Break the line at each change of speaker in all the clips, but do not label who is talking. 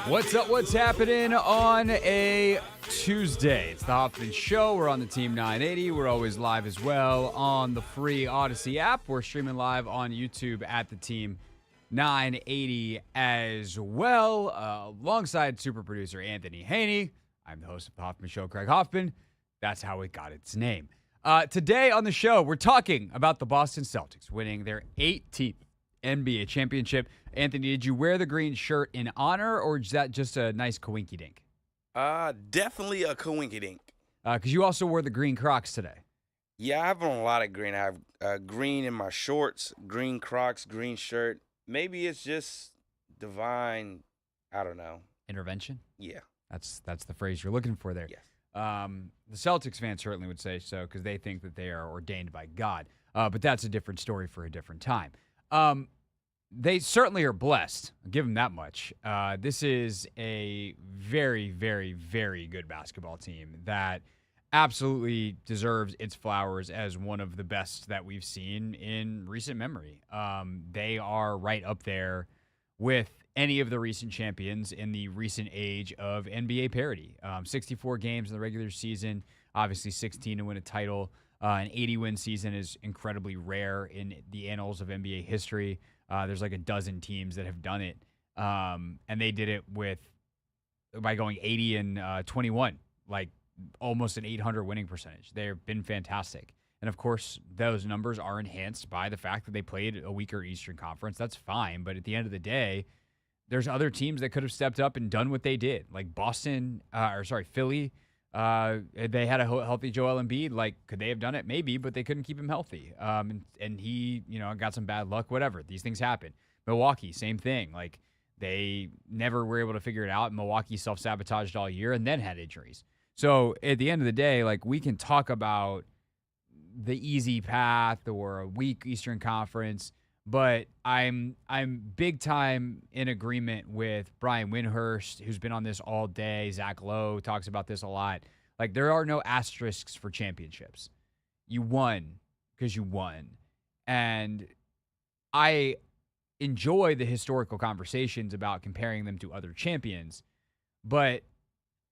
What's up? What's happening on a Tuesday? It's the Hoffman Show. We're on the Team 980. We're always live as well on the free Odyssey app. We're streaming live on YouTube at the Team 980 as well, alongside super producer Anthony Haney. I'm the host of the Hoffman Show, Craig Hoffman. That's how it got its name. Today on the show, we're talking about the Boston Celtics winning their 18th NBA championship. Anthony, did you wear the green shirt in honor, or is that just a nice coinky-dink?
Definitely a coinky-dink.
Because you also wore the green Crocs today.
Yeah, I have on a lot of green. I have green in my shorts, green Crocs, green shirt. Maybe it's just divine, I don't know.
Intervention?
Yeah.
That's the phrase you're looking for there.
Yes.
The Celtics fans certainly would say so because they think that they are ordained by God. But that's a different story for a different time. They certainly are blessed. I'll give them that much. This is a very, very, very good basketball team that absolutely deserves its flowers as one of the best that we've seen in recent memory. They are right up there with any of the recent champions in the recent age of NBA parity. 64 games in the regular season, obviously 16 to win a title. An 80-win season is incredibly rare in the annals of NBA history. There's like a dozen teams that have done it, and they did it by going 80 and 21, like almost an 800 winning percentage. They've been fantastic. And, of course, those numbers are enhanced by the fact that they played a weaker Eastern Conference. That's fine, but at the end of the day, there's other teams that could have stepped up and done what they did, like Philly. They had a healthy Joel Embiid. Like, could they have done it? Maybe, but they couldn't keep him healthy. And he, got some bad luck, whatever. These things happen. Milwaukee, same thing. Like, they never were able to figure it out. Milwaukee self-sabotaged all year and then had injuries. So at the end of the day, like, we can talk about the easy path or a weak Eastern Conference, but I'm big time in agreement with Brian Windhurst, who's been on this all day. Zach Lowe talks about this a lot. Like, there are no asterisks for championships. You won because you won. And I enjoy the historical conversations about comparing them to other champions, but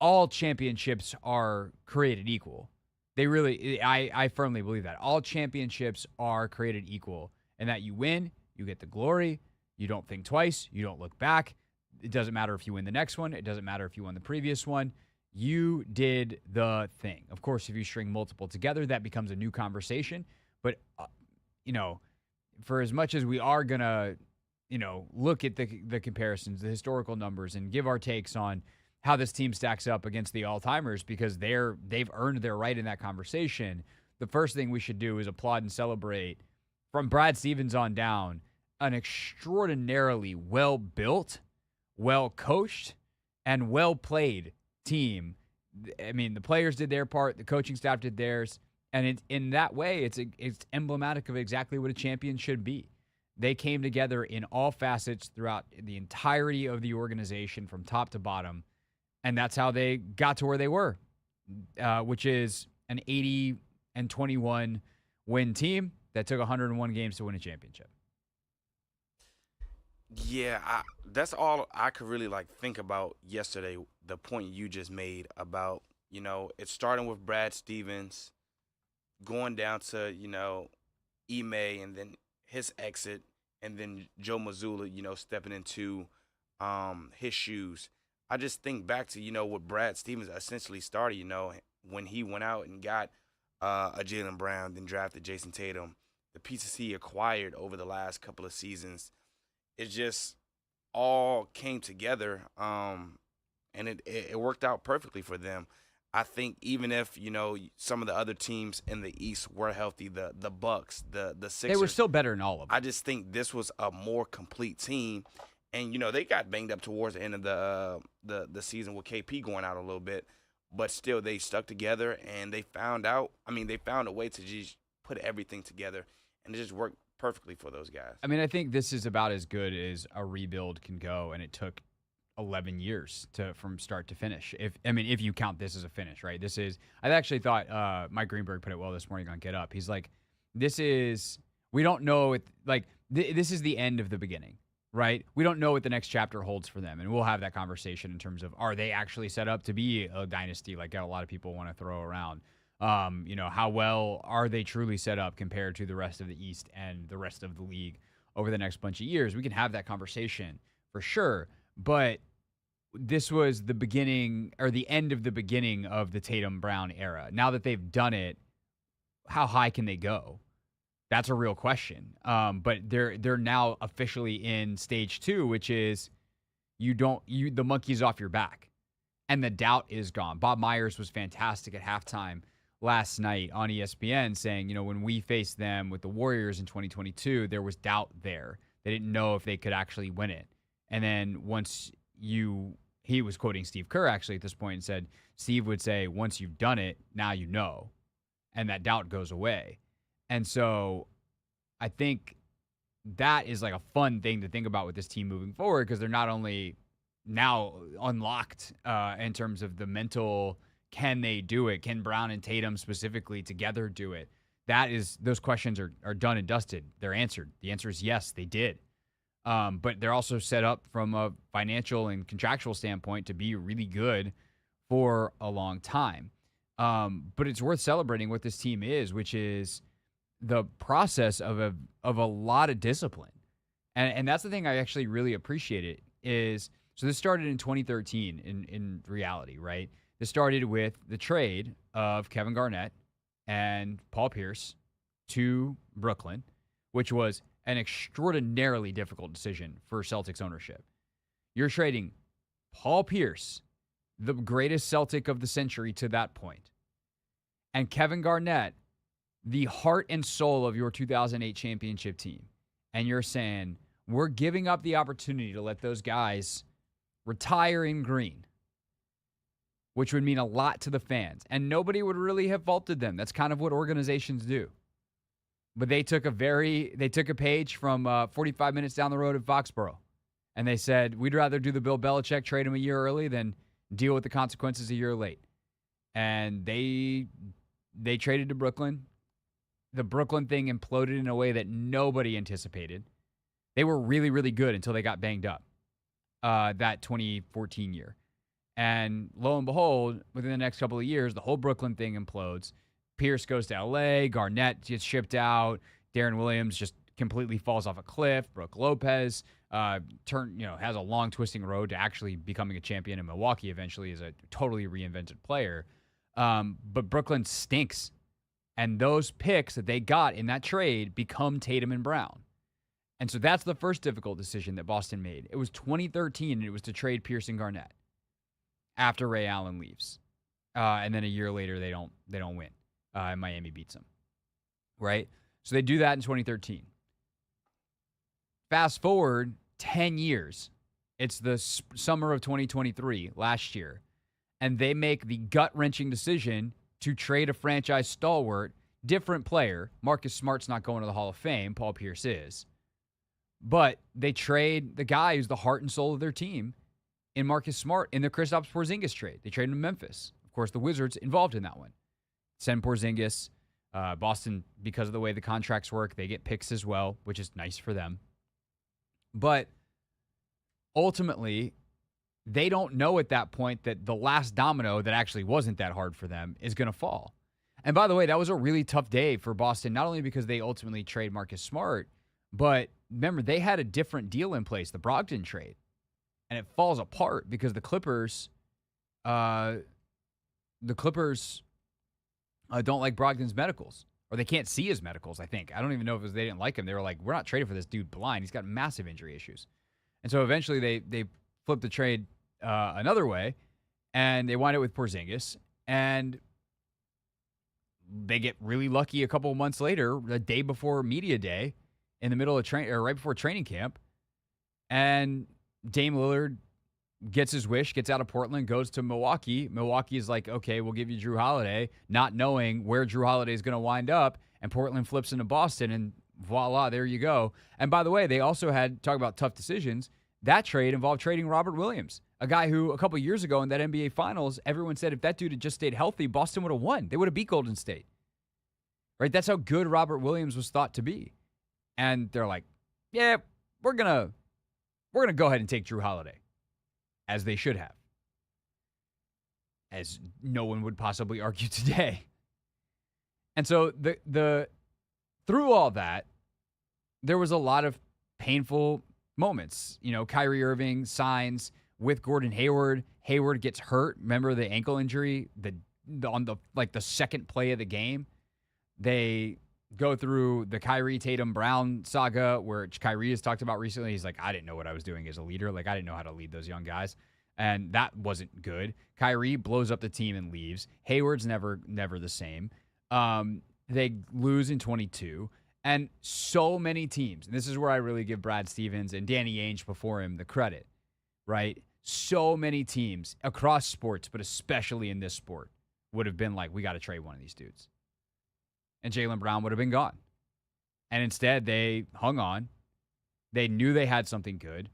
all championships are created equal. I firmly believe that. All championships are created equal. And that you win, you get the glory, you don't think twice, you don't look back. It doesn't matter if you win the next one. It doesn't matter if you won the previous one. You did the thing. Of course, if you string multiple together, that becomes a new conversation. But, for as much as we are going to, look at the comparisons, the historical numbers, and give our takes on how this team stacks up against the all-timers because they've earned their right in that conversation, the first thing we should do is applaud and celebrate from Brad Stevens on down, an extraordinarily well-built, well-coached, and well-played team. I mean, the players did their part, the coaching staff did theirs, and in that way, it's emblematic of exactly what a champion should be. They came together in all facets throughout the entirety of the organization from top to bottom, and that's how they got to where they were, which is an 80-21 win team that took 101 games to win a championship.
Yeah, that's all I could really think about yesterday. The point you just made about it's starting with Brad Stevens, going down to Ime and then his exit, and then Joe Mazzulla stepping into his shoes. I just think back to what Brad Stevens essentially started. When he went out and got a Jaylen Brown, then drafted Jason Tatum. The pieces he acquired over the last couple of seasons, it just all came together, and it worked out perfectly for them. I think even if some of the other teams in the East were healthy, the Bucks, the Sixers,
they were still better than all of them.
I just think this was a more complete team, and they got banged up towards the end of the season with KP going out a little bit, but still they stuck together and they found a way to just put everything together. And it just worked perfectly for those guys. I
mean, I think this is about as good as a rebuild can go, and it took 11 years from start to finish. If you count this as a finish, right? I actually thought Mike Greenberg put it well this morning on Get Up. He's like, we don't know, this is the end of the beginning. right? We don't know what the next chapter holds for them, and we'll have that conversation in terms of, are they actually set up to be a dynasty like a lot of people want to throw around? How well are they truly set up compared to the rest of the East and the rest of the league over the next bunch of years? We can have that conversation for sure, but this was the beginning or the end of the beginning of the Tatum Brown era. Now that they've done it, how high can they go? That's a real question. But they're now officially in stage 2, which is the monkey's off your back, and the doubt is gone. Bob Myers was fantastic at halftime last night on ESPN, saying, when we faced them with the Warriors in 2022, there was doubt there. They didn't know if they could actually win it. And then he was quoting Steve Kerr actually at this point and said, Steve would say, once you've done it, now you know, and that doubt goes away. And so I think that is like a fun thing to think about with this team moving forward, because they're not only now unlocked in terms of the mental, can they do it? Can Brown and Tatum specifically together do it? Those questions are done and dusted. They're answered. The answer is yes, they did. But they're also set up from a financial and contractual standpoint to be really good for a long time. But it's worth celebrating what this team is, which is the process of a lot of discipline. And that's the thing I actually really appreciate it is, so this started in 2013 in reality, right? This started with the trade of Kevin Garnett and Paul Pierce to Brooklyn, which was an extraordinarily difficult decision for Celtics ownership. You're trading Paul Pierce, the greatest Celtic of the century to that point, and Kevin Garnett, the heart and soul of your 2008 championship team. And you're saying, we're giving up the opportunity to let those guys retire in green, which would mean a lot to the fans. And nobody would really have faulted them. That's kind of what organizations do. But they took a page from 45 minutes down the road at Foxborough. And they said, we'd rather do the Bill Belichick, trade him a year early, than deal with the consequences a year late. And they traded to Brooklyn. The Brooklyn thing imploded in a way that nobody anticipated. They were really, really good until they got banged up that 2014 year. And lo and behold, within the next couple of years, the whole Brooklyn thing implodes. Pierce goes to L.A., Garnett gets shipped out, Darren Williams just completely falls off a cliff, Brook Lopez has a long twisting road to actually becoming a champion in Milwaukee eventually as a totally reinvented player. But Brooklyn stinks. And those picks that they got in that trade become Tatum and Brown. And so that's the first difficult decision that Boston made. It was 2013, and it was to trade Pierce and Garnett after Ray Allen leaves. And then a year later, they don't win. And Miami beats them. Right? So they do that in 2013. Fast forward 10 years. It's the summer of 2023, last year. And they make the gut-wrenching decision to trade a franchise stalwart, different player. Marcus Smart's not going to the Hall of Fame. Paul Pierce is. But they trade the guy who's the heart and soul of their team in Marcus Smart in the Kristaps Porzingis trade. They traded him to Memphis. Of course, the Wizards involved in that one. Send Porzingis. Boston, because of the way the contracts work, they get picks as well, which is nice for them. But ultimately, they don't know at that point that the last domino that actually wasn't that hard for them is going to fall. And by the way, that was a really tough day for Boston, not only because they ultimately trade Marcus Smart, but remember, they had a different deal in place, the Brogdon trade. And it falls apart because the Clippers don't like Brogdon's medicals. Or they can't see his medicals, I think. I don't even know if it was they didn't like him. They were like, we're not trading for this dude blind. He's got massive injury issues. And so eventually they flipped the trade another way, and they wind up with Porzingis. And they get really lucky a couple of months later, the day before media day, in the middle of right before training camp, and Dame Lillard gets his wish, gets out of Portland, goes to Milwaukee. Milwaukee is like, okay, we'll give you Drew Holiday, not knowing where Drew Holiday is going to wind up, and Portland flips into Boston, and voila, there you go. And by the way, they also had, talk about tough decisions, that trade involved trading Robert Williams, a guy who a couple years ago in that NBA Finals, everyone said if that dude had just stayed healthy, Boston would have won. They would have beat Golden State. Right? That's how good Robert Williams was thought to be. And they're like, yeah, we're going to we're going to go ahead and take Drew Holiday, as they should have, as no one would possibly argue today. And so the through all that, there was a lot of painful moments. You know, Kyrie Irving signs with Gordon Hayward. Hayward gets hurt. Remember the ankle injury on the second play of the game? They go through the Kyrie Tatum Brown saga, where Kyrie has talked about recently. He's like, I didn't know what I was doing as a leader. Like, I didn't know how to lead those young guys. And that wasn't good. Kyrie blows up the team and leaves. Hayward's never the same. They lose in 22. And so many teams, and this is where I really give Brad Stevens and Danny Ainge before him the credit, right? So many teams across sports, but especially in this sport, would have been like, we got to trade one of these dudes. And Jaylen Brown would have been gone. And instead, they hung on. They knew they had something good.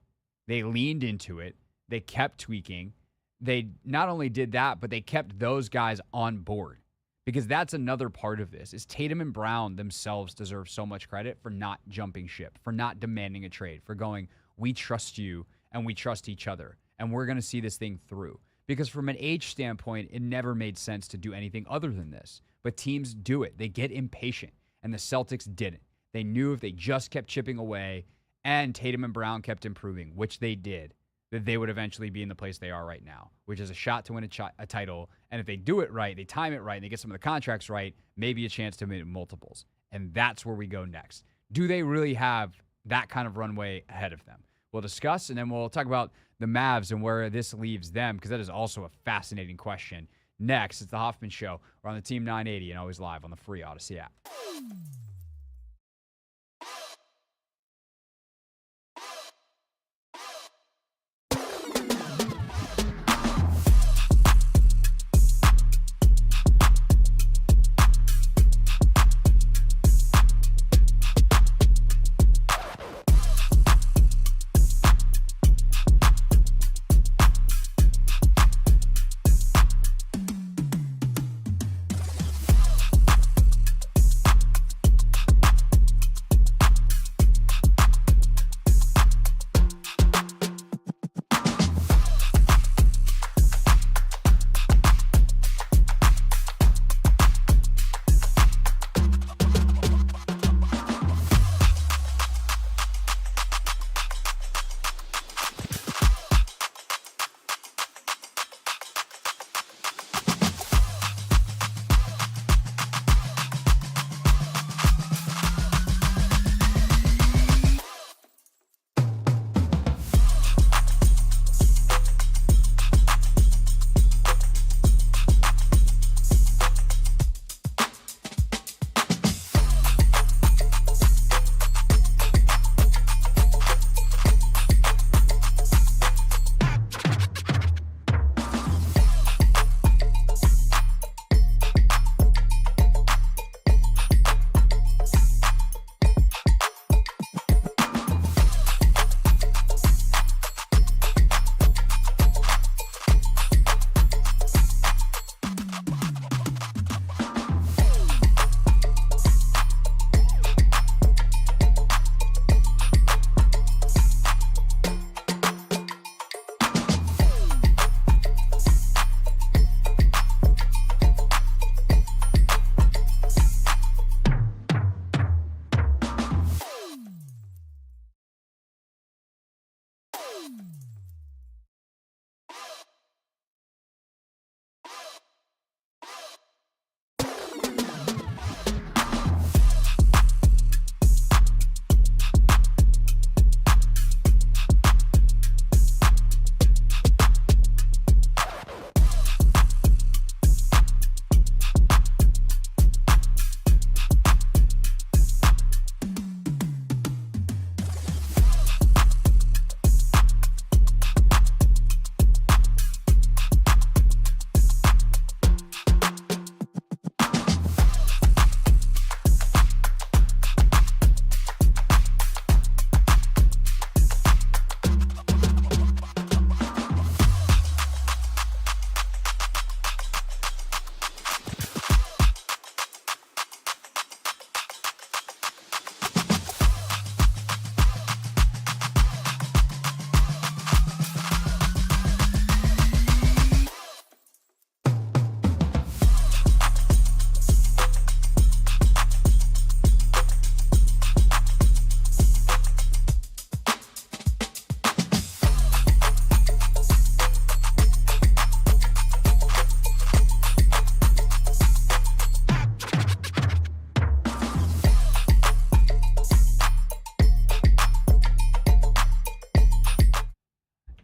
They leaned into it. They kept tweaking. They not only did that, but they kept those guys on board. Because that's another part of this, is Tatum and Brown themselves deserve so much credit for not jumping ship, for not demanding a trade, for going, we trust you and we trust each other, and we're going to see this thing through. Because from an age standpoint, it never made sense to do anything other than this. But teams do it. They get impatient, and the Celtics didn't. They knew if they just kept chipping away and Tatum and Brown kept improving, which they did, that they would eventually be in the place they are right now, which is a shot to win a title. And if they do it right, they time it right, and they get some of the contracts right, maybe a chance to win multiples. And that's where we go next. Do they really have that kind of runway ahead of them? We'll discuss, and then we'll talk about the Mavs and where this leaves them, because that is also a fascinating question. Next, it's the Hoffman Show. We're on the Team 980 and always live on the free Odyssey app.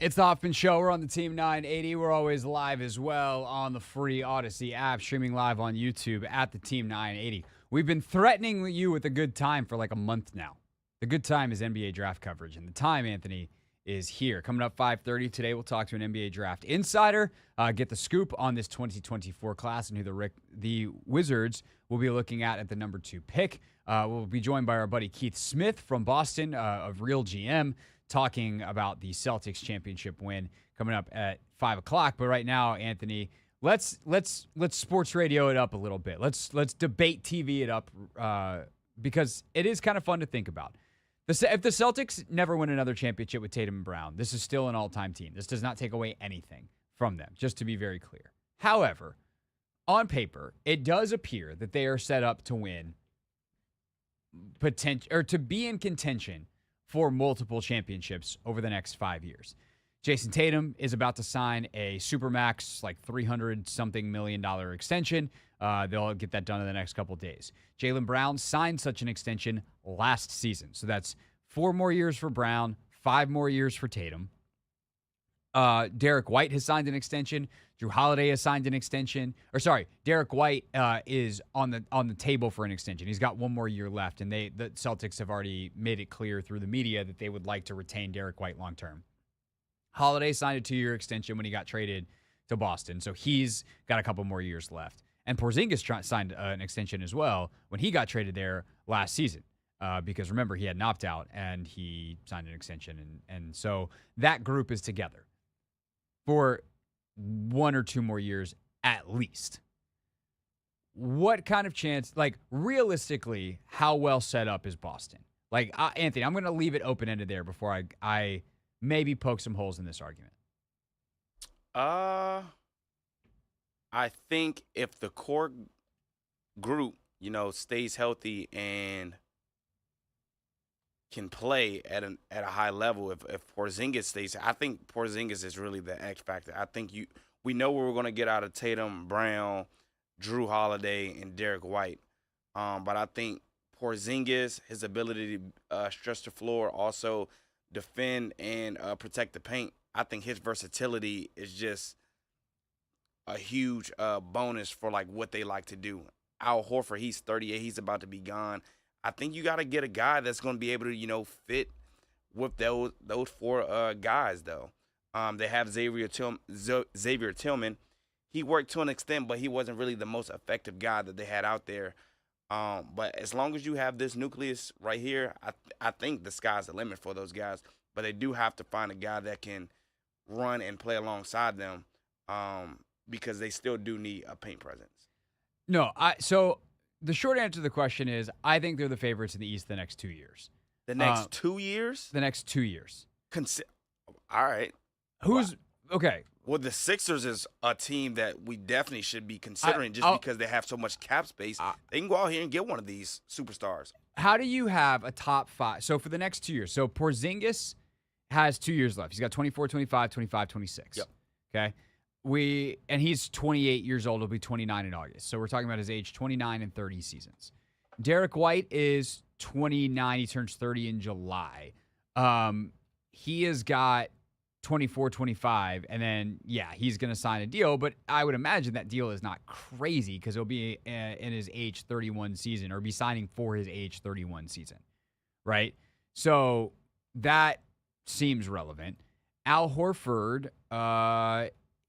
It's the Hoffman Show. We're on the Team 980. We're always live as well on the free Odyssey app, streaming live on YouTube at the Team 980. We've been threatening you with a good time for like a month now. The good time is NBA draft coverage, and the time, Anthony, is here. Coming up 5:30 today, we'll talk to an NBA draft insider, get the scoop on this 2024 class and who the Wizards will be looking at the number 2 pick. We'll be joined by our buddy Keith Smith from Boston of Real GM, talking about the Celtics championship win coming up at 5 o'clock. But right now, Anthony, let's sports radio it up a little bit. Let's debate TV it up because it is kind of fun to think about. If the Celtics never win another championship with Tatum and Brown, this is still an all-time team. This does not take away anything from them, just to be very clear. However, on paper, it does appear that they are set up to win to be in contention for multiple championships over the next 5 years. Jason Tatum is about to sign a supermax, like $300-something million extension. They'll get that done in the next couple of days. Jaylen Brown signed such an extension last season. So that's 4 more years for Brown, 5 more years for Tatum. Derek White has signed an extension. Drew Holiday has signed an extension. Derek White is on the table for an extension. He's got 1 more year left, and the Celtics have already made it clear through the media that they would like to retain Derek White long term. Holiday signed a 2-year extension when he got traded to Boston, so he's got a couple more years left. And Porzingis signed an extension as well when he got traded there last season. Because remember, he had an opt-out and he signed an extension. And so that group is together for 1 or 2 more years at least. What kind of chance, like realistically, how well set up is Boston? Like, Anthony, I'm going to leave it open-ended there before I maybe poke some holes in this argument.
I think if the core group, stays healthy and can play at a high level, if Porzingis stays, I think Porzingis is really the X factor. I think we know what we're going to get out of Tatum, Brown, Drew Holiday, and Derek White. But I think Porzingis, his ability to stretch the floor, also defend and protect the paint, I think his versatility is just a huge bonus for like what they like to do. Al Horford, he's 38, he's about to be gone. I think you got to get a guy that's going to be able to, fit with those 4 guys though. They have Xavier Tillman. He worked to an extent, but he wasn't really the most effective guy that they had out there. But as long as you have this nucleus right here, I think the sky's the limit for those guys. But they do have to find a guy that can run and play alongside them. Because they still do need a paint presence. No,
so the short answer to the question is I think they're the favorites in the East the next 2 years.
The next 2 years?
The next 2 years.
All right.
Okay.
Well, the Sixers is a team that we definitely should be considering because they have so much cap space. They can go out here and get one of these superstars. How
do you have a top 5? So for the next 2 years. So Porzingis has 2 years left. He's got 24, 25, 25, 26. Yep. Okay. And he's 28 years old. He'll be 29 in August. So we're talking about his age 29 and 30 seasons. Derek White is 29. He turns 30 in July. He has got 24, 25. And then, he's going to sign a deal. But I would imagine that deal is not crazy because he'll be in his age 31 season or be signing for his age 31 season. Right? So that seems relevant. Al Horford,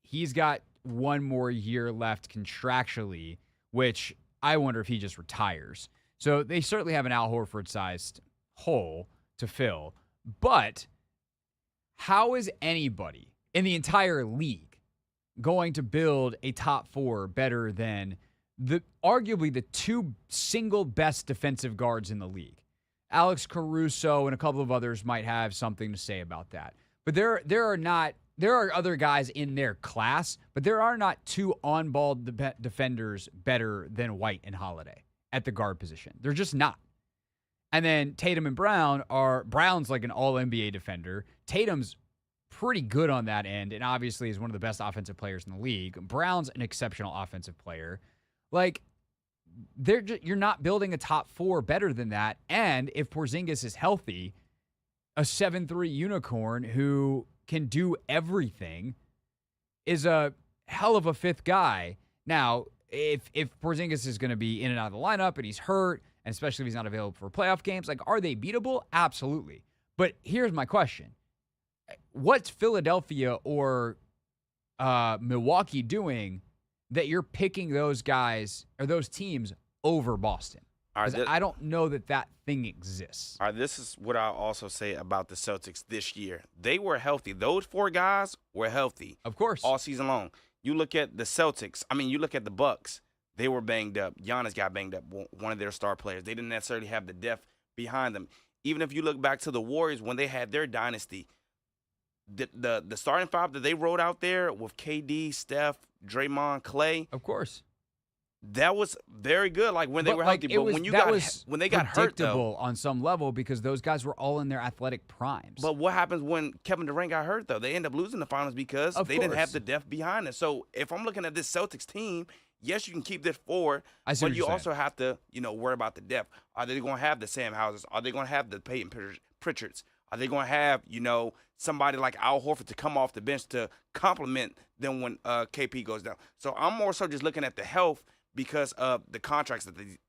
he's got 1 more year left contractually, which I wonder if he just retires. So they certainly have an Al Horford-sized hole to fill. But how is anybody in the entire league going to build a top 4 better than arguably the 2 single best defensive guards in the league? Alex Caruso and a couple of others might have something to say about that. But there are other guys in their class, but there are not 2 on-ball defenders better than White and Holiday at the guard position. They're just not. And then Tatum and Brown's like an all-NBA defender. Tatum's pretty good on that end and obviously is one of the best offensive players in the league. Brown's an exceptional offensive player. Like, you're not building a top 4 better than that. And if Porzingis is healthy, a 7'3" unicorn who can do everything, is a hell of a fifth guy. Now, if Porzingis is going to be in and out of the lineup and he's hurt, and especially if he's not available for playoff games, like, are they beatable? Absolutely. But here's my question. What's Philadelphia or Milwaukee doing that you're picking those guys or those teams over Boston? I don't know that thing exists.
All right, this is what I'll also say about the Celtics this year. They were healthy. Those 4 guys were healthy.
Of course.
All season long. You look at the Celtics. I mean, you look at the Bucks. They were banged up. Giannis got banged up, one of their star players. They didn't necessarily have the depth behind them. Even if you look back to the Warriors when they had their dynasty, the starting 5 that they wrote out there with KD, Steph, Draymond, Clay.
Of course.
That was very good, like when they were healthy. But when they got hurt, though,
on some level, because those guys were all in their athletic primes.
But what happens when Kevin Durant got hurt, though? They end up losing the finals because they didn't have the depth behind it. So if I'm looking at this Celtics team, yes, you can keep this forward, but you also have to, worry about the depth. Are they going to have the Sam Houses? Are they going to have the Peyton Pritchards? Are they going to have, somebody like Al Horford to come off the bench to complement them when KP goes down? So I'm more so just looking at the health because of the contracts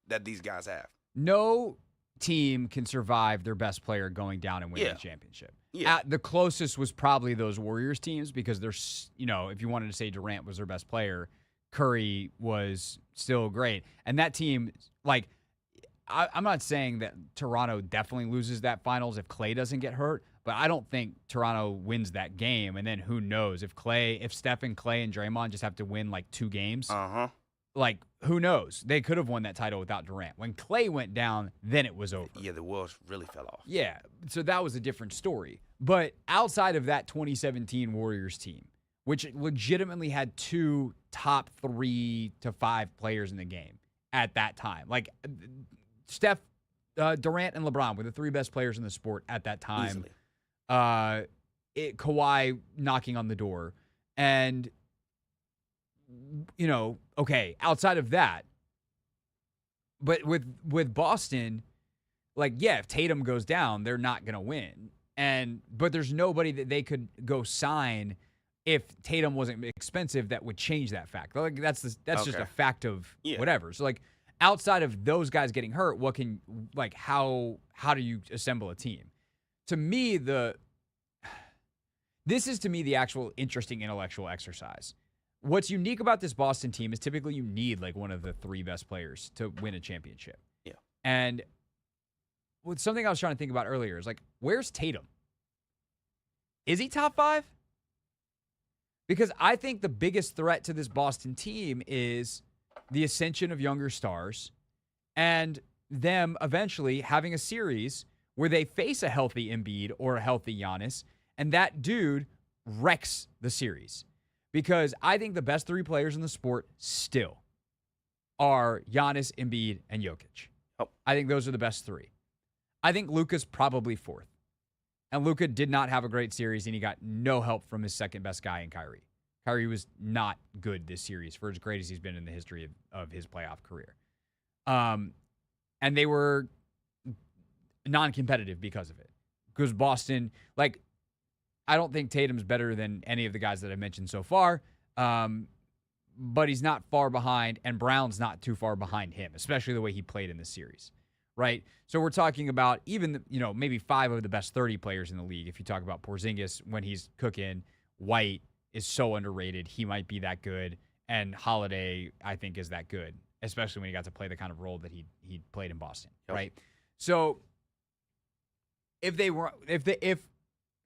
that these guys have.
No team can survive their best player going down and winning a championship.
Yeah.
The closest was probably those Warriors teams because there's, if you wanted to say Durant was their best player, Curry was still great. And that team, like, I'm not saying that Toronto definitely loses that finals if Klay doesn't get hurt, but I don't think Toronto wins that game. And then who knows if Steph and Klay and Draymond just have to win like 2 games. Like, who knows? They could have won that title without Durant. When Klay went down, then it was over.
Yeah, the wheels really fell off.
Yeah, so that was a different story. But outside of that 2017 Warriors team, which legitimately had 2 top 3 to 5 players in the game at that time. Like, Steph, Durant, and LeBron were the 3 best players in the sport at that time.
Easily.
Kawhi knocking on the door. And, okay, outside of that, but with Boston, like, yeah, if Tatum goes down, they're not going to win. But there's nobody that they could go sign if Tatum wasn't expensive that would change that fact. Like, that's just a fact of whatever. So, like, outside of those guys getting hurt, how do you assemble a team? To me, this is the actual interesting intellectual exercise. What's unique about this Boston team is typically you need like one of the 3 best players to win a championship.
Yeah.
And something I was trying to think about earlier is like, where's Tatum? Is he top 5? Because I think the biggest threat to this Boston team is the ascension of younger stars and them eventually having a series where they face a healthy Embiid or a healthy Giannis, and that dude wrecks the series. Because I think the best 3 players in the sport still are Giannis, Embiid, and Jokic.
Oh.
I think those are the best 3. I think Luka's probably 4th. And Luka did not have a great series, and he got no help from his second best guy in Kyrie. Kyrie was not good this series for as great as he's been in the history of his playoff career. And they were non-competitive because of it. Because Boston, like, I don't think Tatum's better than any of the guys that I mentioned so far, but he's not far behind, and Brown's not too far behind him, especially the way he played in this series, right? So we're talking about even, maybe 5 of the best 30 players in the league. If you talk about Porzingis when he's cooking, White is so underrated. He might be that good, and Holiday, I think, is that good, especially when he got to play the kind of role that he played in Boston, right? So if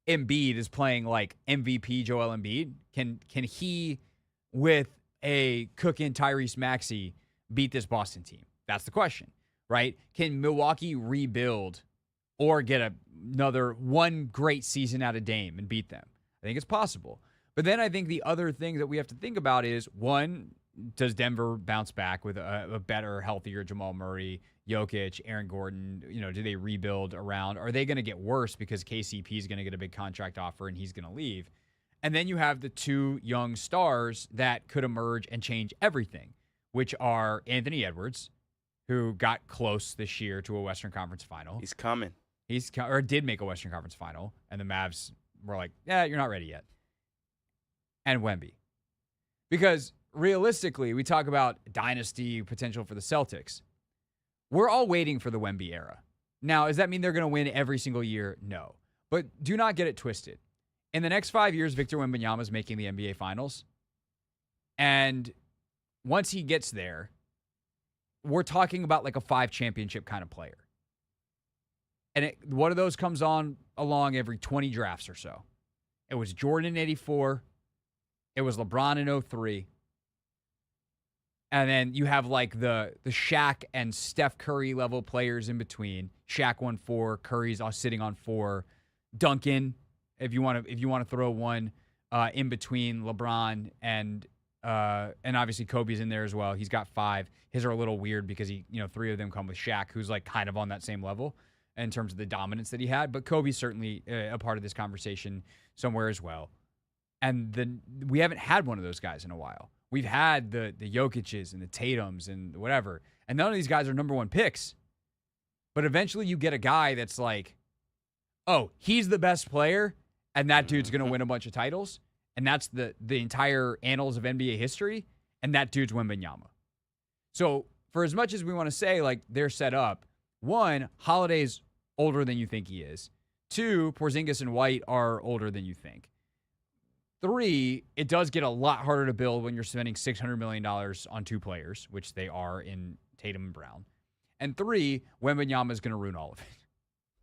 Embiid is playing like MVP Joel Embiid, can he, with a cooking Tyrese Maxey, beat this Boston team? That's the question, right? Can Milwaukee rebuild or get another one great season out of Dame and beat them? I think it's possible. But then I think the other thing that we have to think about is, one, does Denver bounce back with a better, healthier Jamal Murray, Jokic, Aaron Gordon? Do they rebuild around? Are they going to get worse because KCP is going to get a big contract offer and he's going to leave? And then you have the 2 young stars that could emerge and change everything, which are Anthony Edwards, who got close this year to a Western Conference final.
He's coming.
Or did make a Western Conference final, and the Mavs we're like, yeah, you're not ready yet. And Wemby. Because realistically, we talk about dynasty potential for the Celtics. We're all waiting for the Wemby era. Now, does that mean they're going to win every single year? No. But do not get it twisted. In the next 5 years, Victor Wembanyama is making the NBA Finals. And once he gets there, we're talking about like a 5-championship kind of player. And one of those comes along every 20 drafts or so. It was Jordan in 84. It was LeBron in 03. And then you have like the Shaq and Steph Curry level players in between. Shaq won 4, Curry's sitting on 4. Duncan, if you want to throw one in between LeBron and obviously Kobe's in there as well. He's got 5. His are a little weird because 3 of them come with Shaq, who's like kind of on that same level in terms of the dominance that he had. But Kobe's certainly a part of this conversation somewhere as well. And we haven't had one of those guys in a while. We've had the Jokic's and the Tatums and whatever. And none of these guys are number 1 picks. But eventually you get a guy that's like, oh, he's the best player, and that dude's going to win a bunch of titles. And that's the entire annals of NBA history. And that dude's Wembanyama. So for as much as we want to say, like, they're set up, 1, Holiday's older than you think he is. 2, Porzingis and White are older than you think. 3, it does get a lot harder to build when you're spending $600 million on 2 players, which they are in Tatum and Brown. And 3, Wembanyama is going to ruin all of it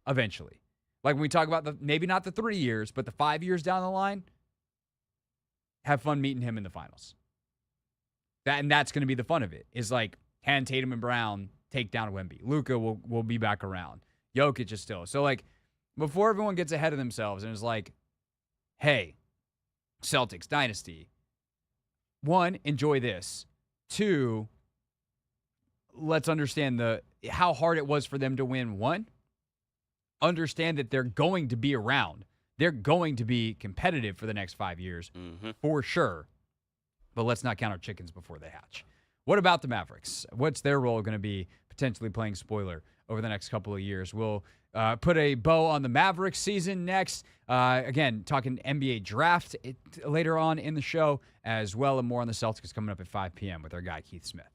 eventually. Like when we talk about maybe not the 3 years, but the 5 years down the line, have fun meeting him in the finals. That's going to be the fun of it, is like, can Tatum and Brown take down Wemby? Luka will be back around. Jokic is still. So like, before everyone gets ahead of themselves and is like, hey, Celtics dynasty. 1, enjoy this. 2, let's understand how hard it was for them to win 1. Understand that they're going to be around. They're going to be competitive for the next 5 years, for sure. But let's not count our chickens before they hatch. What about the Mavericks? What's their role going to be potentially playing spoiler over the next couple of years? We'll put a bow on the Mavericks season next. Again, talking NBA draft later on in the show as well, and more on the Celtics coming up at 5 p.m. with our guy, Keith Smith.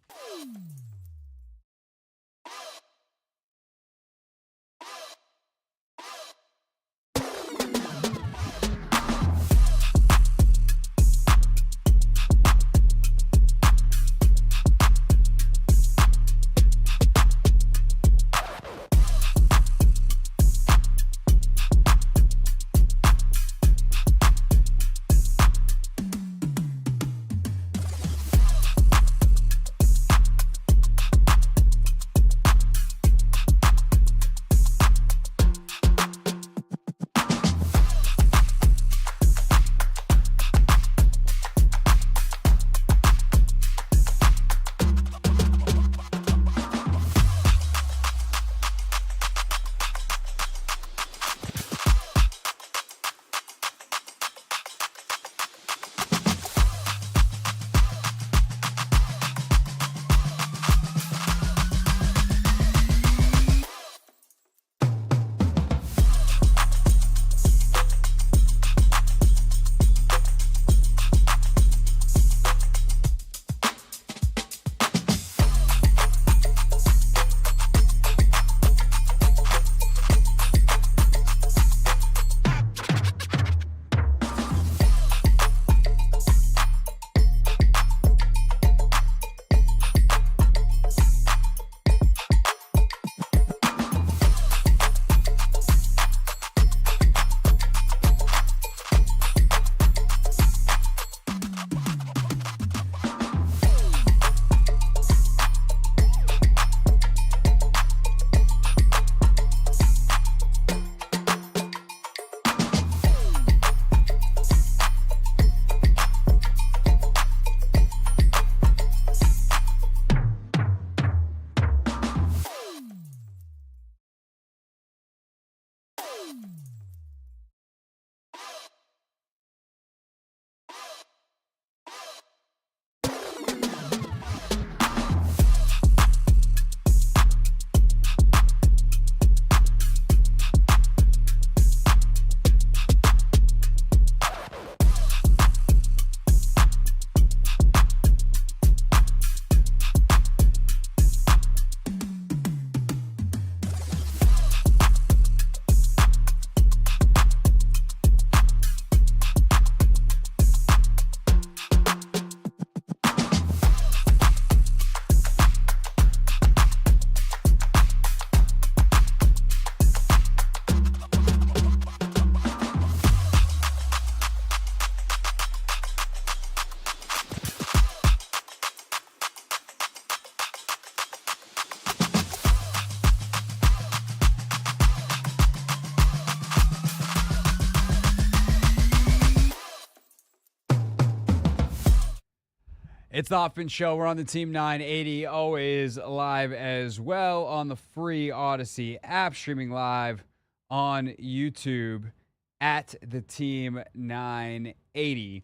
It's the Hoffman Show. We're on the Team 980, always live as well on the free Odyssey app, streaming live on YouTube at the Team 980.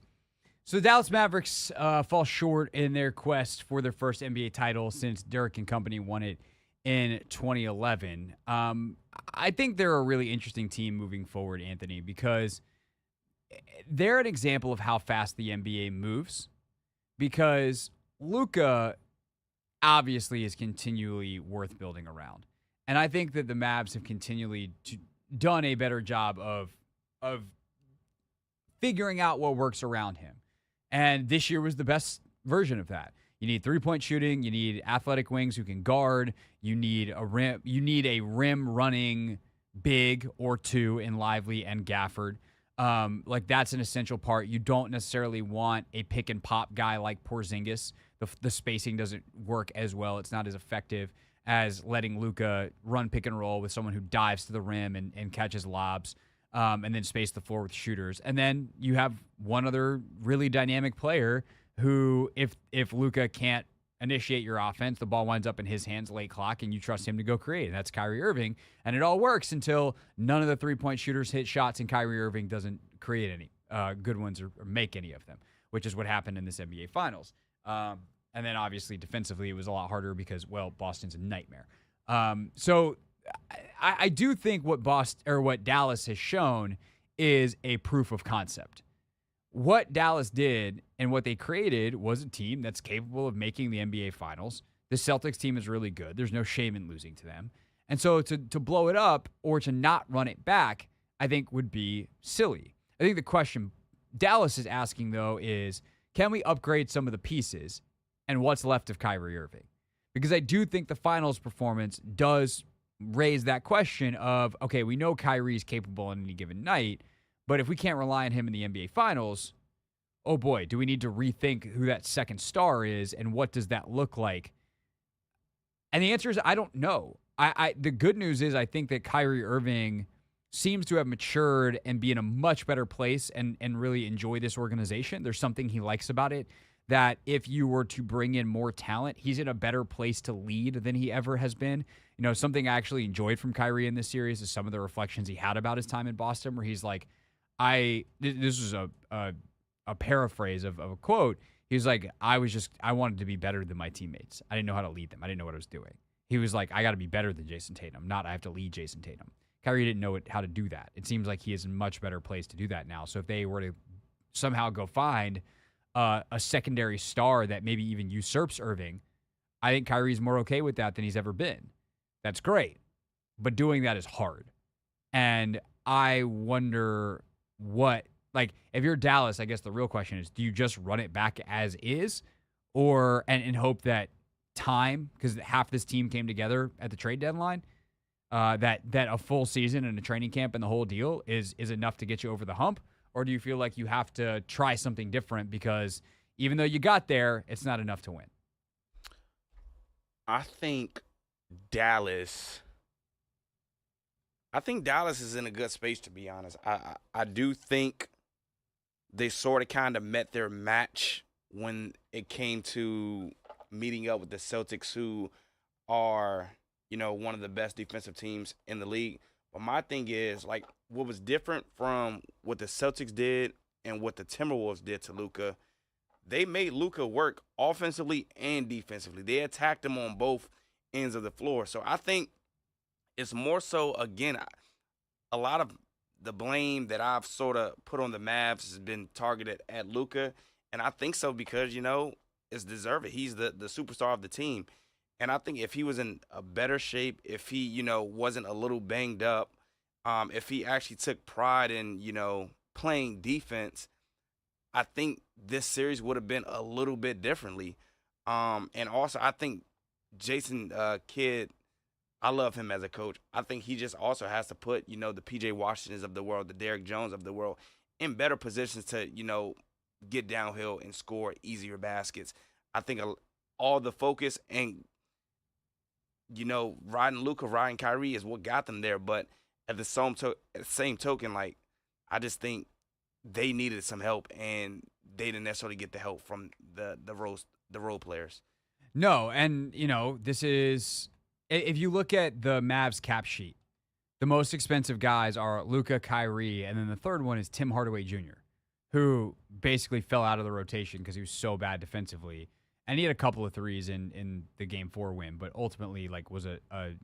So the Dallas Mavericks fall short in their quest for their first NBA title since Dirk and company won it in 2011. I think they're a really interesting team moving forward, Anthony, because they're an example of how fast the NBA moves. Because Luka obviously is continually worth building around. And I think that the Mavs have continually done a better job of figuring out what works around him. And this year was the best version of that. You need three-point shooting, you need athletic wings who can guard, you need a rim running big or two in Lively and Gafford. That's an essential part. You don't necessarily want a pick and pop guy like Porzingis. The spacing doesn't work as well. It's not as effective as letting Luka run pick and roll with someone who dives to the rim and catches lobs, and then space the floor with shooters. And then you have one other really dynamic player who, if Luka can't initiate your offense, the ball winds up in his hands late clock, and you trust him to go create. And that's Kyrie Irving. And it all works until none of the three-point shooters hit shots and Kyrie Irving doesn't create any good ones or make any of them, which is what happened in this NBA Finals. And then obviously defensively it was a lot harder because, well, Boston's a nightmare. So I do think what Dallas has shown is a proof of concept. What Dallas did and what they created was a team that's capable of making the NBA Finals. The Celtics team is really good. There's no shame in losing to them. And so to blow it up or to not run it back, I think would be silly. I think the question Dallas is asking, though, is can we upgrade some of the pieces and what's left of Kyrie Irving? Because I do think the finals performance does raise that question of, okay, we know Kyrie's capable on any given night, but if we can't rely on him in the NBA Finals, oh boy, do we need to rethink who that second star is and what does that look like? And the answer is I don't know. The good news is I think that Kyrie Irving seems to have matured and be in a much better place and really enjoy this organization. There's something he likes about it that if you were to bring in more talent, he's in a better place to lead than he ever has been. You know, something I actually enjoyed from Kyrie in this series is some of the reflections he had about his time in Boston where he's like, this is a paraphrase of a quote. He was like, I wanted to be better than my teammates. I didn't know how to lead them. I didn't know what I was doing. He was like, I got to be better than Jason Tatum, not I have to lead Jason Tatum. Kyrie didn't know how to do that. It seems like he is in a much better place to do that now. So if they were to somehow go find a secondary star that maybe even usurps Irving, I think Kyrie's more okay with that than he's ever been. That's great. But doing that is hard. And I wonder if you're Dallas, I guess the real question is, do you just run it back as is or and hope that time, because half this team came together at the trade deadline, that a full season and a training camp and the whole deal is enough to get you over the hump? Or do you feel like you have to try something different because even though you got there, it's not enough to win?
I think Dallas is in a good space, to be honest. I do think they sort of kind of met their match when it came to meeting up with the Celtics, who are, one of the best defensive teams in the league. But my thing is, like, what was different from what the Celtics did and what the Timberwolves did to Luka, they made Luka work offensively and defensively. They attacked him on both ends of the floor. So I think it's more so, again, a lot of the blame that I've sort of put on the Mavs has been targeted at Luka. And I think so because, it's deserved. He's the superstar of the team. And I think if he was in a better shape, if he, wasn't a little banged up, if he actually took pride in, playing defense, I think this series would have been a little bit differently. And also, I think Jason Kidd, I love him as a coach. I think he just also has to put, the P.J. Washingtons of the world, the Derrick Jones of the world, in better positions to, get downhill and score easier baskets. I think all the focus and, riding Luka, riding Kyrie is what got them there. But at the same token, like, I just think they needed some help, and they didn't necessarily get the help from the the role players.
No, and this is if you look at the Mavs cap sheet, the most expensive guys are Luka, Kyrie, and then the third one is Tim Hardaway Jr., who basically fell out of the rotation because he was so bad defensively. And he had a couple of threes in the Game 4 win, but ultimately was a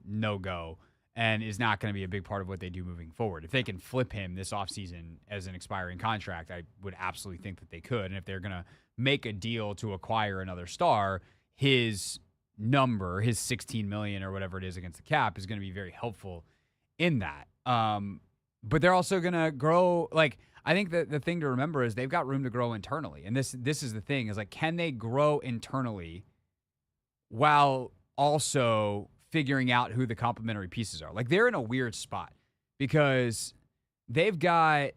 no-go and is not going to be a big part of what they do moving forward. If they can flip him this offseason as an expiring contract, I would absolutely think that they could. And if they're going to make a deal to acquire another star, his number, his $16 million or whatever it is against the cap, is going to be very helpful in that. But they're also going to grow. I think that the thing to remember is they've got room to grow internally. And this is the thing is can they grow internally while also figuring out who the complementary pieces are? They're in a weird spot because they've got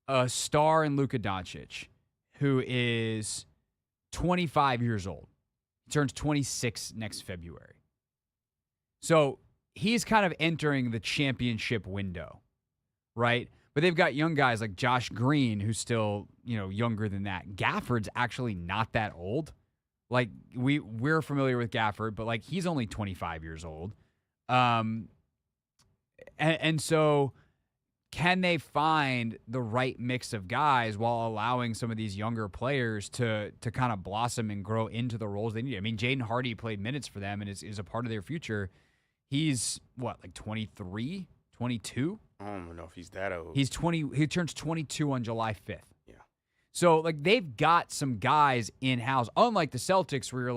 a star in Luka Doncic who is 25 years old. He turns 26 next February. So he's kind of entering the championship window, right? But they've got young guys like Josh Green, who's still, younger than that. Gafford's actually not that old. We're familiar with Gafford, but he's only 25 years old. And so can they find the right mix of guys while allowing some of these younger players to kind of blossom and grow into the roles they need? I mean, Jaden Hardy played minutes for them and is a part of their future. He's 23, 22?
I don't even know if he's that old.
He's 20. He turns 22 on July 5th.
Yeah.
So they've got some guys in house, unlike the Celtics, where you're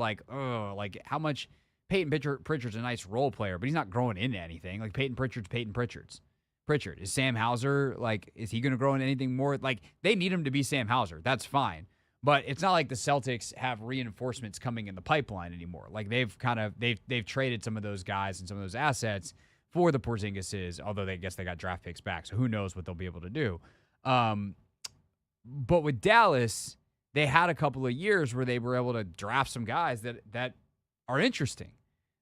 how much Peyton Pritchard's a nice role player, but he's not growing into anything. Peyton Pritchard. Is Sam Hauser is he going to grow into anything more? They need him to be Sam Hauser. That's fine, but it's not like the Celtics have reinforcements coming in the pipeline anymore. They've traded some of those guys and some of those assets for the Porzingises, although they got draft picks back, so who knows what they'll be able to do. But with Dallas, they had a couple of years where they were able to draft some guys that are interesting,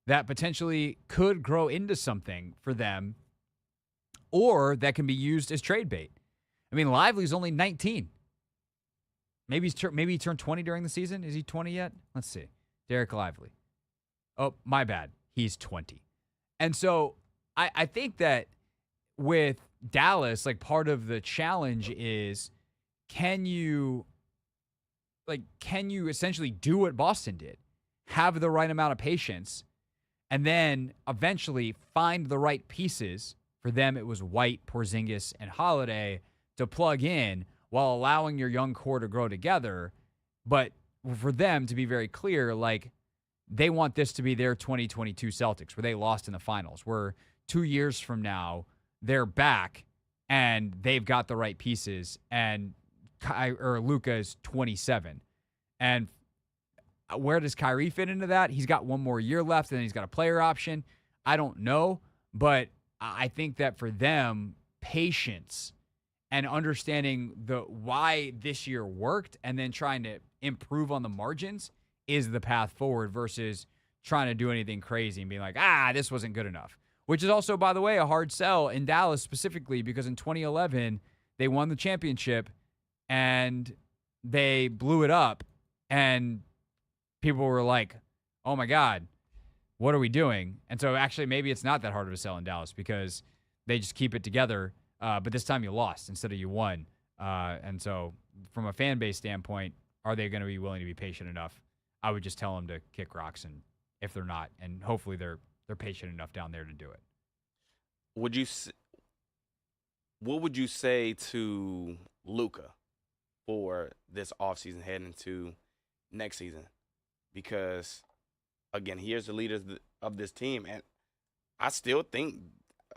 that potentially could grow into something for them, or that can be used as trade bait. I mean, Lively's only 19. Maybe he turned 20 during the season. Is he 20 yet? Let's see. Derek Lively. Oh, my bad. He's 20. And so I think that with Dallas, part of the challenge is can you essentially do what Boston did? Have the right amount of patience and then eventually find the right pieces. For them, it was White, Porzingis, and Holiday to plug in while allowing your young core to grow together. But for them to be very clear, they want this to be their 2022 Celtics, where they lost in the finals, where 2 years from now, they're back and they've got the right pieces, and Luka is 27. And where does Kyrie fit into that? He's got one more year left, and then he's got a player option. I don't know, but I think that for them, patience and understanding why this year worked and then trying to improve on the margins is the path forward versus trying to do anything crazy and being this wasn't good enough. Which is also, by the way, a hard sell in Dallas specifically because in 2011, they won the championship and they blew it up and people were like, oh my God, what are we doing? And so actually maybe it's not that hard of a sell in Dallas because they just keep it together. But this time you lost instead of you won. And so from a fan base standpoint, are they going to be willing to be patient enough? I would just tell them to kick rocks, and if they're not, and hopefully they're patient enough down there to do it.
What would you say to Luka for this offseason heading into next season? Because, again, here's the leaders of this team, and I still think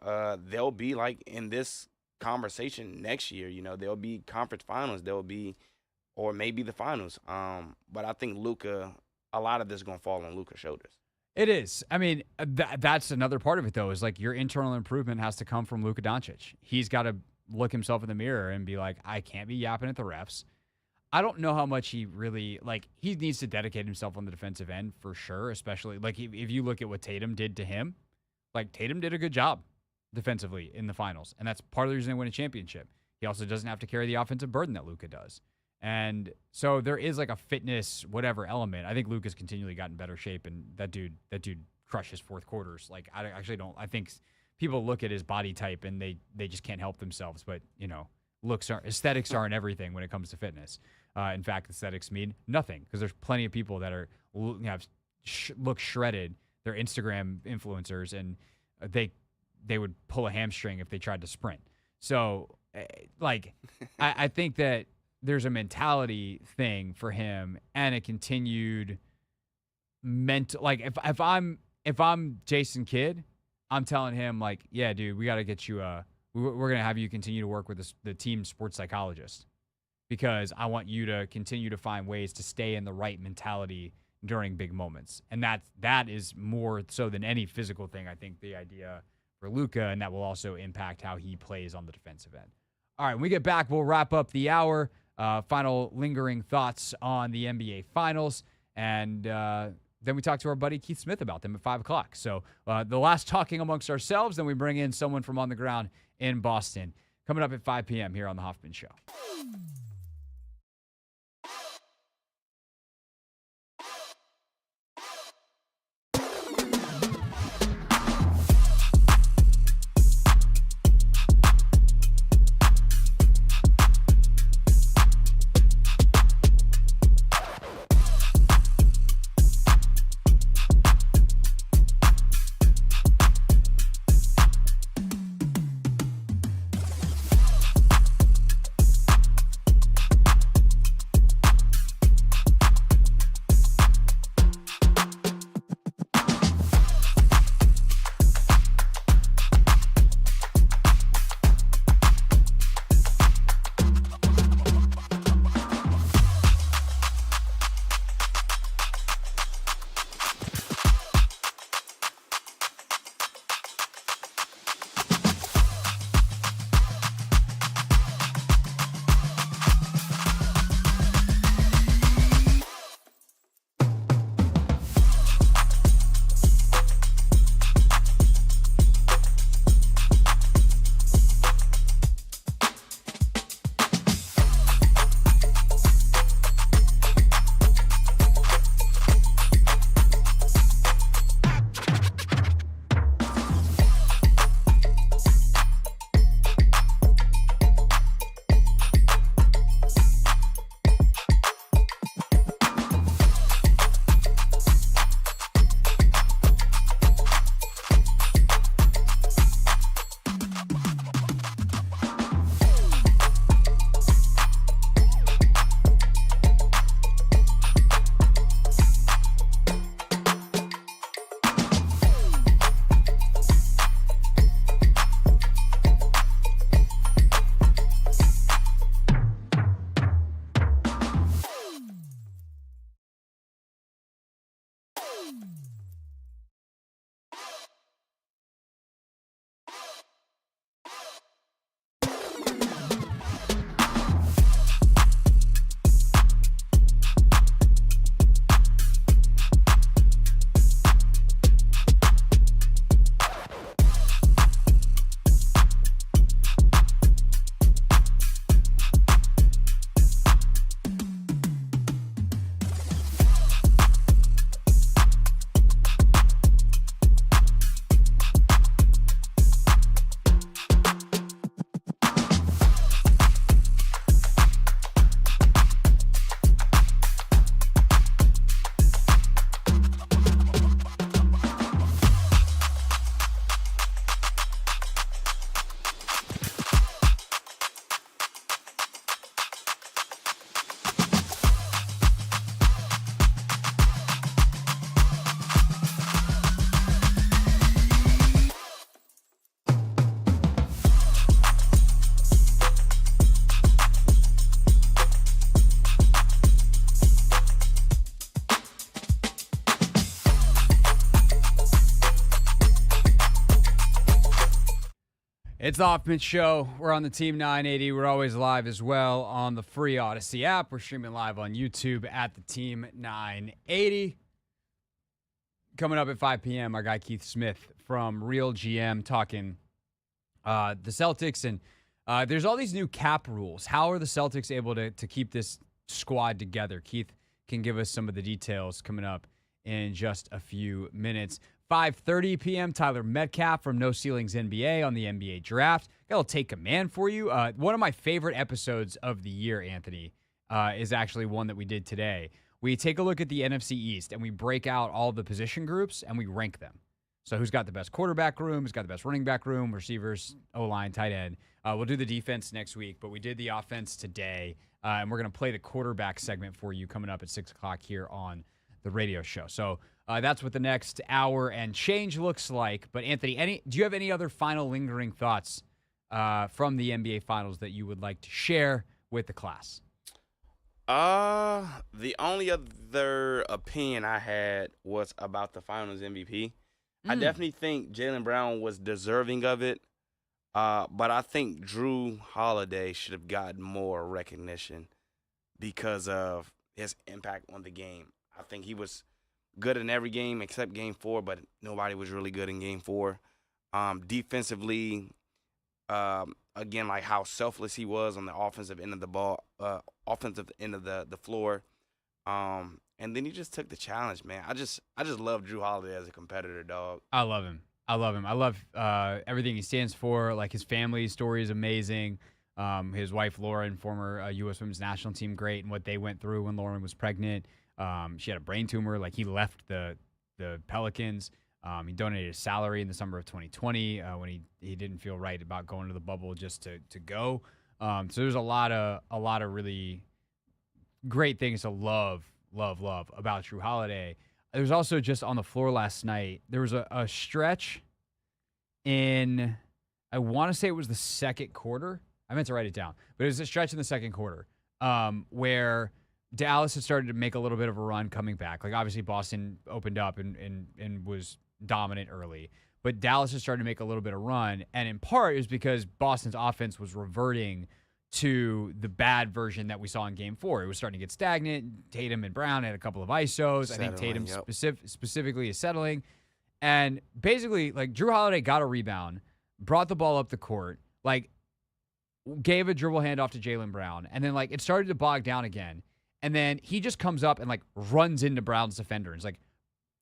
they'll be in this conversation next year. There'll be conference finals. There'll be, or maybe the finals. But I think Luka, a lot of this is going to fall on Luka's shoulders.
It is. I mean, that's another part of it, though, is your internal improvement has to come from Luka Doncic. He's got to look himself in the mirror and be like, I can't be yapping at the refs. I don't know how much he really, he needs to dedicate himself on the defensive end for sure, especially, if you look at what Tatum did to him, Tatum did a good job defensively in the finals, and that's part of the reason they win a championship. He also doesn't have to carry the offensive burden that Luka does. And so there is like a fitness, whatever element. I think Luka's continually gotten better shape, and that dude crushes fourth quarters. Like, I actually don't, I think people look at his body type and they just can't help themselves. But, aesthetics aren't everything when it comes to fitness. In fact, aesthetics mean nothing, because there's plenty of people that look shredded. They're Instagram influencers, and they would pull a hamstring if they tried to sprint. So, I think that there's a mentality thing for him, and a continued mental. Like, if I'm Jason Kidd, I'm telling him, like, yeah, dude, we got to get you we're gonna have you continue to work with the team sports psychologist, because I want you to continue to find ways to stay in the right mentality during big moments. And that is more so than any physical thing, I think, the idea for Luka, and that will also impact how he plays on the defensive end. All right, when we get back, we'll wrap up the hour. Final lingering thoughts on the NBA Finals, and then we talk to our buddy Keith Smith about them at 5 o'clock. So the last talking amongst ourselves, then we bring in someone from on the ground in Boston. Coming up at 5 p.m. here on The Hoffman Show. It's the Hoffman Show. We're on the Team 980. We're always live as well on the free Odyssey app. We're streaming live on YouTube at the Team 980. Coming up at 5 p.m., our guy Keith Smith from Real GM talking the Celtics. And there's all these new cap rules. How are the Celtics able to keep this squad together. Keith can give us some of the details coming up in just a few minutes. 5:30 p.m., Tyler Metcalf from No Ceilings NBA on the NBA Draft. Got a little Take Command for you. One of my favorite episodes of the year, Anthony, is actually one that we did today. We take a look at the NFC East, and we break out all the position groups, and we rank them. So who's got the best quarterback room, who's got the best running back room, receivers, O-line, tight end. We'll do the defense next week, but we did the offense today, and we're going to play the quarterback segment for you coming up at 6 o'clock here on the radio show. So that's what the next hour and change looks like. But, Anthony, do you have any other final lingering thoughts from the NBA Finals that you would like to share with the class?
The only other opinion I had was about the Finals MVP. I definitely think Jaylen Brown was deserving of it, but I think Drew Holiday should have gotten more recognition because of his impact on the game. I think he was good in every game except Game 4, but nobody was really good in Game 4. Defensively, again, like how selfless he was on the offensive end of the ball, offensive end of the floor. And then he just took the challenge, man. I just love Drew Holiday as a competitor, dog.
I love him. I love everything he stands for. Like, his family story is amazing. His wife, Lauren, former U.S. Women's National Team, great, and what they went through when Lauren was pregnant. She had a brain tumor. Like, he left the Pelicans. He donated his salary in the summer of 2020 when he didn't feel right about going to the bubble just to go. So there's a lot of really great things to love about Drew Holiday. There was also, just on the floor last night, there was a stretch in, I want to say it was the second quarter. I meant to write it down, but it was a stretch in the second quarter where Dallas had started to make a little bit of a run coming back. Like, obviously Boston opened up and was dominant early, but Dallas had started to make a little bit of run, and in part it was because Boston's offense was reverting to the bad version that we saw in Game 4. It was starting to get stagnant. Tatum and Brown had a couple of ISOs. I think Tatum specifically is settling. And basically, like, Drew Holiday got a rebound, brought the ball up the court, like, gave a dribble handoff to Jaylen Brown, and then, like, it started to bog down again. And then he just comes up and, like, runs into Brown's defender and is like,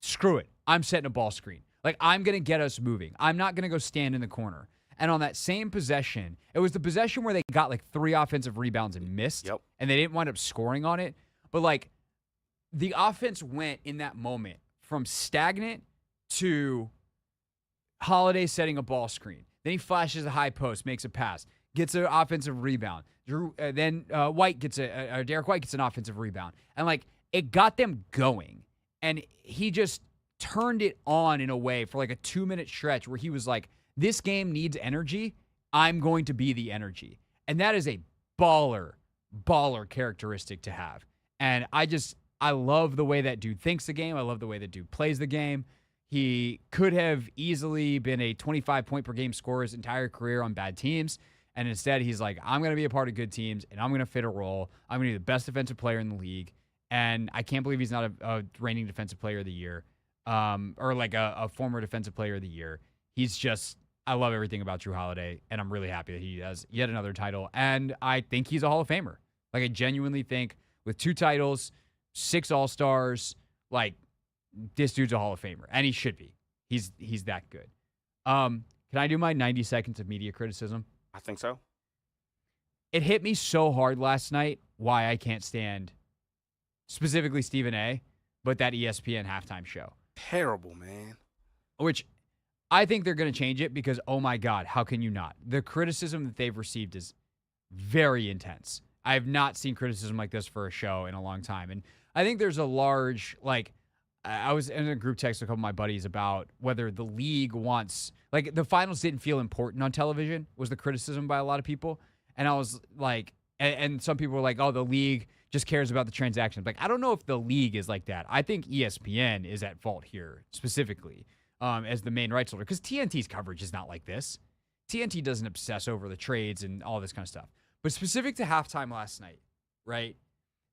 screw it. I'm setting a ball screen. Like, I'm going to get us moving. I'm not going to go stand in the corner. And on that same possession, it was the possession where they got like 3 offensive rebounds and missed.
Yep.
And they didn't wind up scoring on it. But, like, the offense went in that moment from stagnant to Holiday setting a ball screen. Then he flashes a high post, makes a pass, gets an offensive rebound. Then Derek White gets an offensive rebound. And, like, it got them going. And he just turned it on in a way for like a 2-minute stretch where he was like, this game needs energy. I'm going to be the energy. And that is a baller characteristic to have. And I love the way that dude thinks the game. I love the way that dude plays the game. He could have easily been a 25-point-per-game scorer his entire career on bad teams. And instead, he's like, I'm going to be a part of good teams, and I'm going to fit a role. I'm going to be the best defensive player in the league. And I can't believe he's not a reigning defensive player of the year, or like a former defensive player of the year. He's just, I love everything about Drew Holiday, and I'm really happy that he has yet another title. And I think he's a Hall of Famer. Like, I genuinely think with 2 titles, 6 All-Stars, like, this dude's a Hall of Famer, and he should be. He's that good. Can I do my 90 seconds of media criticism?
I think so.
It hit me so hard last night why I can't stand specifically Stephen A., but that ESPN halftime show.
Terrible, man.
Which I think they're going to change it because, oh my God, how can you not? The criticism that they've received is very intense. I have not seen criticism like this for a show in a long time. And I think there's a large, like, I was in a group text with a couple of my buddies about whether the league wants, like, the finals didn't feel important on television, was the criticism by a lot of people. And I was like, and some people were like, oh, the league just cares about the transactions. Like, I don't know if the league is like that. I think ESPN is at fault here specifically as the main rights holder, because TNT's coverage is not like this. TNT doesn't obsess over the trades and all this kind of stuff. But specific to halftime last night, right?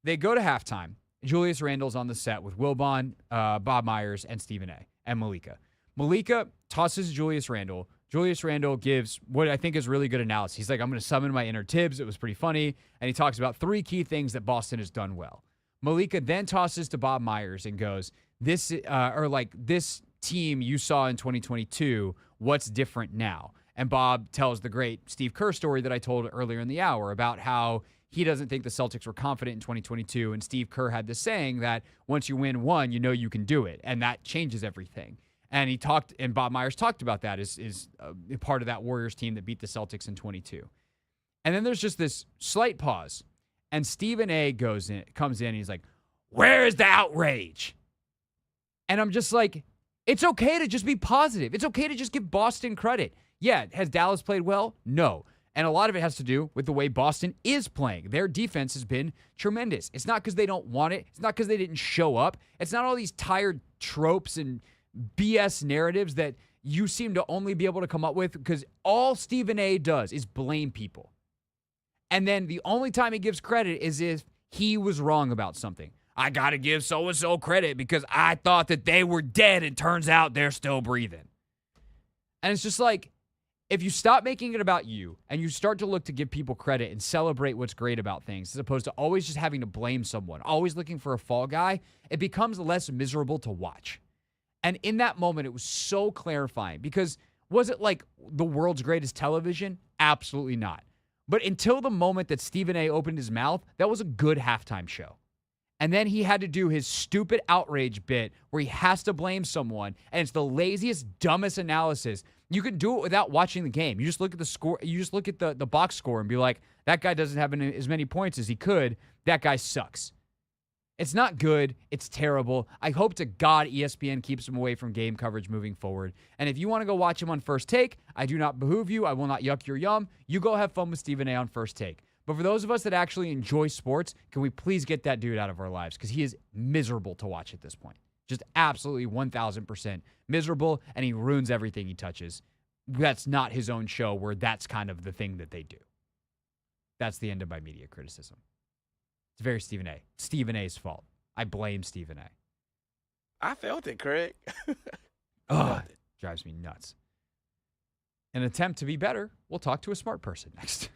They go to halftime. Julius Randle's on the set with Wilbon, Bob Myers, and Stephen A. and Malika. Malika tosses Julius Randle, Julius Randle gives what I think is really good analysis. He's like, I'm going to summon my inner Tibbs. It was pretty funny. And he talks about 3 key things that Boston has done well. Malika then tosses to Bob Myers and goes, this team you saw in 2022, what's different now? And Bob tells the great Steve Kerr story that I told earlier in the hour about how he doesn't think the Celtics were confident in 2022. And Steve Kerr had this saying that once you win one, you know you can do it. And that changes everything. And Bob Myers talked about that is a part of that Warriors team that beat the Celtics in 22. And then there's just this slight pause. And Stephen A. comes in, and he's like, where is the outrage? And I'm just like, it's okay to just be positive. It's okay to just give Boston credit. Yeah, has Dallas played well? No. And a lot of it has to do with the way Boston is playing. Their defense has been tremendous. It's not because they don't want it. It's not because they didn't show up. It's not all these tired tropes and BS narratives that you seem to only be able to come up with, because all Stephen A. does is blame people. And then the only time he gives credit is if he was wrong about something. I got to give so-and-so credit because I thought that they were dead and turns out they're still breathing. And it's just like, if you stop making it about you and you start to look to give people credit and celebrate what's great about things, as opposed to always just having to blame someone, always looking for a fall guy, it becomes less miserable to watch. And in that moment, it was so clarifying, because was it like the world's greatest television? Absolutely not. But until the moment that Stephen A. opened his mouth, that was a good halftime show. And then he had to do his stupid outrage bit where he has to blame someone, and it's the laziest, dumbest analysis. You can do it without watching the game. You just look at the score. You just look at the box score and be like, that guy doesn't have as many points as he could. That guy sucks. It's not good. It's terrible. I hope to God ESPN keeps him away from game coverage moving forward. And if you want to go watch him on First Take, I do not behoove you. I will not yuck your yum. You go have fun with Stephen A. on First Take. But for those of us that actually enjoy sports, can we please get that dude out of our lives? Because he is miserable to watch at this point. Just absolutely 1,000% miserable, and he ruins everything he touches. That's not his own show where that's kind of the thing that they do. That's the end of my media criticism. It's very Stephen A. Stephen A.'s fault. I blame Stephen A.
I felt it, Craig.
Ugh, it drives me nuts. In an attempt to be better, we'll talk to a smart person next.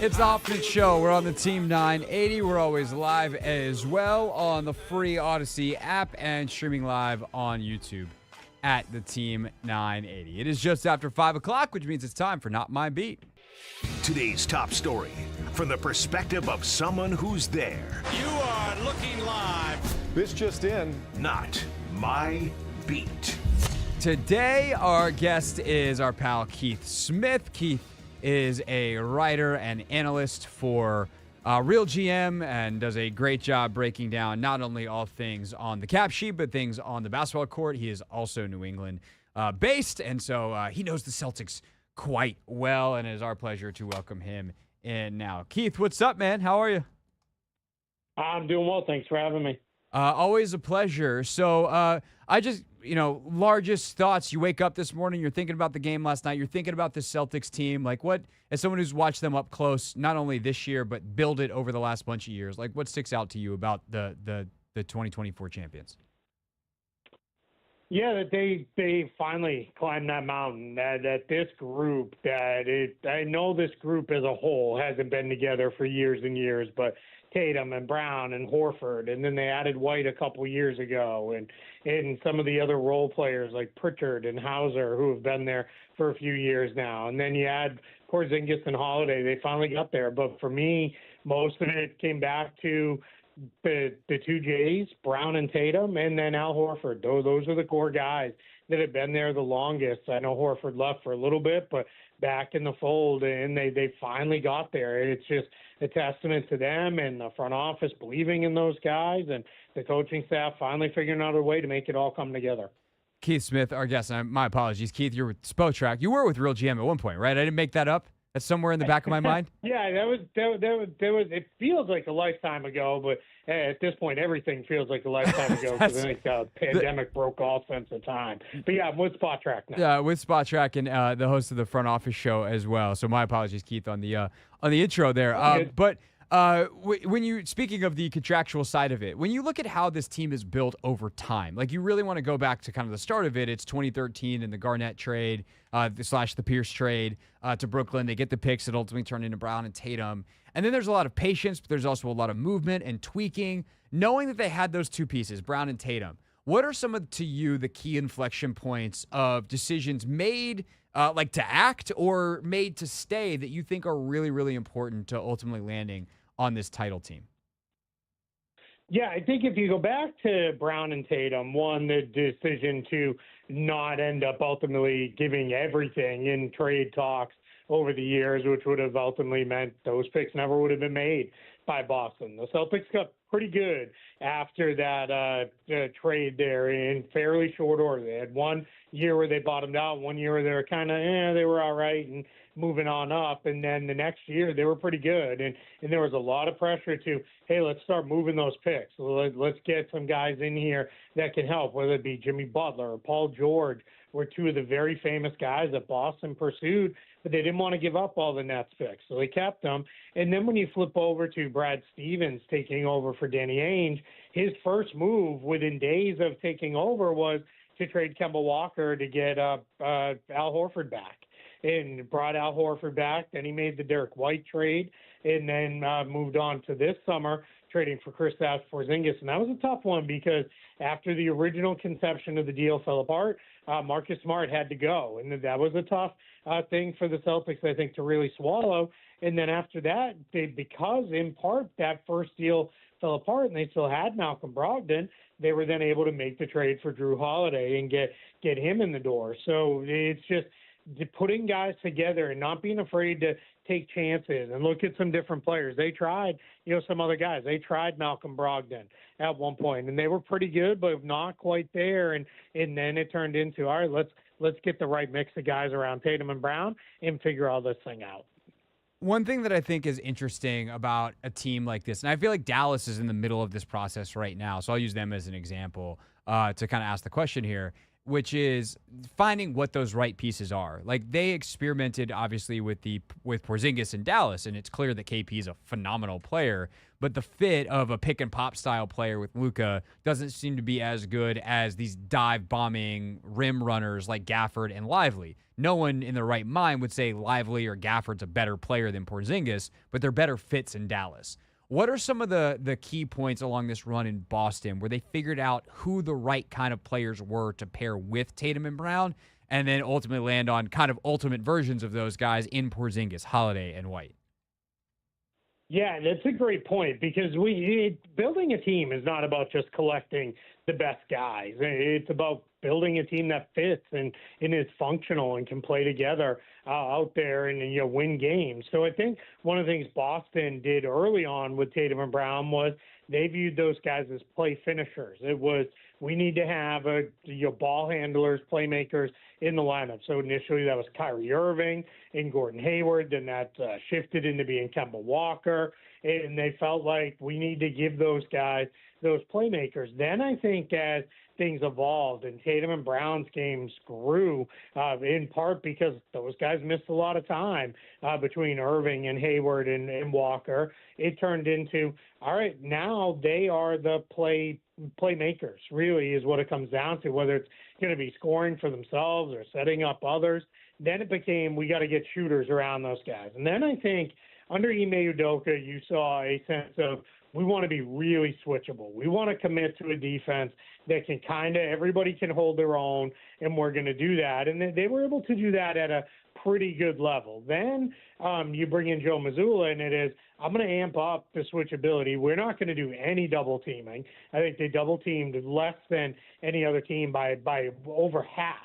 It's the Hoffman Show. We're on the Team 980. We're always live as well on the free Odyssey app and streaming live on YouTube at the Team 980. It is just after 5 o'clock, which means it's time for Not My Beat.
Today's top story from the perspective of someone who's there.
You are looking live.
This just in.
Not My Beat.
Today, our guest is our pal Keith Smith. Keith is a writer and analyst for Real GM and does a great job breaking down not only all things on the cap sheet, but things on the basketball court. He is also New England based, and so he knows the Celtics quite well, and it is our pleasure to welcome him in now. Keith, what's up, man? How are you?
I'm doing well. Thanks for having me.
Always a pleasure. So I just, largest thoughts. You wake up this morning, you're thinking about the game last night, you're thinking about the Celtics team. Like, what, as someone who's watched them up close, not only this year, but build it over the last bunch of years, like, what sticks out to you about the 2024 champions?
Yeah, that they finally climbed that mountain. That this group, I know this group as a whole hasn't been together for years and years, but Tatum and Brown and Horford, and then they added White a couple years ago, and some of the other role players like Pritchard and Hauser who have been there for a few years now. And then you add Porzingis and Holiday. They finally got there. But for me, most of it came back to the two J's, Brown and Tatum, and then Al Horford. Those are the core guys that have been there the longest. I know Horford left for a little bit, but back in the fold, and they finally got there. It's just a testament to them and the front office believing in those guys and the coaching staff finally figuring out a way to make it all come together.
Keith Smith, our guest. My apologies, Keith. You're with Spotrac. You were with Real GM at one point, right? I didn't make that up. That's somewhere in the back of my mind.
Yeah, that was. It feels like a lifetime ago, but at this point, everything feels like a lifetime ago because I think the pandemic broke all sense of time. But yeah, I'm with Spotrac now.
Yeah, with Spotrac and the host of the front office show as well. So my apologies, Keith, on the intro there. But when you, speaking of the contractual side of it, when you look at how this team is built over time, like you really want to go back to kind of the start of it. It's 2013 and the Garnett trade slash the Pierce trade to Brooklyn. They get the picks that ultimately turn into Brown and Tatum. And then there's a lot of patience, but there's also a lot of movement and tweaking. Knowing that they had those two pieces, Brown and Tatum, what are some of, to you, the key inflection points of decisions made like to act or made to stay that you think are really, really important to ultimately landing on this title team?
Yeah, I think if you go back to Brown and Tatum, one, the decision to not end up ultimately giving everything in trade talks over the years, which would have ultimately meant those picks never would have been made by Boston. The Celtics got pretty good after that trade there in fairly short order. They had 1 year where they bottomed out, 1 year where they were kind of, they were all right and moving on up. And then the next year they were pretty good. And there was a lot of pressure to, hey, let's start moving those picks. Let's get some guys in here that can help, whether it be Jimmy Butler or Paul George, were two of the very famous guys that Boston pursued, but they didn't want to give up all the Nets picks, so they kept them. And then when you flip over to Brad Stevens taking over for Danny Ainge, his first move within days of taking over was to trade Kemba Walker to get Al Horford back. And brought Al Horford back. Then he made the Derek White trade and then moved on to this summer trading for Kristaps Porzingis. And that was a tough one because after the original conception of the deal fell apart, Marcus Smart had to go. And that was a tough thing for the Celtics, I think, to really swallow. And then after that, because in part that first deal fell apart and they still had Malcolm Brogdon, they were then able to make the trade for Drew Holiday and get him in the door. So it's just putting guys together and not being afraid to take chances and look at some different players. They tried, some other guys. They tried Malcolm Brogdon at one point, and they were pretty good, but not quite there. And then it turned into, all right, let's get the right mix of guys around Tatum and Brown and figure all this thing out.
One thing that I think is interesting about a team like this, and I feel like Dallas is in the middle of this process right now, so I'll use them as an example to kind of ask the question here, which is finding what those right pieces are. Like they experimented obviously with Porzingis in Dallas, and it's clear that KP is a phenomenal player, but the fit of a pick and pop style player with Luka doesn't seem to be as good as these dive bombing rim runners like Gafford and Lively. No one in their right mind would say Lively or Gafford's a better player than Porzingis, but they're better fits in Dallas. What are some of the key points along this run in Boston where they figured out who the right kind of players were to pair with Tatum and Brown, and then ultimately land on kind of ultimate versions of those guys in Porzingis, Holiday, and White?
Yeah, that's a great point because building a team is not about just collecting the best guys. It's about building a team that fits and is functional and can play together out there and win games. So I think one of the things Boston did early on with Tatum and Brown was they viewed those guys as play finishers. It was we need to have ball handlers, playmakers in the lineup. So initially that was Kyrie Irving and Gordon Hayward. Then that shifted into being Kemba Walker. And they felt like we need to give those guys those playmakers. Then I think as things evolved and Tatum and Brown's games grew, in part because those guys missed a lot of time between Irving and Hayward and Walker, it turned into, all right, now they are the playmakers, really is what it comes down to, whether it's going to be scoring for themselves or setting up others. Then it became we got to get shooters around those guys. And then I think under Ime Udoka, you saw a sense of we want to be really switchable. We want to commit to a defense that can everybody can hold their own, and we're going to do that. And they were able to do that at a pretty good level. Then you bring in Joe Mazzulla, and it is, I'm going to amp up the switchability. We're not going to do any double teaming. I think they double teamed less than any other team by over half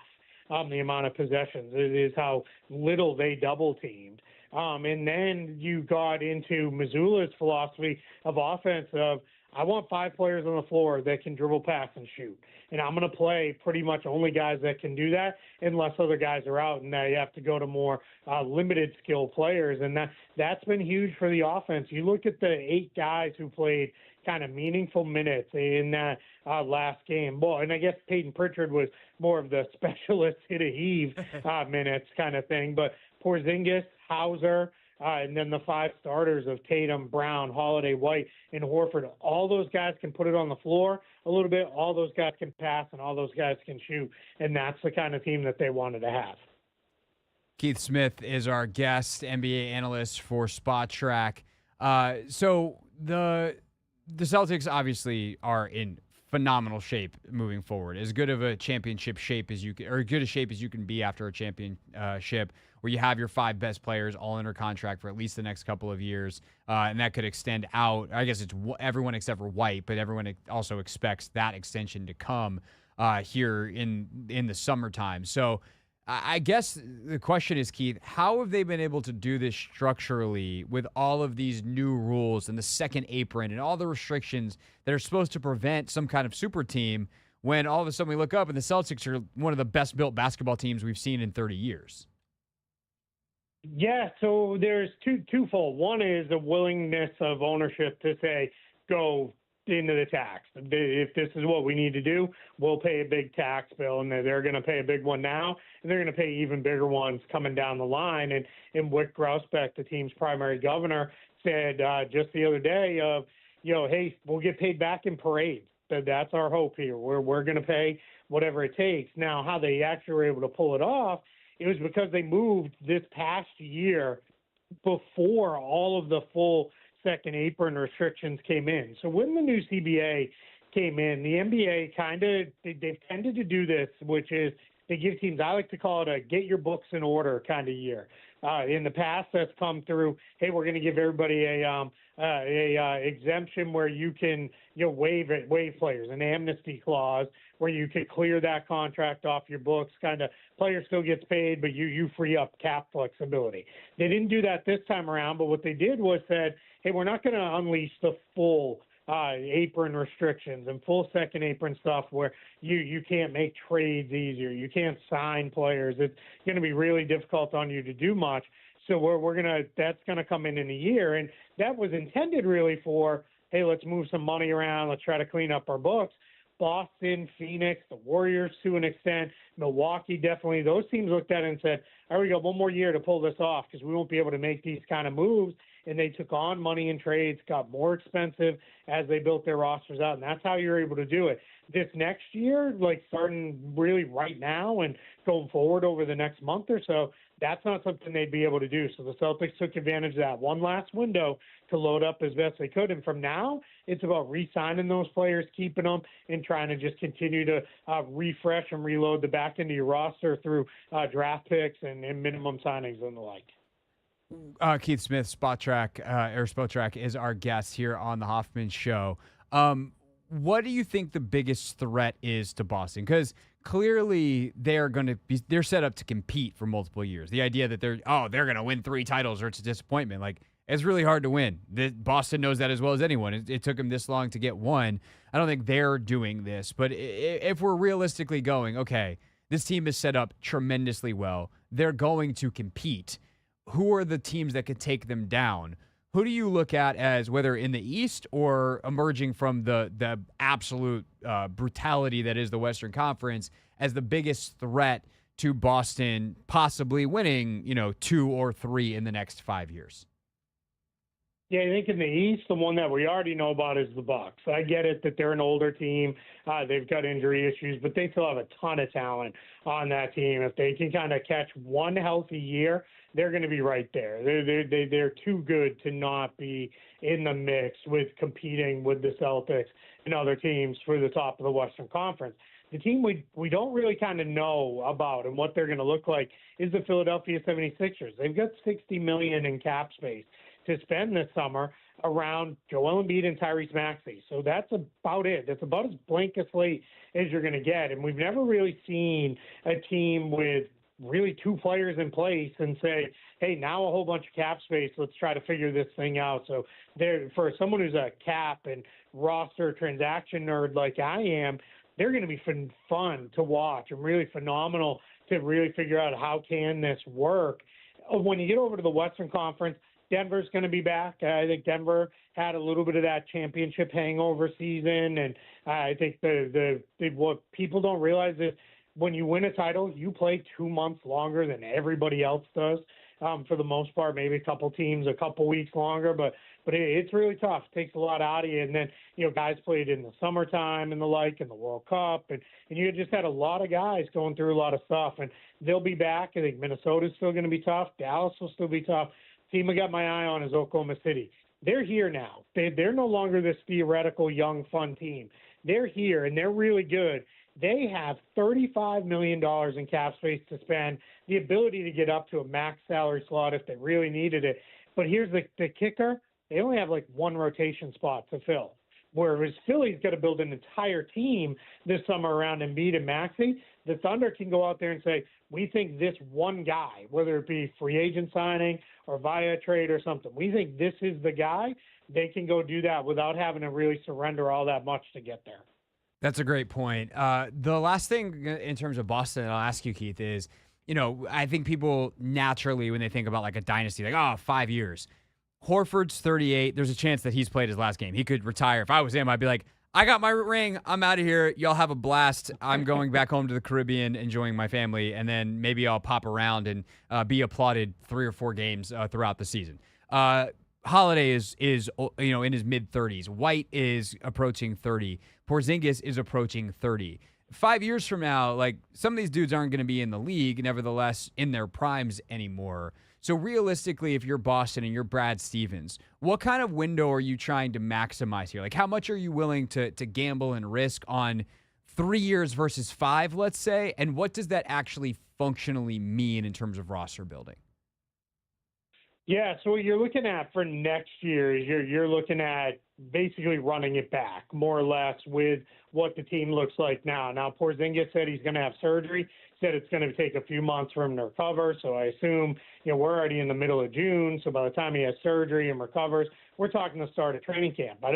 the amount of possessions. It is how little they double teamed. And then you got into Mazzulla's philosophy of offense of, I want 5 players on the floor that can dribble, pass, and shoot. And I'm going to play pretty much only guys that can do that unless other guys are out, and now you have to go to more limited skill players. And that's been huge for the offense. You look at the 8 guys who played kind of meaningful minutes in that last game. Well, and I guess Peyton Pritchard was more of the specialist hit-a-heave minutes kind of thing. But Porzingis, Hauser, and then the 5 starters of Tatum, Brown, Holiday, White, and Horford. All those guys can put it on the floor a little bit. All those guys can pass, and all those guys can shoot. And that's the kind of team that they wanted to have.
Keith Smith is our guest, NBA analyst for Spot Track. So the Celtics obviously are in phenomenal shape moving forward. As good of a championship shape as you can, or good a shape as you can be after a championship, where you have your 5 best players all under contract for at least the next couple of years, and that could extend out. I guess it's everyone except for White, but everyone also expects that extension to come here in the summertime. So I guess the question is, Keith, how have they been able to do this structurally with all of these new rules and the second apron and all the restrictions that are supposed to prevent some kind of super team when all of a sudden we look up and the Celtics are one of the best built basketball teams we've seen in 30 years?
Yeah, so there's twofold. One is the willingness of ownership to say, go into the tax. If this is what we need to do, we'll pay a big tax bill, and they're going to pay a big one now, and they're going to pay even bigger ones coming down the line. And Wick Grousbeck, the team's primary governor, said just the other day of, hey, we'll get paid back in parades. That's our hope here. We're going to pay whatever it takes. Now, how they actually were able to pull it off, it was because they moved this past year before all of the full second apron restrictions came in. So when the new CBA came in, the NBA they've tended to do this, which is they give teams, I like to call it a get your books in order kind of year. In the past, that's come through, hey, we're going to give everybody a exemption where you can waive players, an amnesty clause where you could clear that contract off your books, kind of player still gets paid, but you free up cap flexibility. They didn't do that this time around, but what they did was said, hey, we're not going to unleash the full apron restrictions and full second apron stuff where you can't make trades easier. You can't sign players. It's going to be really difficult on you to do much. So that's going to come in a year. And that was intended really for, hey, let's move some money around. Let's try to clean up our books. Boston, Phoenix, the Warriors to an extent, Milwaukee definitely. Those teams looked at it and said, all right, we got one more year to pull this off because we won't be able to make these kind of moves. And they took on money in trades, got more expensive as they built their rosters out. And that's how you're able to do it. This next year, like starting really right now and going forward over the next month or so, that's not something they'd be able to do. So the Celtics took advantage of that one last window to load up as best they could. And from now, it's about re-signing those players, keeping them, and trying to just continue to refresh and reload the back end of your roster through draft picks and minimum signings and the like.
Keith Smith, Spotrac is our guest here on the Hoffman Show. What do you think the biggest threat is to Boston? Because clearly they're set up to compete for multiple years. The idea that they're going to win 3 titles or it's a disappointment. Like, it's really hard to win. Boston knows that as well as anyone. It took them this long to get one. I don't think they're doing this, but if we're realistically going, okay, this team is set up tremendously well. They're going to compete. Who are the teams that could take them down? Who do you look at as, whether in the East or emerging from the absolute brutality that is the Western Conference, as the biggest threat to Boston possibly winning, 2 or 3 in the next 5 years?
Yeah, I think in the East, the one that we already know about is the Bucks. I get it that they're an older team. They've got injury issues, but they still have a ton of talent on that team. If they can kind of catch one healthy year, they're going to be right there. They're too good to not be in the mix with competing with the Celtics and other teams for the top of the Western Conference. The team we don't really kind of know about and what they're going to look like is the Philadelphia 76ers. They've got $60 million in cap space to spend this summer around Joel Embiid and Tyrese Maxey. So that's about it. That's about as blank a slate as you're going to get. And we've never really seen a team with really 2 players in place and say, hey, now a whole bunch of cap space, let's try to figure this thing out. So there, for someone who's a cap and roster transaction nerd like I am, they're going to be fun to watch and really phenomenal to really figure out how can this work. When you get over to the Western Conference, Denver's going to be back. I think Denver had a little bit of that championship hangover season, and I think what people don't realize is when you win a title, you play 2 months longer than everybody else does. For the most part, maybe a couple teams a couple weeks longer, but it's really tough. It takes a lot out of you. And then, guys played in the summertime and the like, and the World Cup, and you just had a lot of guys going through a lot of stuff, and they'll be back. I think Minnesota's still going to be tough. Dallas will still be tough. Team I got my eye on is Oklahoma City. They're here now. They're no longer this theoretical young fun team. They're here, and they're really good. They have $35 million in cap space to spend, the ability to get up to a max salary slot if they really needed it. But here's the kicker. They only have like 1 rotation spot to fill. Whereas Philly's got to build an entire team this summer around Embiid and Maxey, the Thunder can go out there and say, we think this one guy, whether it be free agent signing or via trade or something, we think this is the guy. They can go do that without having to really surrender all that much to get there.
That's a great point. The last thing in terms of Boston, I'll ask you, Keith, is, I think people naturally, when they think about like a dynasty, like, 5 years. Horford's 38. There's a chance that he's played his last game. He could retire. If I was him, I'd be like, I got my ring. I'm out of here. Y'all have a blast. I'm going back home to the Caribbean, enjoying my family, and then maybe I'll pop around and be applauded 3 or 4 games throughout the season. Holiday is in his mid-30s. White is approaching 30. Porzingis is approaching 30. 5 years from now, like, some of these dudes aren't going to be in the league, nevertheless, in their primes anymore. So realistically, if you're Boston and you're Brad Stevens, what kind of window are you trying to maximize here? Like, how much are you willing to gamble and risk on 3 years versus 5, let's say? And what does that actually functionally mean in terms of roster building?
Yeah, so what you're looking at for next year is you're looking at basically running it back, more or less, with what the team looks like now. Now, Porzingis said he's going to have surgery, said it's going to take a few months for him to recover, so I assume, we're already in the middle of June, so by the time he has surgery and recovers, we're talking the start of training camp. I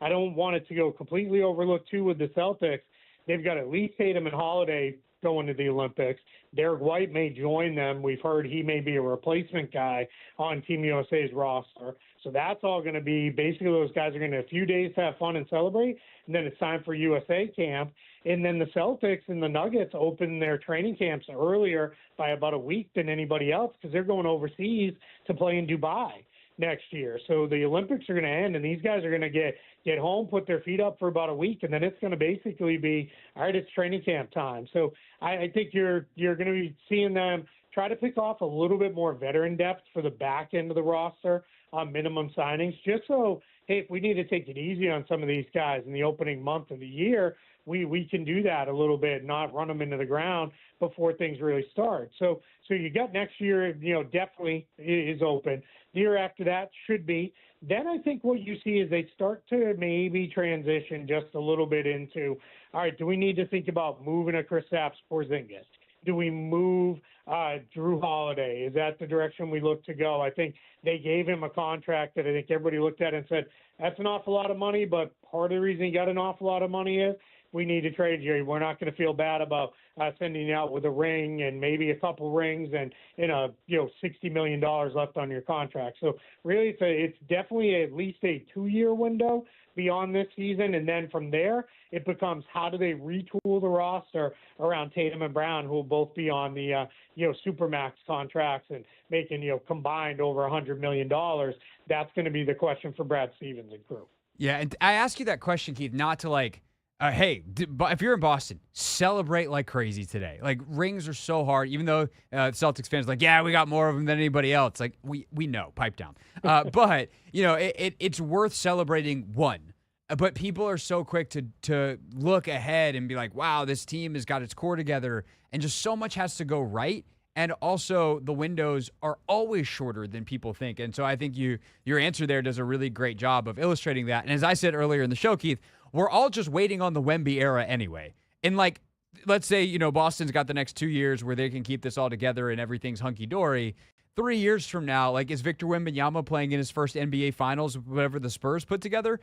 don't want it to go completely overlooked, too, with the Celtics. They've got at least Tatum and Holiday going to the Olympics. Derek White may join them. We've heard he may be a replacement guy on Team USA's roster. So that's all going to be basically those guys are going to have a few days to have fun and celebrate, and then it's time for USA camp. And then the Celtics and the Nuggets open their training camps earlier by about a week than anybody else because they're going overseas to play in Dubai next year. So the Olympics are going to end, and these guys are going to get home, put their feet up for about a week, and then it's going to basically be, all right, it's training camp time. So I think you're going to be seeing them try to pick off a little bit more veteran depth for the back end of the roster on minimum signings, just so, hey, if we need to take it easy on some of these guys in the opening month of the year, we can do that a little bit, not run them into the ground before things really start. So you got next year, definitely is open. The year after that should be. Then I think what you see is they start to maybe transition just a little bit into, all right, do we need to think about moving a Kristaps Porzingis? Do we move Drew Holiday? Is that the direction we look to go? I think they gave him a contract that I think everybody looked at and said, that's an awful lot of money, but part of the reason he got an awful lot of money is we need to trade you. We're not going to feel bad about sending you out with a ring and maybe a couple rings and $60 million left on your contract. So really, it's definitely at least a 2-year window beyond this season, and then from there it becomes how do they retool the roster around Tatum and Brown, who will both be on the supermax contracts and making combined over $100 million. That's going to be the question for Brad Stevens and crew.
Yeah, and I ask you that question, Keith, not to hey, if you're in Boston, celebrate like crazy today. Like, rings are so hard, even though Celtics fans are like, yeah, we got more of them than anybody else. Like, we know, pipe down. But, it's worth celebrating one. But people are so quick to look ahead and be like, wow, this team has got its core together, and just so much has to go right. And also, the windows are always shorter than people think. And so I think your answer there does a really great job of illustrating that. And as I said earlier in the show, Keith, we're all just waiting on the Wemby era anyway. And let's say, Boston's got the next 2 years where they can keep this all together and everything's hunky-dory. 3 years from now, is Victor Wembanyama playing in his first NBA Finals, whatever the Spurs put together?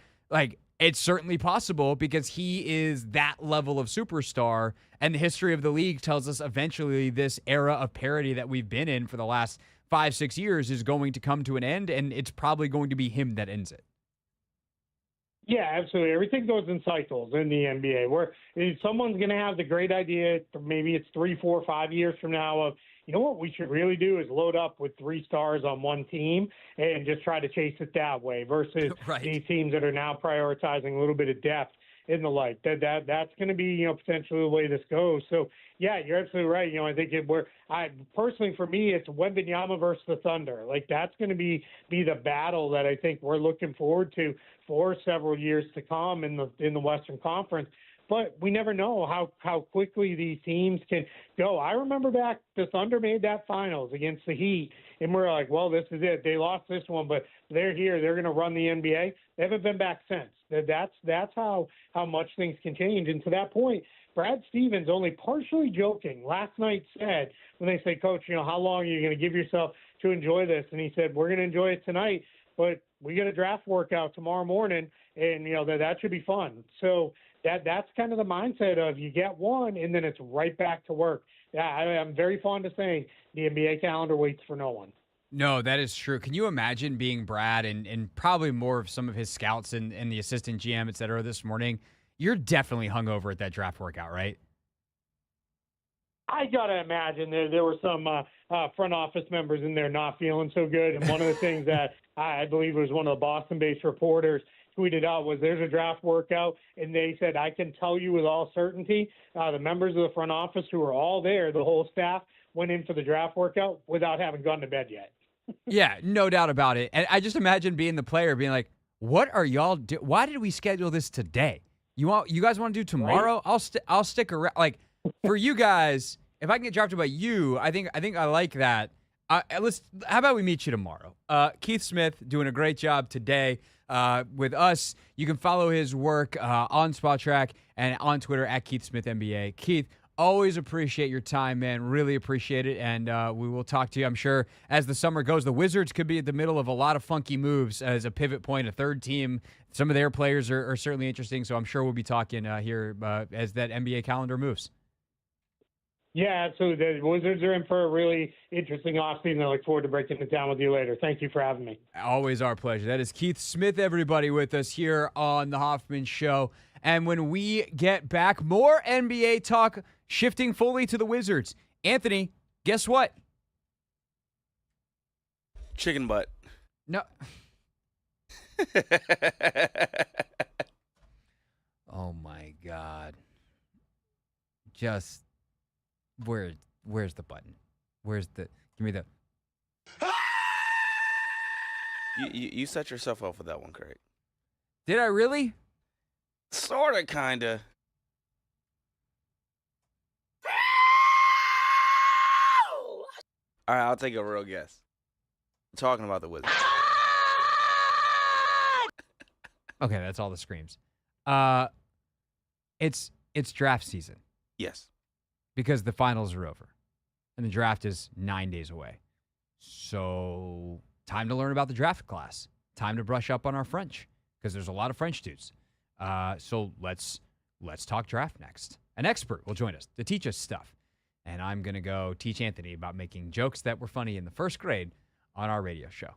It's certainly possible because he is that level of superstar, and the history of the league tells us eventually this era of parity that we've been in for the last 5-6 years is going to come to an end, and it's probably going to be him that ends it.
Yeah, absolutely. Everything goes in cycles in the NBA where someone's going to have the great idea, maybe it's 3, 4, 5 years from now of, what we should really do is load up with 3 stars on one team and just try to chase it that way versus
right.
These teams that are now prioritizing a little bit of depth in the like. That's going to be, potentially the way this goes. So, yeah, you're absolutely right. I think personally for me, it's Wembanyama versus the Thunder. That's going to be the battle that I think we're looking forward to for several years to come in the Western Conference. But we never know how quickly these teams can go. I remember back, the Thunder made that finals against the Heat, and we're like, well, this is it. They lost this one, but they're here. They're going to run the NBA. They haven't been back since. That's how much things can change. And to that point, Brad Stevens, only partially joking, last night said, when they say, Coach, how long are you going to give yourself to enjoy this? And he said, we're going to enjoy it tonight, but we got a draft workout tomorrow morning, and, that should be fun. So that's kind of the mindset of you get one, and then it's right back to work. Yeah, I'm very fond of saying the NBA calendar waits for no one.
No, that is true. Can you imagine being Brad and probably more of some of his scouts and the assistant GM, et cetera, this morning? You're definitely hungover at that draft workout, right?
I got to imagine there were some front office members in there not feeling so good. And one of the things that I believe was one of the Boston-based reporters tweeted out was there's a draft workout, and they said, I can tell you with all certainty, the members of the front office who were all there, the whole staff, went in for the draft workout without having gone to bed yet.
Yeah, no doubt about it. And I just imagine being the player being like, what are y'all doing? Why did we schedule this today? You guys want to do tomorrow? Right. I'll stick around. For you guys, if I can get drafted by you, I think I like that. How about we meet you tomorrow? Keith Smith doing a great job today with us. You can follow his work on Spot Track and on Twitter at Keith Smith NBA. Keith, always appreciate your time, man. Really appreciate it, and we will talk to you, I'm sure, as the summer goes. The Wizards could be at the middle of a lot of funky moves as a pivot point, a third team. Some of their players are certainly interesting, so I'm sure we'll be talking here as that NBA calendar moves.
Yeah, absolutely. The Wizards are in for a really interesting offseason. I look forward to breaking it down with you later. Thank you for having me.
Always our pleasure. That is Keith Smith, everybody, with us here on The Hoffman Show. And when we get back, more NBA talk, shifting fully to the Wizards. Anthony, guess what?
Chicken butt.
No. Oh, my God. Just, where's the button? Give me the.
You set yourself up for that one, Craig.
Did I really?
Sorta, kinda. All right, I'll take a real guess. I'm talking about the Wizards.
Okay, that's all the screams. It's draft season
Yes.
because the finals are over and the draft is 9 days away. So time to learn about the draft class. Time to brush up on our French because there's a lot of French dudes. So let's talk draft next. An expert will join us to teach us stuff. And I'm going to go teach Anthony about making jokes that were funny in the first grade on our radio show.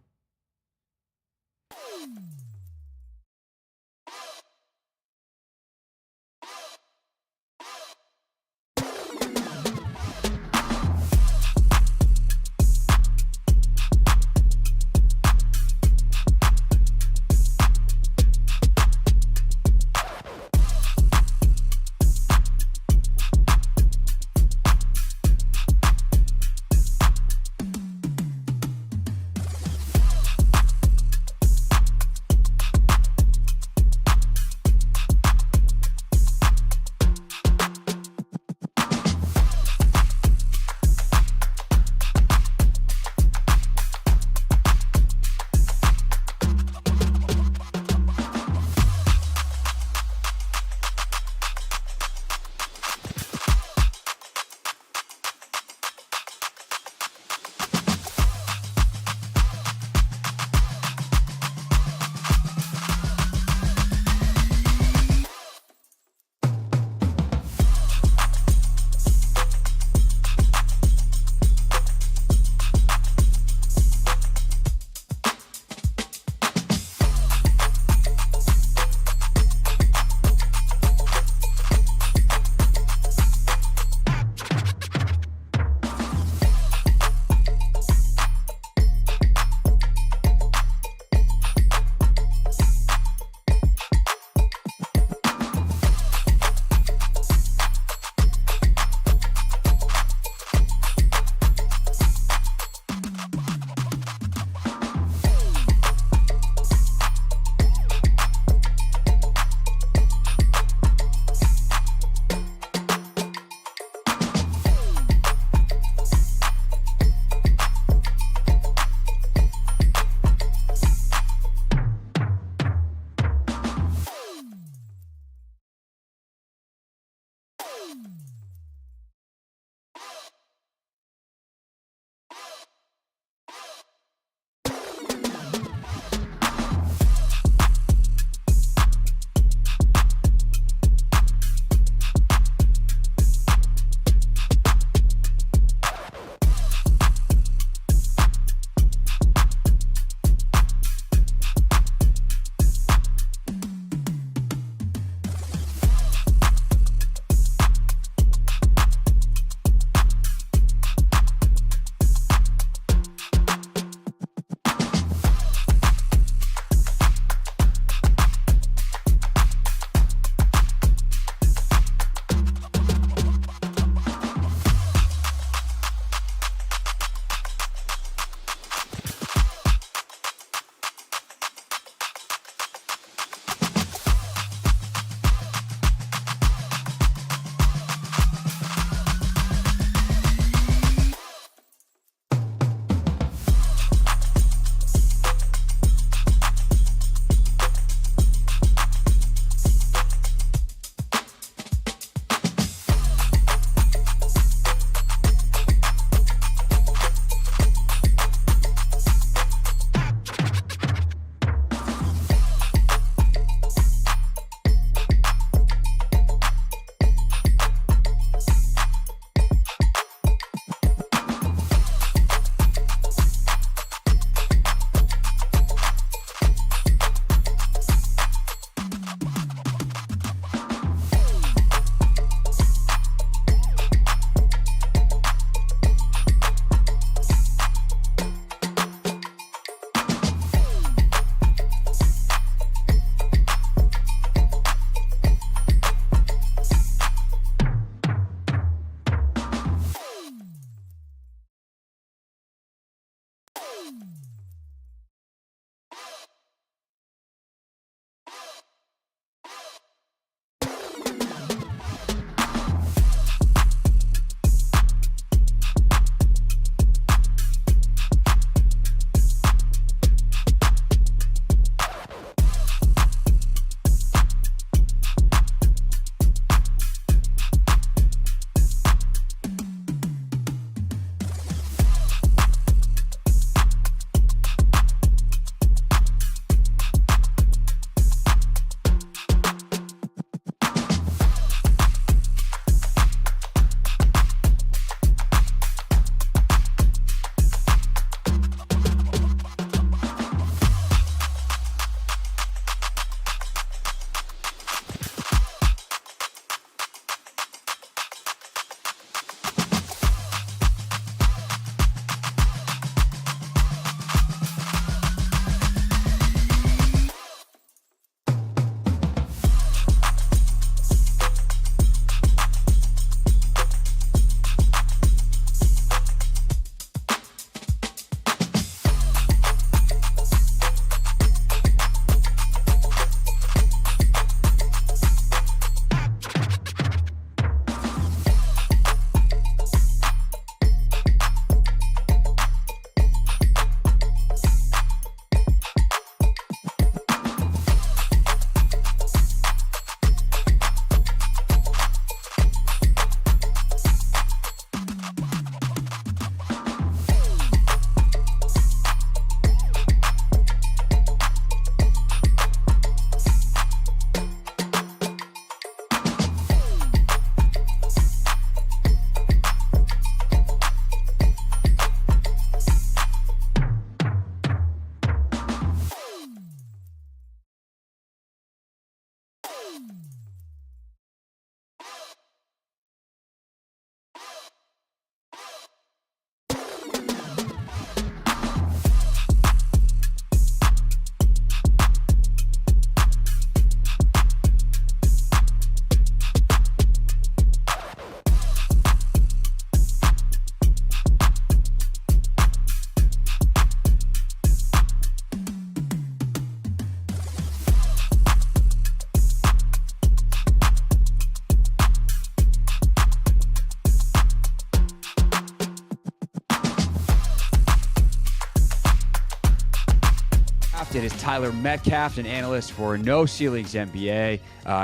Tyler Metcalf, an analyst for No Ceilings NBA.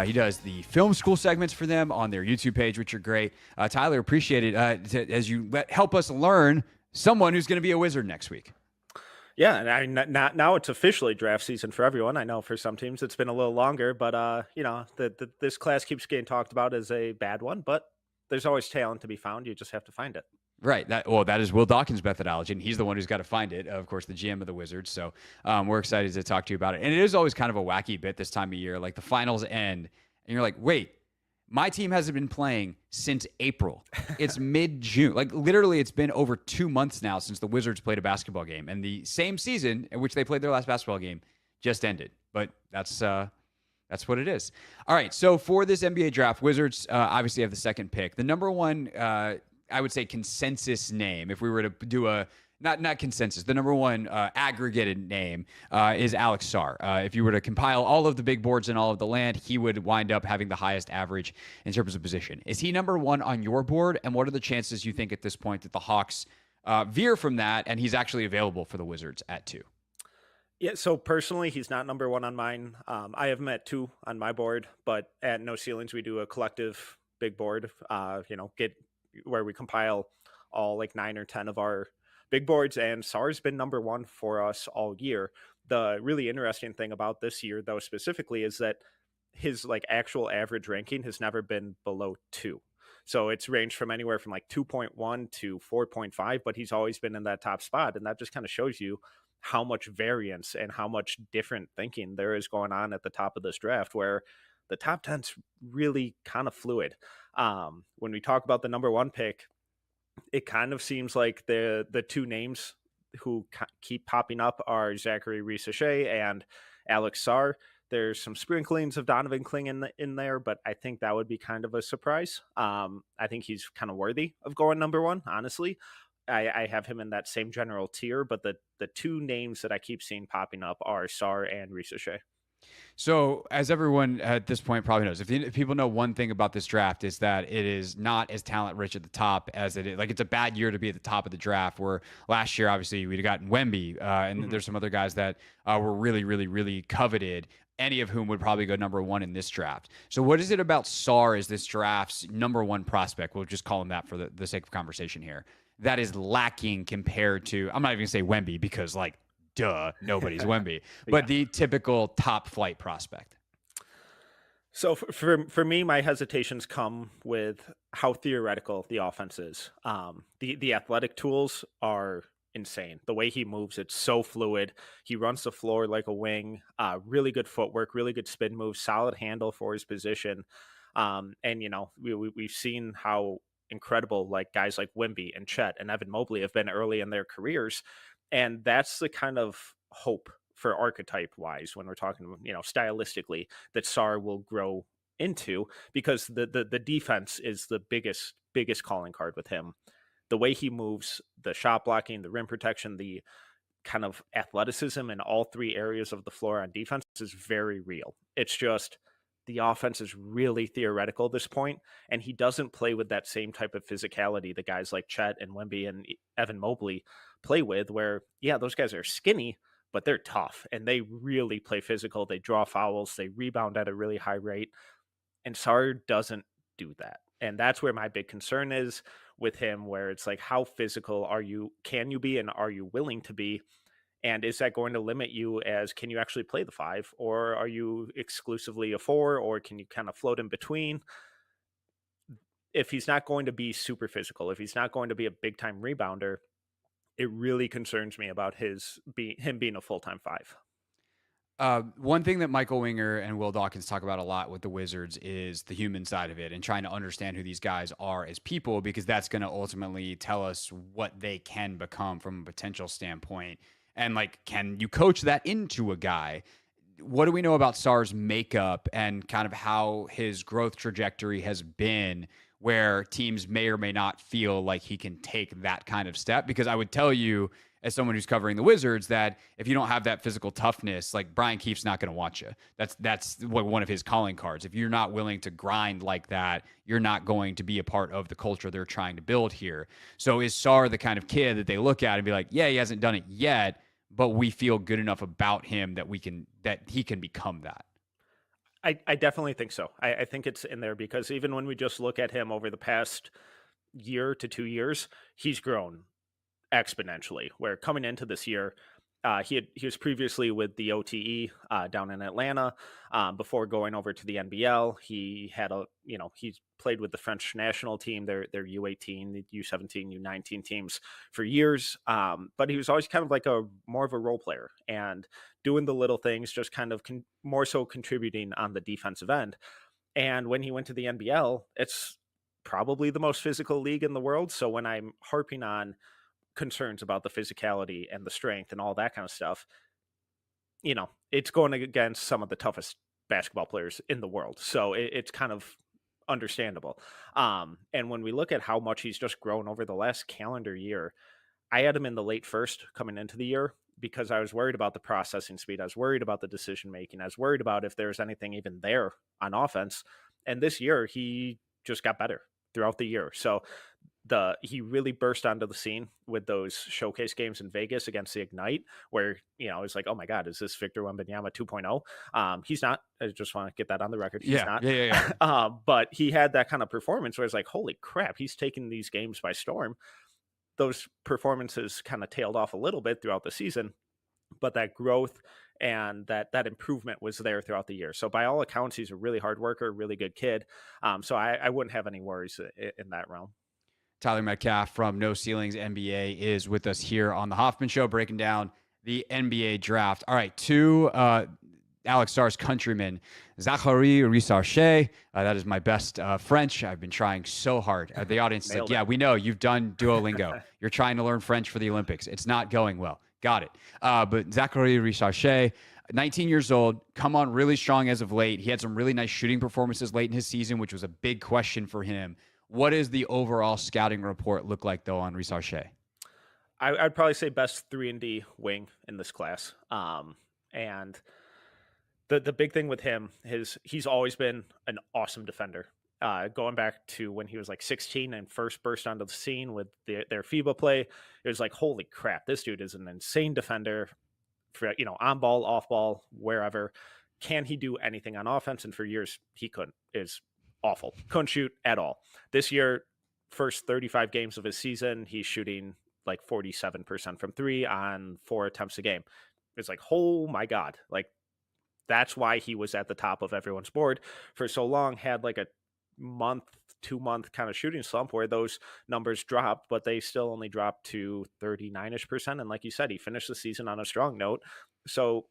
He does the film school segments for them on their YouTube page, which are great. Tyler, appreciate it as you help us learn someone who's going to be a Wizard next week.
Yeah, and I mean, now it's officially draft season for everyone. I know for some teams it's been a little longer, but this class keeps getting talked about as a bad one, but there's always talent to be found. You just have to find it.
Right. That is Will Dawkins' methodology, and he's the one who's got to find it. Of course, the GM of the Wizards. So we're excited to talk to you about it. And it is always kind of a wacky bit this time of year. Like the finals end, and you're like, wait, my team hasn't been playing since April. It's mid-June. Like literally, it's been over 2 months now since the Wizards played a basketball game, and the same season in which they played their last basketball game just ended. But that's what it is. All right. So for this NBA draft, Wizards obviously have the second pick. The number one, I would say, consensus name, if we were to do a not consensus, the number one aggregated name is Alex Sarr. If you were to compile all of the big boards in all of the land, he would wind up having the highest average in terms of position. Is he number one on your board? And what are the chances you think at this point that the Hawks veer from that and he's actually available for the Wizards at 2?
Yeah, so personally, he's not number one on mine. I have him at 2 on my board, but at No Ceilings, we do a collective big board, get where we compile all like 9 or 10 of our big boards, and Sarr's been number one for us all year. The really interesting thing about this year, though, specifically, is that his like actual average ranking has never been below 2. So it's ranged from anywhere from like 2.1 to 4.5, but he's always been in that top spot. And that just kind of shows you how much variance and how much different thinking there is going on at the top of this draft, where the top 10's really kind of fluid. When we talk about the number one pick, it kind of seems like the two names who keep popping up are Zachary Risacher and Alex Sarr. There's some sprinklings of Donovan Cling in there, but I think that would be kind of a surprise. I think he's kind of worthy of going number one, honestly. I have him in that same general tier, but the two names that I keep seeing popping up are Sarr and Risacher.
So, as everyone at this point probably knows, if people know one thing about this draft is that it is not as talent rich at the top as it is. Like, it's a bad year to be at the top of the draft, where last year, obviously, we'd gotten Wemby, and there's some other guys that were really, really, really coveted, any of whom would probably go number one in this draft. So what is it about Sarr as this draft's number one prospect? We'll just call him that for the sake of conversation here. That is lacking compared to, I'm not even going to say Wemby because, like, duh, nobody's Wemby, but the typical top flight prospect.
So for me, my hesitations come with how theoretical the offense is. The athletic tools are insane. The way he moves, it's so fluid. He runs the floor like a wing, really good footwork, really good spin moves, solid handle for his position. And, we've seen how incredible like guys like Wemby and Chet and Evan Mobley have been early in their careers. And that's the kind of hope for archetype wise when we're talking, stylistically, that Sarr will grow into, because the defense is the biggest calling card with him. The way he moves, the shot blocking, the rim protection, the kind of athleticism in all three areas of the floor on defense is very real. It's just the offense is really theoretical at this point, and he doesn't play with that same type of physicality that guys like Chet and Wemby and Evan Mobley play with, where, yeah, those guys are skinny, but they're tough, and they really play physical. They draw fouls. They rebound at a really high rate, and Sarr doesn't do that. And that's where my big concern is with him, where it's like, how physical can you be, and are you willing to be? And is that going to limit you as, can you actually play the 5, or are you exclusively a 4, or can you kind of float in between? If he's not going to be super physical, if he's not going to be a big time rebounder, it really concerns me about him being a full-time 5.
One thing that Michael Winger and Will Dawkins talk about a lot with the Wizards is the human side of it, and trying to understand who these guys are as people, because that's going to ultimately tell us what they can become from a potential standpoint. And like, can you coach that into a guy? What do we know about Sarr's makeup and kind of how his growth trajectory has been, where teams may or may not feel like he can take that kind of step? Because I would tell you, as someone who's covering the Wizards, that if you don't have that physical toughness, like, Brian Keefe's not going to want you. That's one of his calling cards. If you're not willing to grind like that, you're not going to be a part of the culture they're trying to build here. So is Sarr the kind of kid that they look at and be like, yeah, he hasn't done it yet, but we feel good enough about him that he can become that.
I definitely think so. I think it's in there because even when we just look at him over the past year to 2 years, he's grown exponentially. Where coming into this year, he was previously with the OTE down in Atlanta. Before going over to the NBL, he had he's played with the French national team, their U18, the U17, U19 teams for years. But he was always kind of like more of a role player and doing the little things, just kind of more so contributing on the defensive end. And when he went to the NBL, it's probably the most physical league in the world. So when I'm harping on concerns about the physicality and the strength and all that kind of stuff, it's going against some of the toughest basketball players in the world. So it's kind of understandable. And when we look at how much he's just grown over the last calendar year, I had him in the late first coming into the year because I was worried about the processing speed. I was worried about the decision making. I was worried about if there's anything even there on offense. And this year, he just got better throughout the year. So he really burst onto the scene with those showcase games in Vegas against the Ignite, where it's like, oh my God, is this Victor Wembanyama 2.0? He's not. I just want to get that on the record. He's not.
Yeah.
But he had that kind of performance where it's like, holy crap, he's taking these games by storm. Those performances kind of tailed off a little bit throughout the season, but that growth and that improvement was there throughout the year. So by all accounts, he's a really hard worker, really good kid. So I wouldn't have any worries in that realm.
Tyler Metcalf from No Ceilings NBA is with us here on the Hoffman Show, breaking down the NBA draft. All right, to Alex Starr's countryman, Zachary Risarche. That is my best French. I've been trying so hard. The audience is like, yeah, we know you've done Duolingo. You're trying to learn French for the Olympics. It's not going well. Got it. But Zachary Risarche, 19 years old, come on really strong as of late. He had some really nice shooting performances late in his season, which was a big question for him. What does the overall scouting report look like, though, on Risarche?
I'd probably say best 3-and-D wing in this class. And the big thing with him is he's always been an awesome defender. Going back to when he was like 16 and first burst onto the scene with their FIBA play, it was like, holy crap, this dude is an insane defender for, on ball, off ball, wherever. Can he do anything on offense? And for years, he couldn't. Is awful. Couldn't shoot at all. This year, first 35 games of his season, he's shooting like 47% from three on 4 attempts a game. It's like, oh my God. Like, that's why he was at the top of everyone's board for so long, had like a 2-month kind of shooting slump where those numbers dropped, but they still only dropped to 39-ish%. And like you said, he finished the season on a strong note. So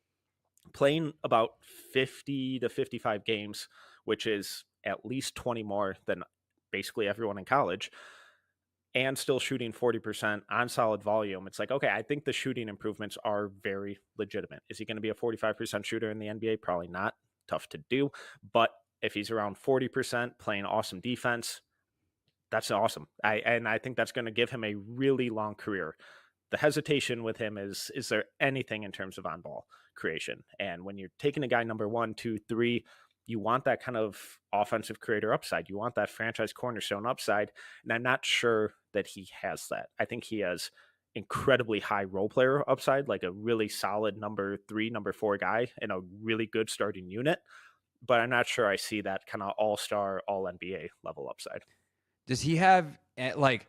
playing about 50 to 55 games, which is at least 20 more than basically everyone in college, and still shooting 40% on solid volume. It's like, okay, I think the shooting improvements are very legitimate. Is he going to be a 45% shooter in the NBA? Probably not. Tough to do. But if he's around 40%, playing awesome defense, that's awesome. I think that's going to give him a really long career. The hesitation with him is there anything in terms of on-ball creation? And when you're taking a guy number 1, 2, 3, you want that kind of offensive creator upside. You want that franchise cornerstone upside. And I'm not sure that he has that. I think he has incredibly high role player upside, like a really solid number 3, number 4 guy in a really good starting unit. But I'm not sure I see that kind of all-star, all-NBA level upside.
Does he have, like,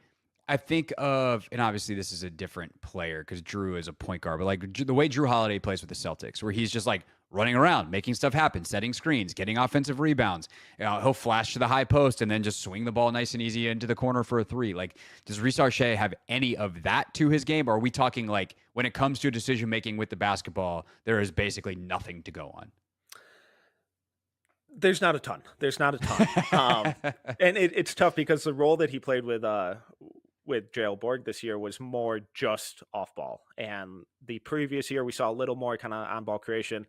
I think of, and obviously this is a different player because Drew is a point guard, but like the way Drew Holiday plays with the Celtics, where he's just like running around, making stuff happen, setting screens, getting offensive rebounds. He'll flash to the high post and then just swing the ball nice and easy into the corner for a 3. Like, does Risarche have any of that to his game? Or are we talking like when it comes to decision-making with the basketball, there is basically nothing to go on?
There's not a ton. And it's tough because the role that he played with Jael Borg this year was more just off ball. And the previous year, we saw a little more kind of on ball creation.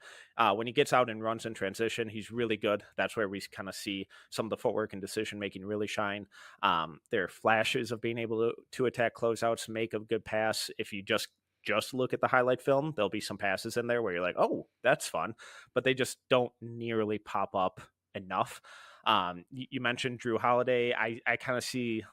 When he gets out and runs in transition, he's really good. That's where we kind of see some of the footwork and decision making really shine. There are flashes of being able to attack closeouts, make a good pass. If you just look at the highlight film, there'll be some passes in there where you're like, oh, that's fun, but they just don't nearly pop up enough. You mentioned Drew Holiday. I kind of see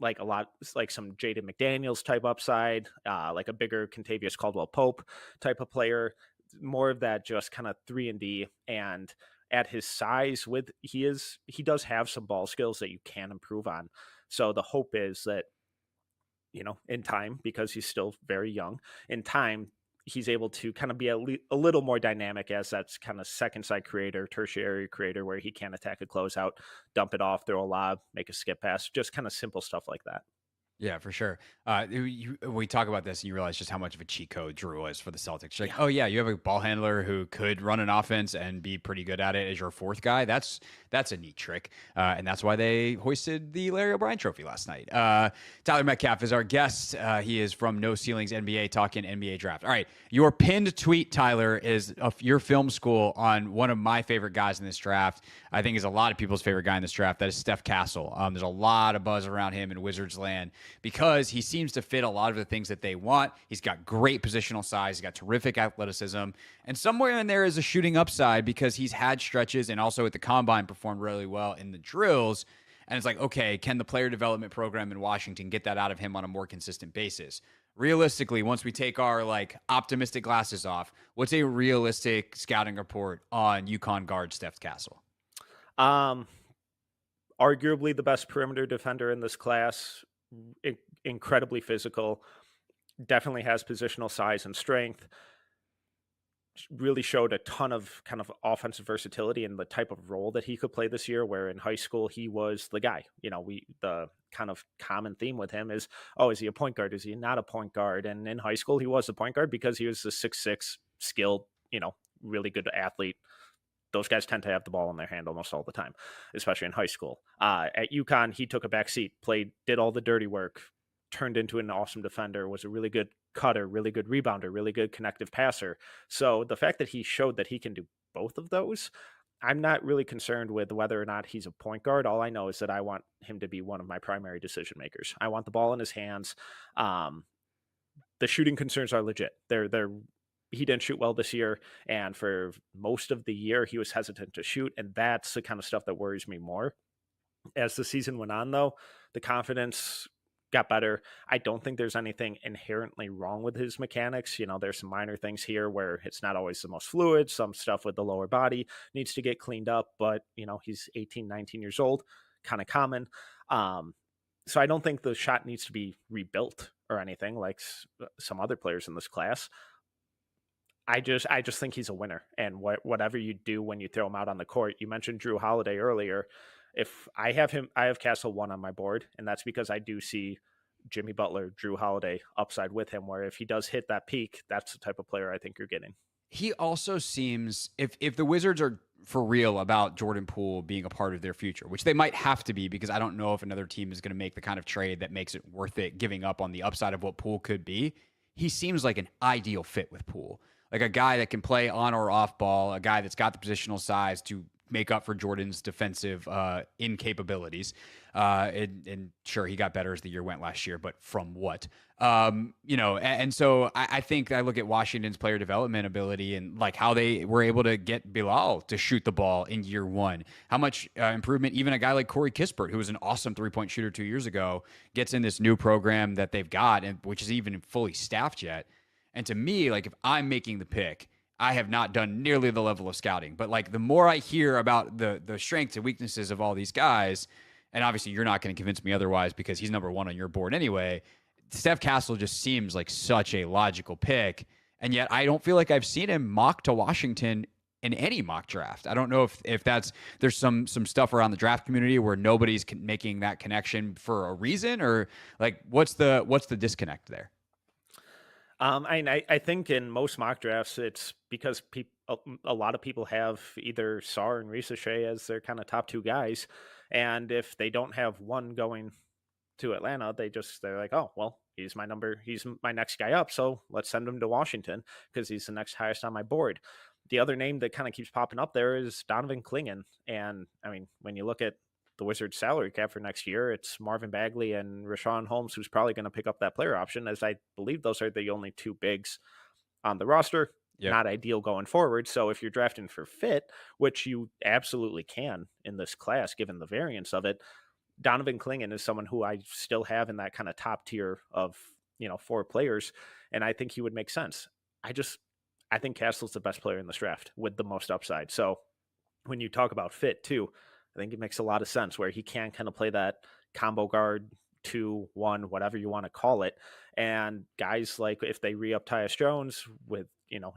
like a lot, like some Jaden McDaniels type upside, like a bigger Contavious Caldwell Pope type of player, more of that just kind of 3-and-D. And at his size, he does have some ball skills that you can improve on. So the hope is that, in time, because he's still very young, in time, he's able to kind of be a little more dynamic as that's kind of second side creator, tertiary creator, where he can attack a closeout, dump it off, throw a lob, make a skip pass, just kind of simple stuff like that.
Yeah, for sure. We talk about this and you realize just how much of a cheat code Drew was for the Celtics. You're like, oh yeah, you have a ball handler who could run an offense and be pretty good at it as your fourth guy. That's a neat trick, and that's why they hoisted the Larry O'Brien Trophy last night. Tyler Metcalf is our guest. He is from No Ceilings NBA, talking NBA draft. All right, your pinned tweet, Tyler, is your film school on one of my favorite guys in this draft. I think is a lot of people's favorite guy in this draft. That is Steph Castle. There's a lot of buzz around him in Wizards land, because he seems to fit a lot of the things that they want. He's got great positional size. He's got terrific athleticism. And somewhere in there is a shooting upside, because he's had stretches and also at the combine performed really well in the drills. And it's like, okay, can the player development program in Washington get that out of him on a more consistent basis? Realistically, once we take our optimistic glasses off, what's a realistic scouting report on UConn guard Steph Castle?
Arguably the best perimeter defender in this class. Incredibly physical, definitely has positional size and strength, really showed a ton of kind of offensive versatility in the type of role that he could play this year, where in high school he was the guy. The kind of common theme with him is, oh, is he a point guard? Is he not a point guard? And in high school he was a point guard because he was a 6'6", skilled, really good athlete. Those guys tend to have the ball in their hand almost all the time, especially in high school. At UConn, he took a back seat, did all the dirty work, turned into an awesome defender, was a really good cutter, really good rebounder, really good connective passer. So the fact that he showed that he can do both of those, I'm not really concerned with whether or not he's a point guard. All I know is that I want him to be one of my primary decision makers. I want the ball in his hands. The shooting concerns are legit. He didn't shoot well this year, and for most of the year he was hesitant to shoot, and that's the kind of stuff that worries me more. As the season went on, though, the confidence got better. I don't think there's anything inherently wrong with his mechanics. There's some minor things here where it's not always the most fluid. Some stuff with the lower body needs to get cleaned up, but he's 18, 19 years old, kind of common. So I don't think the shot needs to be rebuilt or anything like some other players in this class. I just think he's a winner, and whatever you do when you throw him out on the court. You mentioned Drew Holiday earlier. If I have Castle 1 on my board, and that's because I do see Jimmy Butler, Drew Holiday upside with him, where if he does hit that peak, that's the type of player I think you're getting.
He also seems, if the Wizards are for real about Jordan Poole being a part of their future, which they might have to be, because I don't know if another team is going to make the kind of trade that makes it worth it giving up on the upside of what Poole could be, he seems like an ideal fit with Poole. Like a guy that can play on or off ball, a guy that's got the positional size to make up for Jordan's defensive incapabilities. And sure, he got better as the year went last year, but from what? And so I think I look at Washington's player development ability and like how they were able to get Bilal to shoot the ball in year one. How much improvement even a guy like Corey Kispert, who was an awesome three-point shooter 2 years ago, gets in this new program that they've got, and which is even fully staffed yet. And to me, like if I'm making the pick, I have not done nearly the level of scouting. But like the more I hear about the strengths and weaknesses of all these guys, and obviously you're not going to convince me otherwise because he's number one on your board anyway, Steph Castle just seems like such a logical pick. And yet I don't feel like I've seen him mocked to Washington in any mock draft. I don't know if there's some stuff around the draft community where nobody's making that connection for a reason, or like what's the disconnect there?
I think in most mock drafts, it's because a lot of people have either Sarr and Ricochet as their kind of top two guys. And if they don't have one going to Atlanta, they're like, oh, well, he's my next guy up. So let's send him to Washington because he's the next highest on my board. The other name that kind of keeps popping up there is Donovan Clingan. And I mean, when you look at the Wizards salary cap for next year, it's Marvin Bagley and Rashawn Holmes, who's probably going to pick up that player option, as I believe those are the only two bigs on the roster. Yep. Not ideal going forward. So if you're drafting for fit, which you absolutely can in this class, given the variance of it, Donovan Clingan is someone who I still have in that kind of top tier of, 4 players, and I think he would make sense. I think Castle's the best player in this draft with the most upside. So when you talk about fit too, I think it makes a lot of sense where he can kind of play that combo guard 2-1, whatever you want to call it. And guys like if they re-up Tyus Jones with,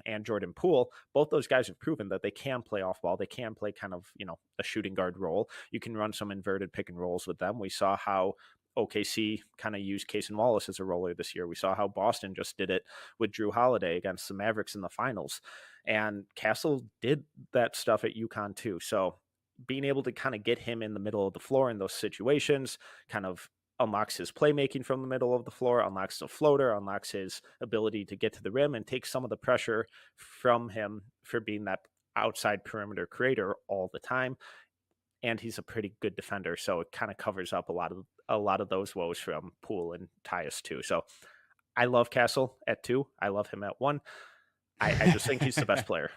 and Jordan Poole, both those guys have proven that they can play off ball. They can play kind of, a shooting guard role. You can run some inverted pick and rolls with them. We saw how OKC kind of used Cason Wallace as a roller this year. We saw how Boston just did it with Drew Holiday against the Mavericks in the finals. And Castle did that stuff at UConn too. So being able to kind of get him in the middle of the floor in those situations kind of unlocks his playmaking from the middle of the floor, unlocks the floater, unlocks his ability to get to the rim, and takes some of the pressure from him for being that outside perimeter creator all the time. And he's a pretty good defender, so it kind of covers up a lot of those woes from Poole and Tyus too. So I love Castle at 2. I love him at 1. I just think he's the best player.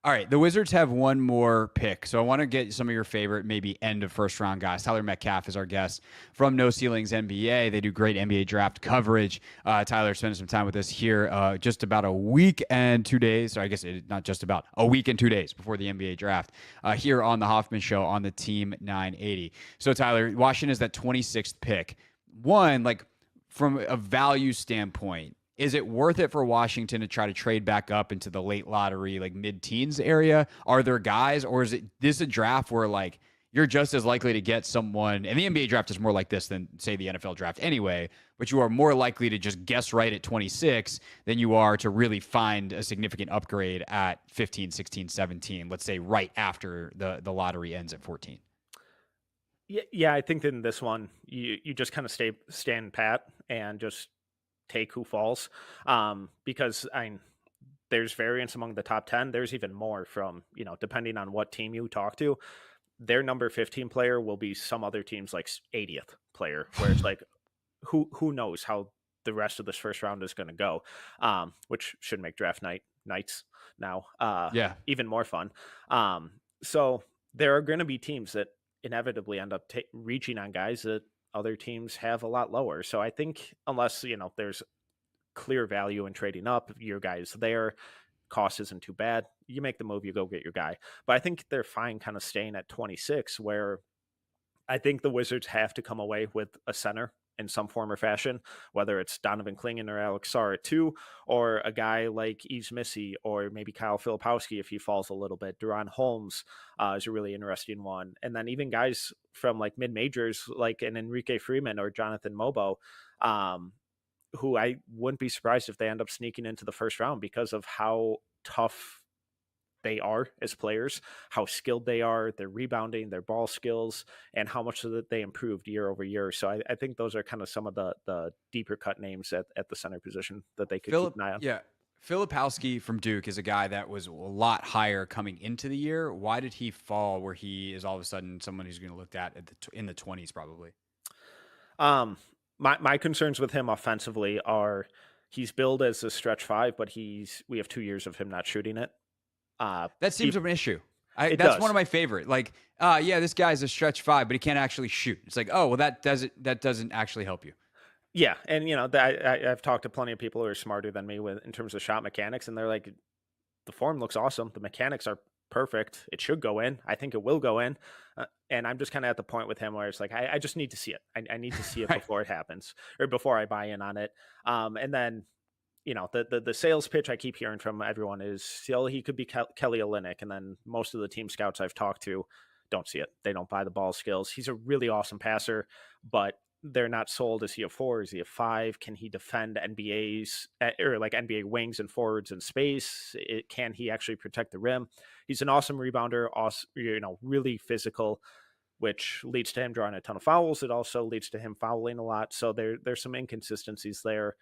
All right, the Wizards have one more pick, so I want to get some of your favorite, maybe end of first round guys. Tyler Metcalf is our guest from No Ceilings NBA. They do great NBA draft coverage. Tyler spending some time with us here just about a week and 2 days, or I guess not just about a week and 2 days before the NBA draft here on the Hoffman Show on the Team 980. So Tyler, Washington is that 26th pick. One, like from a value standpoint, is it worth it for Washington to try to trade back up into the late lottery, like mid-teens area? Are there guys, or is this a draft where like you're just as likely to get someone, and the NBA draft is more like this than say the NFL draft anyway, but you are more likely to just guess right at 26 than you are to really find a significant upgrade at 15, 16, 17, let's say right after the lottery ends at 14?
Yeah, I think in this one, you just kind of stand pat and just take who falls, because there's variance among the top 10. There's even more from, depending on what team you talk to, their number 15 player will be some other team's like 80th player, where it's like, who knows how the rest of this first round is going to go, which should make draft nights now even more fun. So there are going to be teams that inevitably end up reaching on guys that other teams have a lot lower. So I think unless, there's clear value in trading up, your guy's there, cost isn't too bad, you make the move, you go get your guy. But I think they're fine kind of staying at 26, where I think the Wizards have to come away with a center in some form or fashion, whether it's Donovan Clingan or Alex Sarr at 2, or a guy like Yves Missy, or maybe Kyle Filipowski if he falls a little bit. Duran Holmes is a really interesting one. And then even guys from like mid-majors like an Enrique Freeman or Jonathan Mobo, who I wouldn't be surprised if they end up sneaking into the first round because of how tough they are as players, how skilled they are, their rebounding, their ball skills, and how much that they improved year over year. So I think those are kind of some of the deeper cut names at the center position that they could keep an eye on.
Yeah. Filipowski from Duke is a guy that was a lot higher coming into the year. Why did he fall where he is all of a sudden someone who's going to look at in the 20s probably?
My concerns with him offensively are he's billed as a stretch 5, but we have 2 years of him not shooting it.
That seems an issue. That's
does.
one of my favorite. Like, this guy's a stretch 5, but he can't actually shoot. It's like, oh, well, that doesn't actually help you.
Yeah, and I've talked to plenty of people who are smarter than me in terms of shot mechanics, and they're like, the form looks awesome, the mechanics are perfect, it should go in, I think it will go in, and I'm just kind of at the point with him where it's like I just need to see it. I need to see it before it happens, or before I buy in on it. And then the sales pitch I keep hearing from everyone is still he could be Kelly Olynyk, and then most of the team scouts I've talked to don't see it. They don't buy the ball skills. He's a really awesome passer, but they're not sold. Is he a 4? Is he a 5? Can he defend NBA's or like NBA wings and forwards in space? Can he actually protect the rim? He's an awesome rebounder, really physical, which leads to him drawing a ton of fouls. It also leads to him fouling a lot. So there's some inconsistencies there.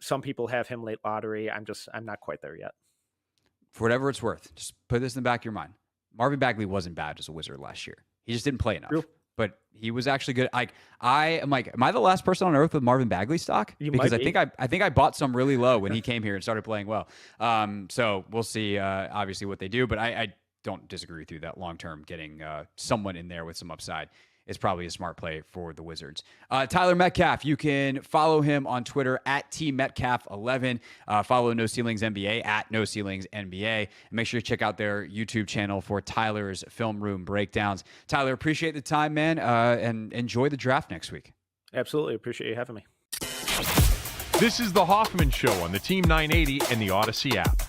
Some people have him late lottery. I'm not quite there yet.
For whatever it's worth, just put this in the back of your mind. Marvin Bagley wasn't bad as a Wizard last year. He just didn't play enough. True. But he was actually good. Am I the last person on earth with Marvin Bagley stock? Because I think I bought some really low when he came here and started playing well. So we'll see obviously what they do, but I don't disagree with you that long term getting someone in there with some upside is probably a smart play for the Wizards. Tyler Metcalf, you can follow him on Twitter at TMetcalf11. Follow No Ceilings NBA at No Ceilings NBA. And make sure you check out their YouTube channel for Tyler's Film Room breakdowns. Tyler, appreciate the time, man, and enjoy the draft next week.
Absolutely. Appreciate you having me.
This is the Hoffman Show on the Team 980 and the Odyssey app.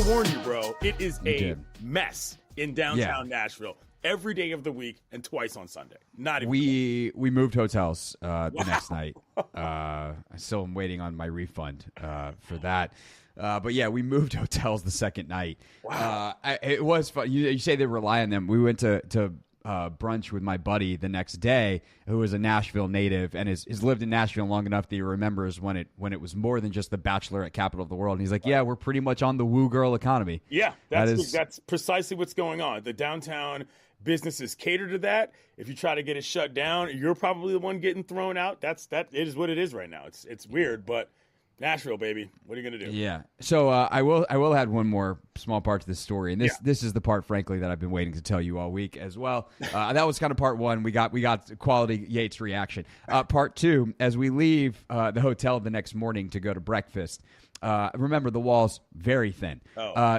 warn you, bro. It is
You
a
did.
mess in downtown Nashville every day of the week and twice on Sunday. Not even.
We moved hotels the next night. I still am waiting on my refund for that. But yeah, we moved hotels the second night.
Wow.
It was fun. You say they rely on them. We went to brunch with my buddy the next day, who is a Nashville native and has lived in Nashville long enough that he remembers when it was more than just the bachelorette capital of the world. And he's like, yeah, we're pretty much on the woo girl economy.
Yeah, that's precisely what's going on. The downtown businesses cater to that. If you try to get it shut down, you're probably the one getting thrown out. It is what it is right now. It's weird, but Nashville, baby. What are you gonna do?
Yeah. So I will add one more small part to this story, and this is the part, frankly, that I've been waiting to tell you all week as well. That was kind of part one. We got quality Yates reaction. Part two, as we leave the hotel the next morning to go to breakfast. Remember, the wall's very thin.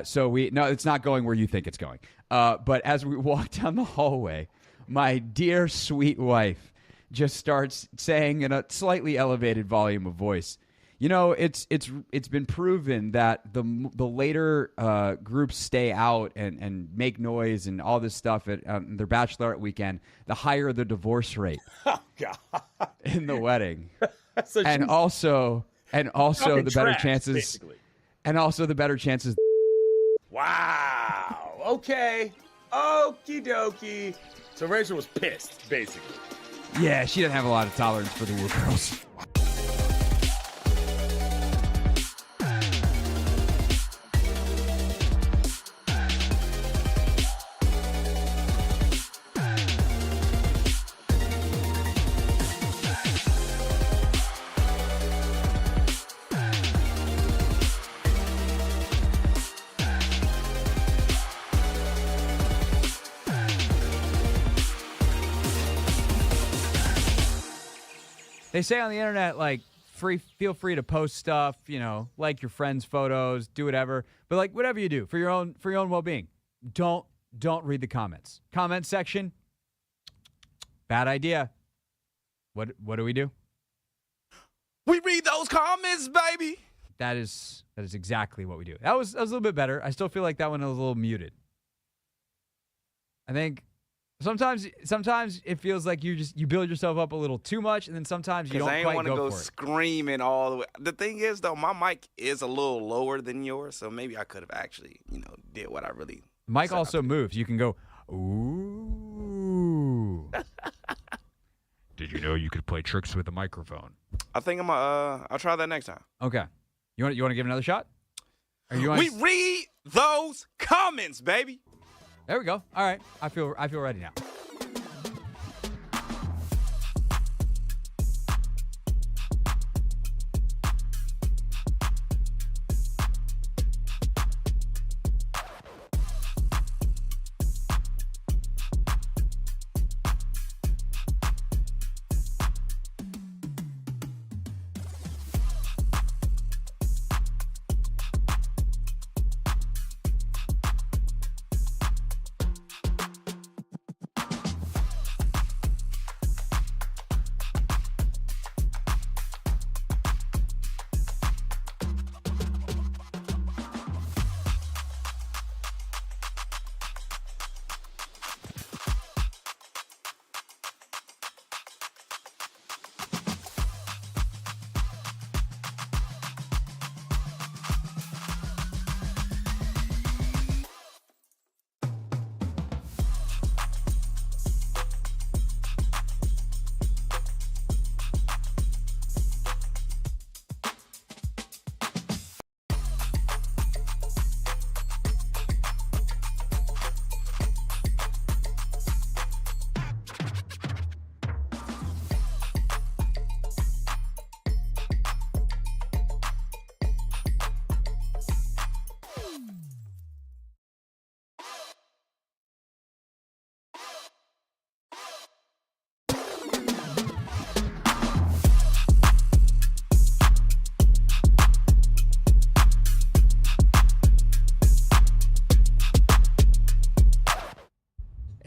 So it's not going where you think it's going. But as we walk down the hallway, my dear sweet wife just starts saying in a slightly elevated volume of voice, you know, it's been proven that the later groups stay out and make noise and all this stuff at their bachelorette weekend, the higher the divorce rate in the wedding,
So
and also the better
trash,
chances,
basically.
and also the better chances.
Wow. Okay. Okie dokie. So Rachel was pissed, basically.
Yeah, she doesn't have a lot of tolerance for the woo girls. They say on the internet, like, feel free to post stuff, you know, like your friends' photos, do whatever. But like whatever you do for your own well-being, don't read the comments. Comment section, bad idea. What do we do?
We read those comments, baby.
That is exactly what we do. That was a little bit better. I still feel like that one was a little muted. I think sometimes it feels like you build yourself up a little too much, and then sometimes you don't
I ain't
quite
want to
go
go
for it.
screaming all the way. The thing is, though, my mic is a little lower than yours, so maybe I could have actually, did what I really.
Mike
set
also
out to do.
moves. You can go, ooh. Did you know you could play tricks with a microphone?
I think I'll try that next time.
Okay. You want to give another shot? Or you
We read those comments, baby.
There we go. All right. I feel ready now.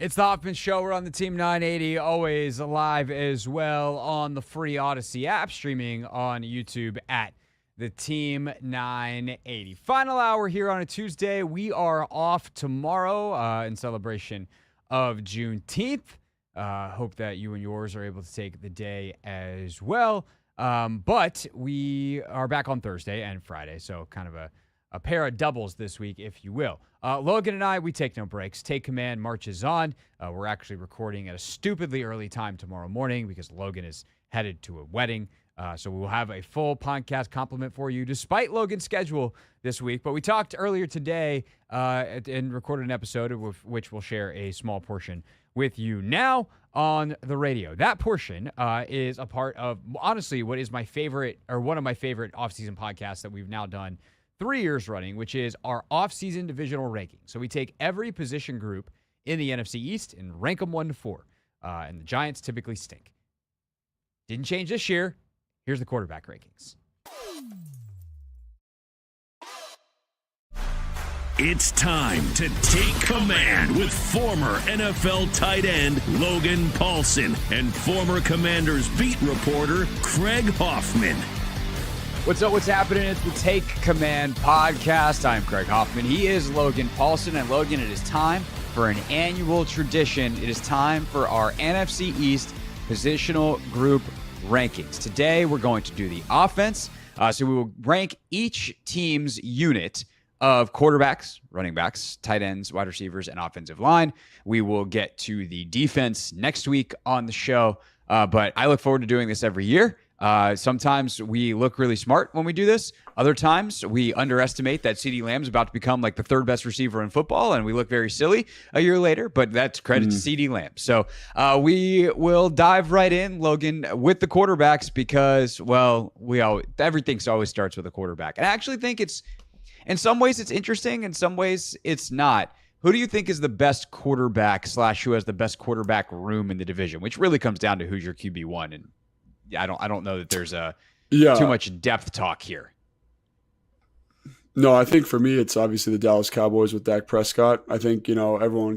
It's the Hoffman Show. We're on the Team 980, always live as well on the free Odyssey app, streaming on YouTube at the Team 980. Final hour here on a Tuesday. We are off tomorrow in celebration of Juneteenth. Hope that you and yours are able to take the day as well. But we are back on Thursday and Friday, so kind of a pair of doubles this week, if you will. Logan and I, we take no breaks. Take Command marches on. We're actually recording at a stupidly early time tomorrow morning because Logan is headed to a wedding. So we will have a full podcast complement for you despite Logan's schedule this week. But we talked earlier today and recorded an episode of which we'll share a small portion with you now on the radio. That portion is a part of, honestly, what is my favorite, or one of my favorite offseason podcasts that we've now done 3 years running, which is our offseason divisional ranking. So we take every position group in the NFC East and rank them 1 to 4. And the Giants typically stink. Didn't change this year. Here's the quarterback rankings.
It's time to take command with former NFL tight end Logan Paulsen and former Commanders beat reporter Craig Hoffman.
What's up? What's happening? It's the Take Command podcast. I'm Craig Hoffman. He is Logan Paulsen. And Logan, it is time for an annual tradition. It is time for our NFC East positional group rankings. Today, we're going to do the offense. So we will rank each team's unit of quarterbacks, running backs, tight ends, wide receivers, and offensive line. We will get to the defense next week on the show. But I look forward to doing this every year. Sometimes we look really smart when we do this. Other times we underestimate that CeeDee Lamb's about to become like the third best receiver in football, and we look very silly a year later, but that's credit to CeeDee Lamb. So we will dive right in, Logan, with the quarterbacks because, well, everything always starts with a quarterback. And I actually think in some ways it's interesting, in some ways it's not. Who do you think is the best quarterback / who has the best quarterback room in the division, which really comes down to who's your QB1? And I don't know that there's too much depth talk here.
No, I think for me, it's obviously the Dallas Cowboys with Dak Prescott. I think, everyone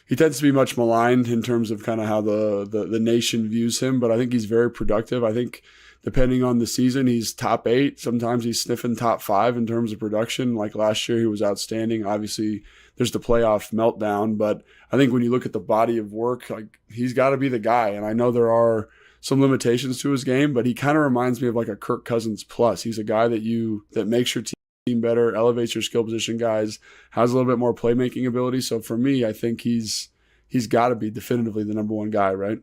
he tends to be much maligned in terms of kind of how the nation views him, but I think he's very productive. I think depending on the season, he's top 8. Sometimes he's sniffing top 5 in terms of production. Like last year, he was outstanding. Obviously, there's the playoff meltdown, but I think when you look at the body of work, like he's got to be the guy. And I know there are some limitations to his game, but he kind of reminds me of like a Kirk Cousins plus. He's a guy that makes your team better, elevates your skill position guys, has a little bit more playmaking ability. So for me, I think he's got to be definitively the number one guy, right?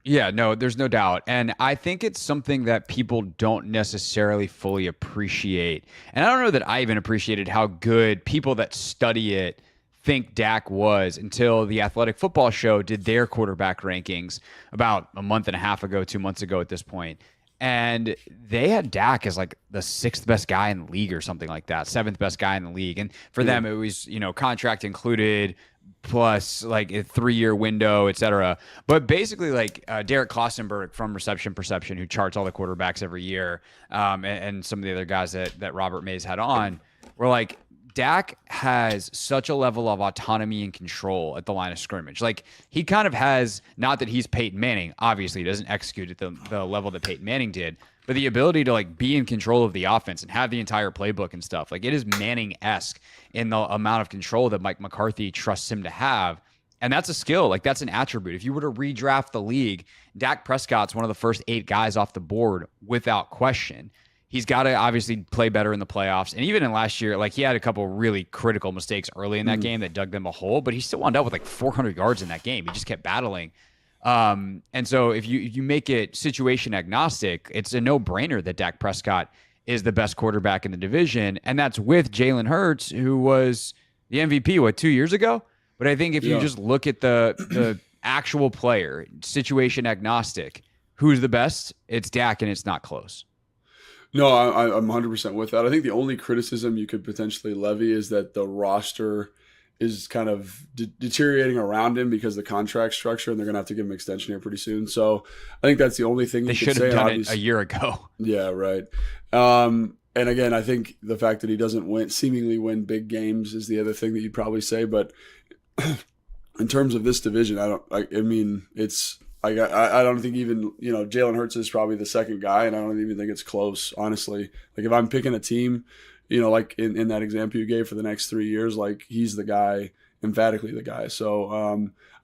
Yeah, no, there's no doubt. And I think it's something that people don't necessarily fully appreciate. And I don't know that I even appreciated how good people that study it think Dak was until the Athletic Football Show did their quarterback rankings about a month and a half ago, 2 months ago at this point. And they had Dak as like the 6th best guy in the league or something like that, 7th best guy in the league. And for them, it was, contract included plus like a 3-year window, et cetera. But basically like Derek Klossenberg from Reception Perception, who charts all the quarterbacks every year, and some of the other guys that Robert Mays had on, were like, Dak has such a level of autonomy and control at the line of scrimmage. Like he kind of has, not that he's Peyton Manning, obviously he doesn't execute at the level that Peyton Manning did, but the ability to like be in control of the offense and have the entire playbook and stuff. Like it is Manning-esque in the amount of control that Mike McCarthy trusts him to have. And that's a skill. Like that's an attribute. If you were to redraft the league, Dak Prescott's one of the first 8 guys off the board without question. He's got to obviously play better in the playoffs. And even in last year, like he had a couple really critical mistakes early in that game that dug them a hole, but he still wound up with like 400 yards in that game. He just kept battling. And so if you make it situation agnostic, it's a no-brainer that Dak Prescott is the best quarterback in the division. And that's with Jalen Hurts, who was the MVP, 2 years ago? But I think if you just look at the actual player, situation agnostic, who's the best? It's Dak, and it's not close.
No, I'm 100% with that. I think the only criticism you could potentially levy is that the roster is kind of deteriorating around him because of the contract structure, and they're going to have to give him an extension here pretty soon. So I think that's the only thing
they should have done it a year ago.
Yeah, right. And again, I think the fact that he doesn't seemingly win big games is the other thing that you'd probably say. But in terms of this division, it's I don't think even, Jalen Hurts is probably the second guy, and I don't even think it's close, honestly. Like if I'm picking a team, like in that example you gave for the next 3 years, like he's the guy, emphatically the guy. So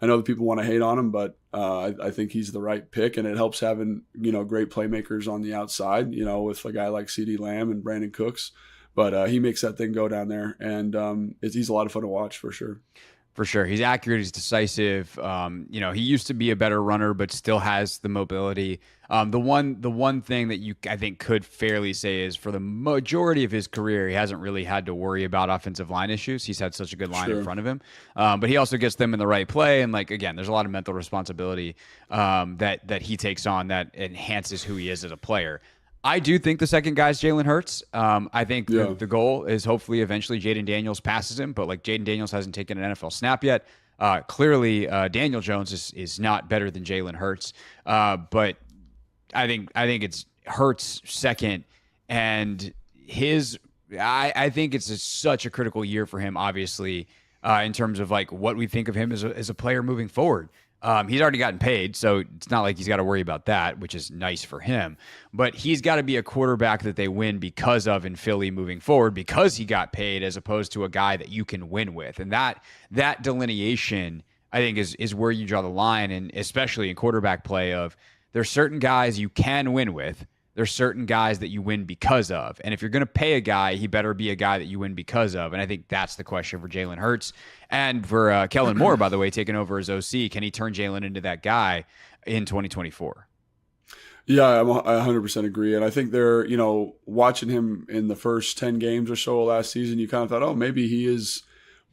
I know that people want to hate on him, but I think he's the right pick, and it helps having, great playmakers on the outside, with a guy like CeeDee Lamb and Brandon Cooks. But he makes that thing go down there, and he's a lot of fun to watch for sure.
For sure. He's accurate. He's decisive. He used to be a better runner, but still has the mobility. The one thing that I think could fairly say is for the majority of his career, he hasn't really had to worry about offensive line issues. He's had such a good line in front of him. But he also gets them in the right play. And again, there's a lot of mental responsibility that he takes on that enhances who he is as a player. I do think the second guy is Jalen Hurts. I think the goal is hopefully eventually Jaden Daniels passes him, but Jaden Daniels hasn't taken an NFL snap yet. Clearly, Daniel Jones is not better than Jalen Hurts. But I think it's Hurts second, and I think it's such a critical year for him, obviously, in terms of what we think of him as a player moving forward. He's already gotten paid, so it's not like he's got to worry about that, which is nice for him. But he's got to be a quarterback that they win because of in Philly moving forward, because he got paid, as opposed to a guy that you can win with. And that delineation, I think, is where you draw the line, and especially in quarterback play of there's certain guys you can win with. There's certain guys that you win because of. And if you're going to pay a guy, he better be a guy that you win because of. And I think that's the question for Jalen Hurts. And for Kellen Moore, by the way, taking over as OC, can he turn Jalen into that guy in 2024?
Yeah, I 100% agree. And I think they're, watching him in the first 10 games or so last season, you kind of thought, oh, maybe he is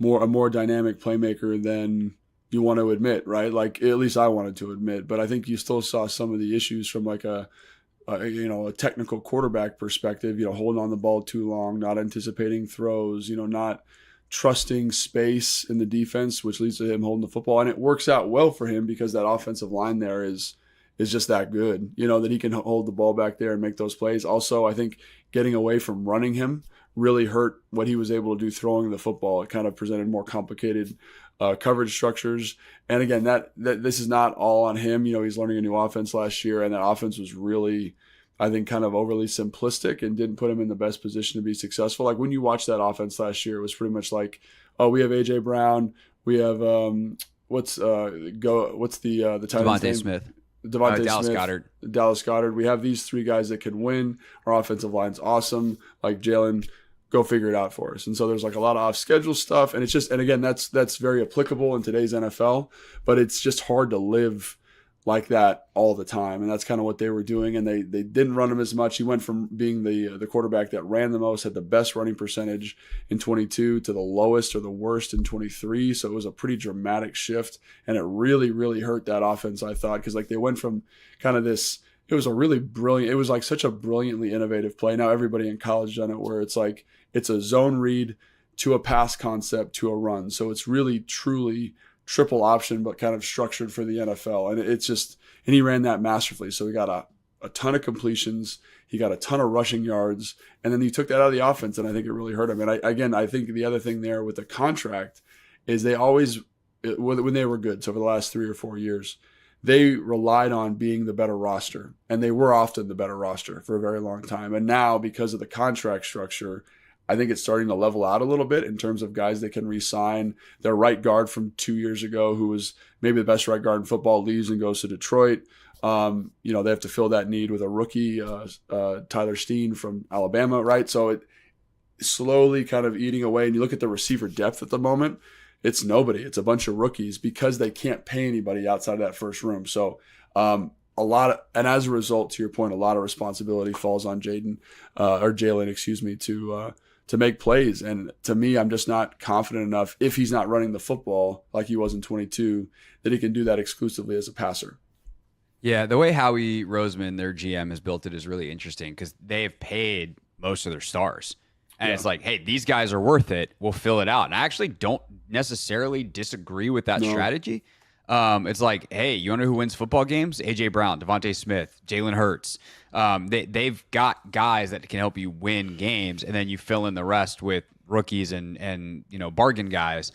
a more dynamic playmaker than you want to admit, right? At least I wanted to admit. But I think you still saw some of the issues from a technical quarterback perspective, holding on the ball too long, not anticipating throws, not trusting space in the defense, which leads to him holding the football. And it works out well for him because that offensive line there is just that good, that he can hold the ball back there and make those plays. Also, I think getting away from running him really hurt what he was able to do throwing the football. It kind of presented more complicated coverage structures. And again, that this is not all on him. He's learning a new offense last year, and that offense was really, I think, kind of overly simplistic and didn't put him in the best position to be successful. When you watch that offense last year, it was pretty much we have AJ Brown, we have what's the tight end's name?
Smith.
Dallas Smith, Dallas Goedert. We have these three guys that can win. Our offensive line's awesome. Jalen, go figure it out for us. And so there's a lot of off-schedule stuff, and it's just, and again, that's very applicable in today's NFL, but it's just hard to live like that all the time. And that's kind of what they were doing. And they didn't run him as much. He went from being the quarterback that ran the most, had the best running percentage in 22 to the lowest or the worst in 23. So it was a pretty dramatic shift. And it really, really hurt that offense, I thought, because they went from kind of this, it was a really brilliant, it was such a brilliantly innovative play. Now everybody in college done it, where it's it's a zone read to a pass concept to a run. So it's really, truly triple option, but kind of structured for the NFL. And it's just, and he ran that masterfully. So he got a ton of completions. He got a ton of rushing yards. And then he took that out of the offense, and I think it really hurt him. And I think the other thing there with the contract is they always, when they were good, so for the last 3 or 4 years, they relied on being the better roster. And they were often the better roster for a very long time. And now, because of the contract structure, I think it's starting to level out a little bit in terms of guys they can re-sign. Their right guard from 2 years ago, who was maybe the best right guard in football, leaves and goes to Detroit. They have to fill that need with a rookie, Tyler Steen from Alabama, right? So it slowly kind of eating away. And you look at the receiver depth at the moment, it's nobody. It's a bunch of rookies because they can't pay anybody outside of that first room. So and as a result, to your point, a lot of responsibility falls on Jalen, to make plays. And to me, I'm just not confident enough, if he's not running the football like he was in 22, that he can do that exclusively as a passer.
Yeah, the way Howie Roseman, their GM, has built it is really interesting because they have paid most of their stars. And it's hey, these guys are worth it. We'll fill it out. And I actually don't necessarily disagree with that strategy. It's hey, you want to know who wins football games? AJ Brown, Devontae Smith, Jalen Hurts. They've got guys that can help you win games, and then you fill in the rest with rookies and bargain guys.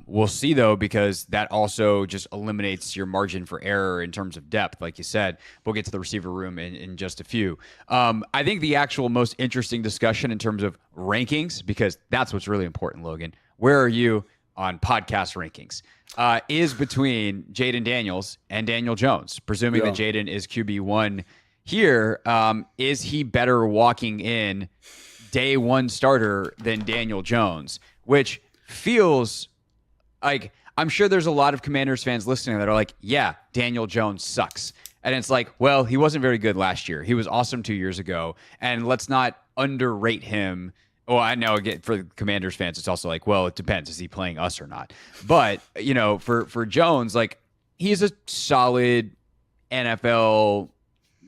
We'll see, though, because that also just eliminates your margin for error in terms of depth, like you said. We'll get to the receiver room in just a few. I think the actual most interesting discussion in terms of rankings, because that's what's really important, Logan. Where are you on podcast rankings? Is between Jaden Daniels and Daniel Jones. Presuming that Jaden is QB1 here, is he better walking in day one starter than Daniel Jones? Which feels like, I'm sure there's a lot of Commanders fans listening that are like, yeah, Daniel Jones sucks. And it's like, well, he wasn't very good last year. He was awesome 2 years ago. And let's not underrate him. Well, I know, again, for Commanders fans, it's also like, well, it depends. Is he playing us or not? But, for Jones, like, he's a solid NFL,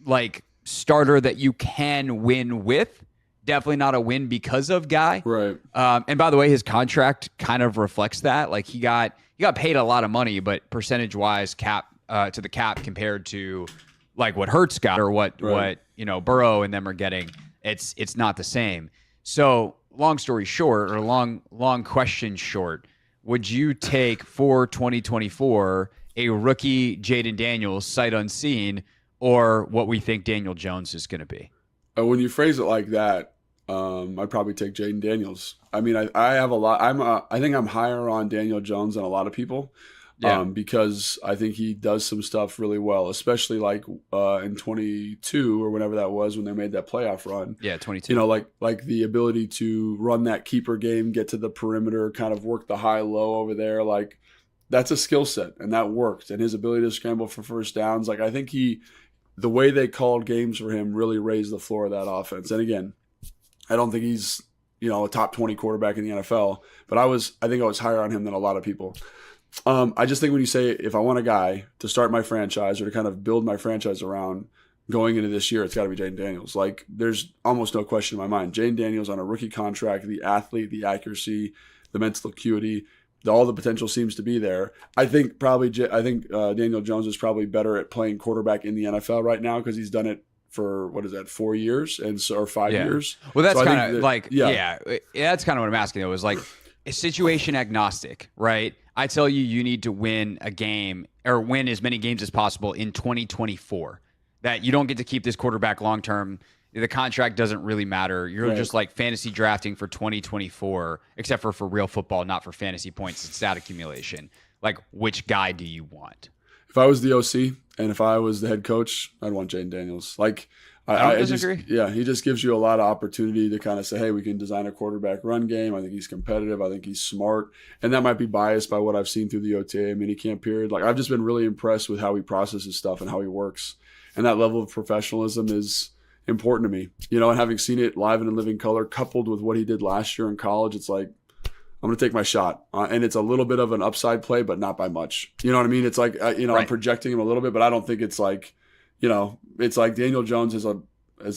like, starter that you can win with. Definitely not a win because of guy.
Right.
And by the way, his contract kind of reflects that. Like, he got paid a lot of money, but percentage-wise, to the cap compared to, like, what Hurts got or what Burrow and them are getting, it's not the same. So, long story short, or long question short, would you take for 2024 a rookie Jaden Daniels sight unseen, or what we think Daniel Jones is going to be?
When you phrase it like that, I'd probably take Jaden Daniels. I mean, I have a lot. I think I'm higher on Daniel Jones than a lot of people. Because I think he does some stuff really well, especially like in 22 or whenever that was when they made that playoff run.
Yeah, 22.
Like the ability to run that keeper game, get to the perimeter, kind of work the high-low over there. Like, that's a skill set, and that worked. And his ability to scramble for first downs, like, I think the way they called games for him really raised the floor of that offense. And again, I don't think he's, a top 20 quarterback in the NFL, but I think I was higher on him than a lot of people. I just think when you say, if I want a guy to start my franchise or to kind of build my franchise around going into this year, it's got to be Jaden Daniels. Like, there's almost no question in my mind. Jaden Daniels on a rookie contract, the athlete, the accuracy, the mental acuity, all the potential seems to be there. I think Daniel Jones is probably better at playing quarterback in the NFL right now because he's done it for 4 years or 5 years.
Well, that's kind of that's kind of what I'm asking though, is like a situation agnostic, right? I tell you need to win a game or win as many games as possible in 2024. That you don't get to keep this quarterback long term. The contract doesn't really matter. You're just like fantasy drafting for 2024, except for real football, not for fantasy points and stat accumulation. Like, which guy do you want?
If I was the OC and if I was the head coach, I'd want Jaden Daniels. Like,
I don't disagree.
He just gives you a lot of opportunity to kind of say, hey, we can design a quarterback run game. I think he's competitive. I think he's smart. And that might be biased by what I've seen through the OTA minicamp period. Like, I've just been really impressed with how he processes stuff and how he works. And that level of professionalism is important to me. And having seen it live and in living color, coupled with what he did last year in college, it's like, I'm going to take my shot. And it's a little bit of an upside play, but not by much. You know what I mean? It's like, right. I'm projecting him a little bit, but I don't think it's like, it's like Daniel Jones is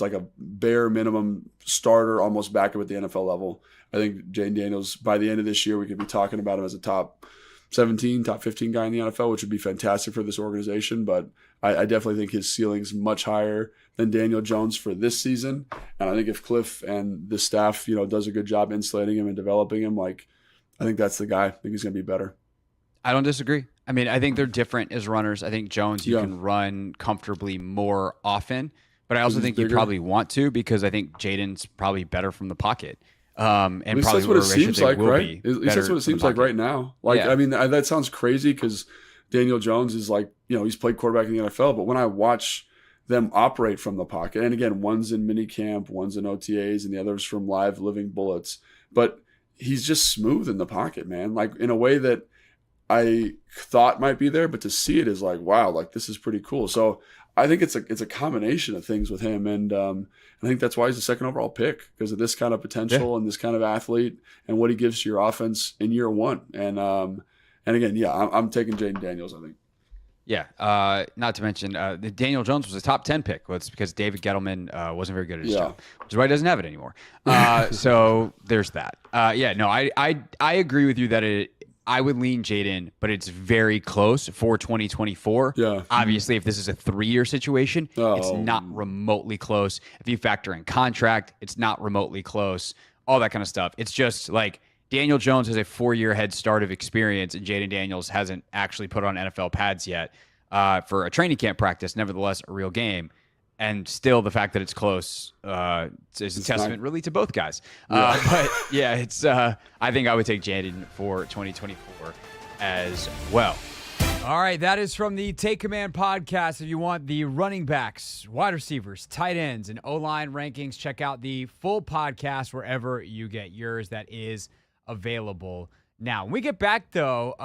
like a bare minimum starter, almost backup at the NFL level. I think Jaden Daniels, by the end of this year, we could be talking about him as a top 17, top 15 guy in the NFL, which would be fantastic for this organization. But I definitely think his ceiling's much higher than Daniel Jones for this season. And I think if Cliff and the staff, does a good job insulating him and developing him, like, I think that's the guy. I think he's going to be better.
I don't disagree. I mean, I think they're different as runners. I think Jones, you can run comfortably more often, but I also think you probably want to, because I think Jaden's probably better from the pocket. And
at least
probably
that's what it seems like, right? At least that's what it seems like right now. Like, I mean, that sounds crazy because Daniel Jones is like, he's played quarterback in the NFL, but when I watch them operate from the pocket, and again, one's in minicamp, one's in OTAs, and the other's from live living bullets, but he's just smooth in the pocket, man. Like, in a way that I thought might be there, but to see it is like, wow, like, this is pretty cool. So I think it's a combination of things with him, and I think that's why he's the second overall pick, because of this kind of potential and this kind of athlete and what he gives to your offense in year one. And again, I'm taking Jaden Daniels, I think.
Yeah, not to mention Daniel Jones was a top 10 pick. Well, it's because David Gettleman wasn't very good at his job, which is why he doesn't have it anymore. So there's that. I agree with you that I would lean Jaden, but it's very close for 2024.
Yeah.
Obviously, if this is a 3-year situation, it's not remotely close. If you factor in contract, it's not remotely close. All that kind of stuff. It's just like Daniel Jones has a 4-year head start of experience, and Jaden Daniels hasn't actually put on NFL pads yet for a training camp practice, nevertheless a real game. And still the fact that it's close is a testament really to both guys. But yeah, it's I think I would take Jaden for 2024 as well. All right, that is from the Take Command podcast. If you want the running backs, wide receivers, tight ends, and O-line rankings, check out the full podcast wherever you get yours. That is available now. When we get back, though,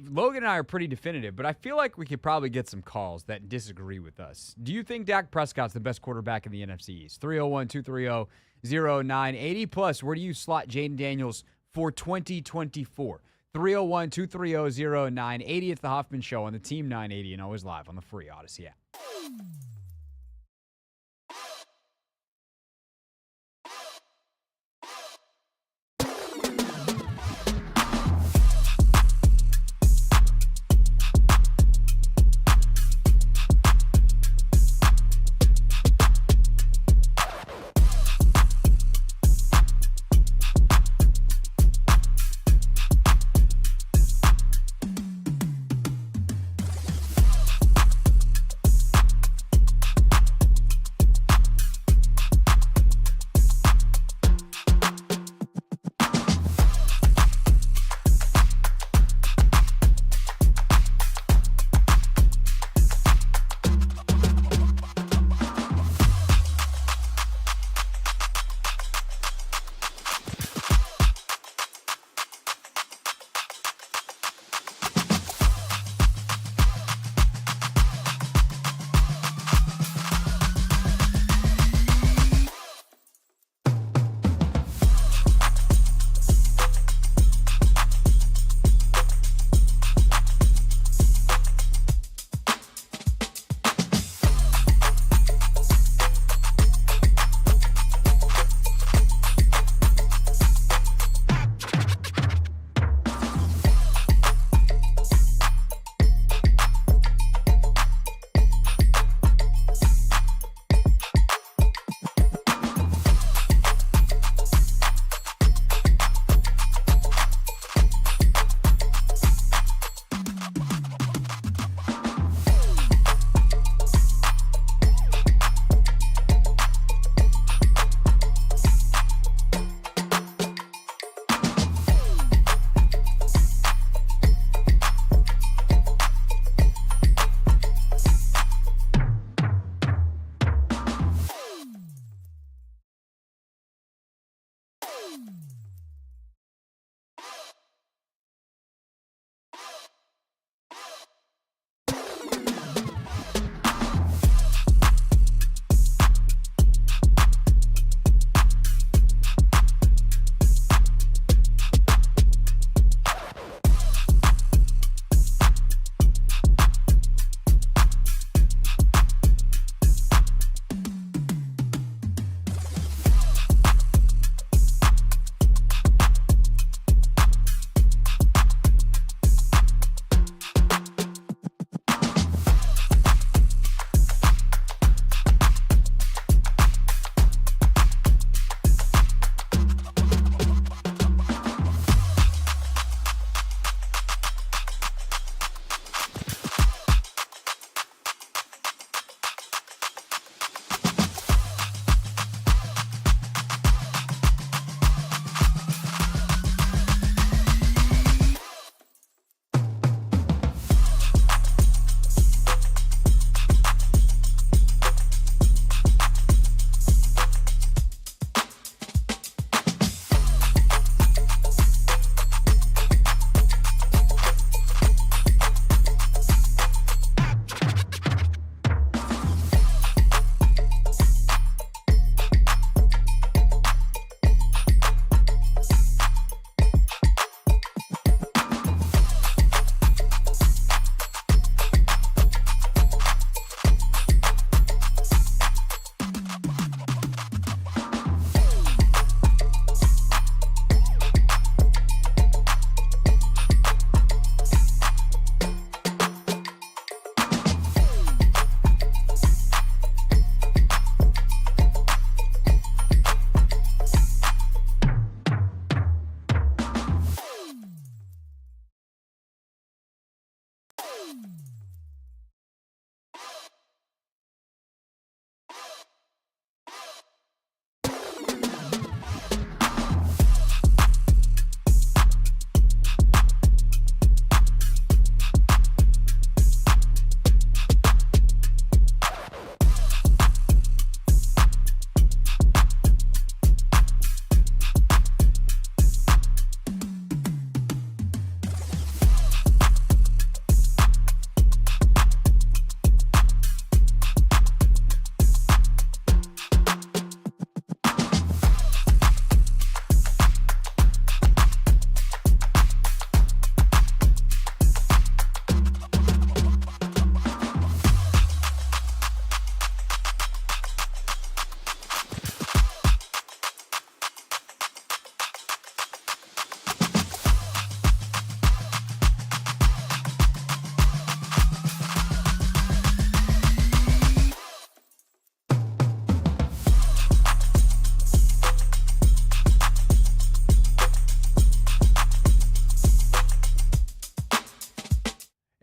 Logan and I are pretty definitive, but I feel like we could probably get some calls that disagree with us. Do you think Dak Prescott's the best quarterback in the NFC East? 301-230-0980. Plus, where do you slot Jaden Daniels for 2024? 301-230-0980. It's the Hoffman Show on the Team 980 and always live on the free Odyssey app.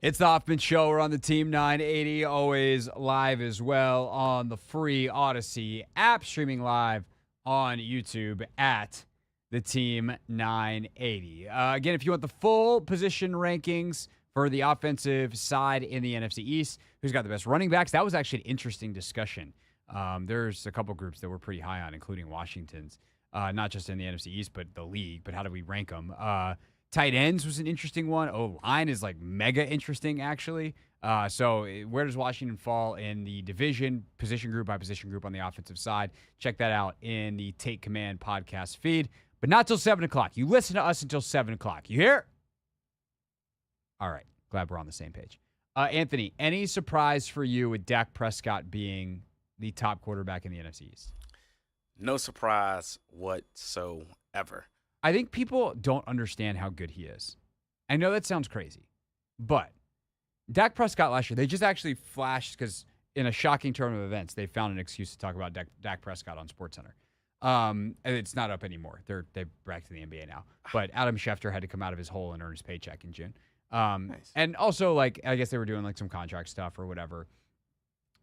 It's the Hoffman Show. We're on the Team 980, always live as well on the free Odyssey app, streaming live on YouTube at the Team 980. Again, if you want the full position rankings for the offensive side in the NFC East, who's got the best running backs, that was actually an interesting discussion. There's a couple groups that we're pretty high on, including Washington's, not just in the NFC East, but the league. But how do we rank them? Tight ends was an interesting one. Line is like mega interesting, actually. So where does Washington fall in the division, position group by position group on the offensive side? Check that out in the Take Command podcast feed, but not till 7 o'clock. You listen to us until 7 o'clock. You hear? All right. Glad we're on the same page. Anthony, any surprise for you with Dak Prescott being the top quarterback in the NFC East?
No surprise whatsoever.
I think people don't understand how good he is. I know that sounds crazy, but Dak Prescott last year, they just actually flashed because in a shocking turn of events, they found an excuse to talk about Dak Prescott on SportsCenter. And it's not up anymore. They're back to the NBA now. But Adam Schefter had to come out of his hole and earn his paycheck in June.
Nice.
And also, like, I guess they were doing like some contract stuff or whatever.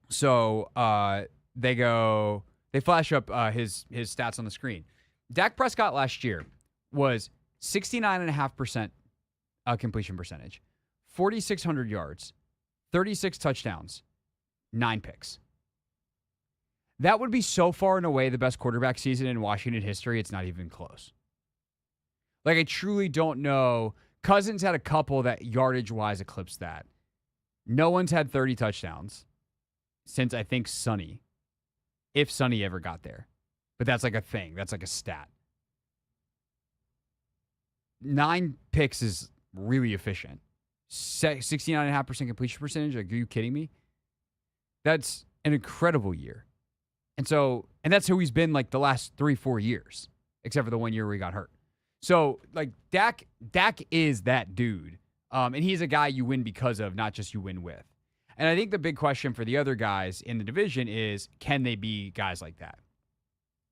So they flash up his stats on the screen. Dak Prescott last year was 69.5% completion percentage, 4,600 yards, 36 touchdowns, 9 picks. That would be so far and away the best quarterback season in Washington history, it's not even close. Like, I truly don't know. Cousins had a couple that yardage-wise eclipsed that. No one's had 30 touchdowns since, I think, Sonny, if Sonny ever got there. But that's like a thing. That's like a stat. 9 picks is really efficient. 69.5% completion percentage. Like, are you kidding me? That's an incredible year. And that's who he's been like the last 3-4 years, except for the 1 year where he got hurt. So, like, Dak is that dude. And he's a guy you win because of, not just you win with. And I think the big question for the other guys in the division is, can they be guys like that?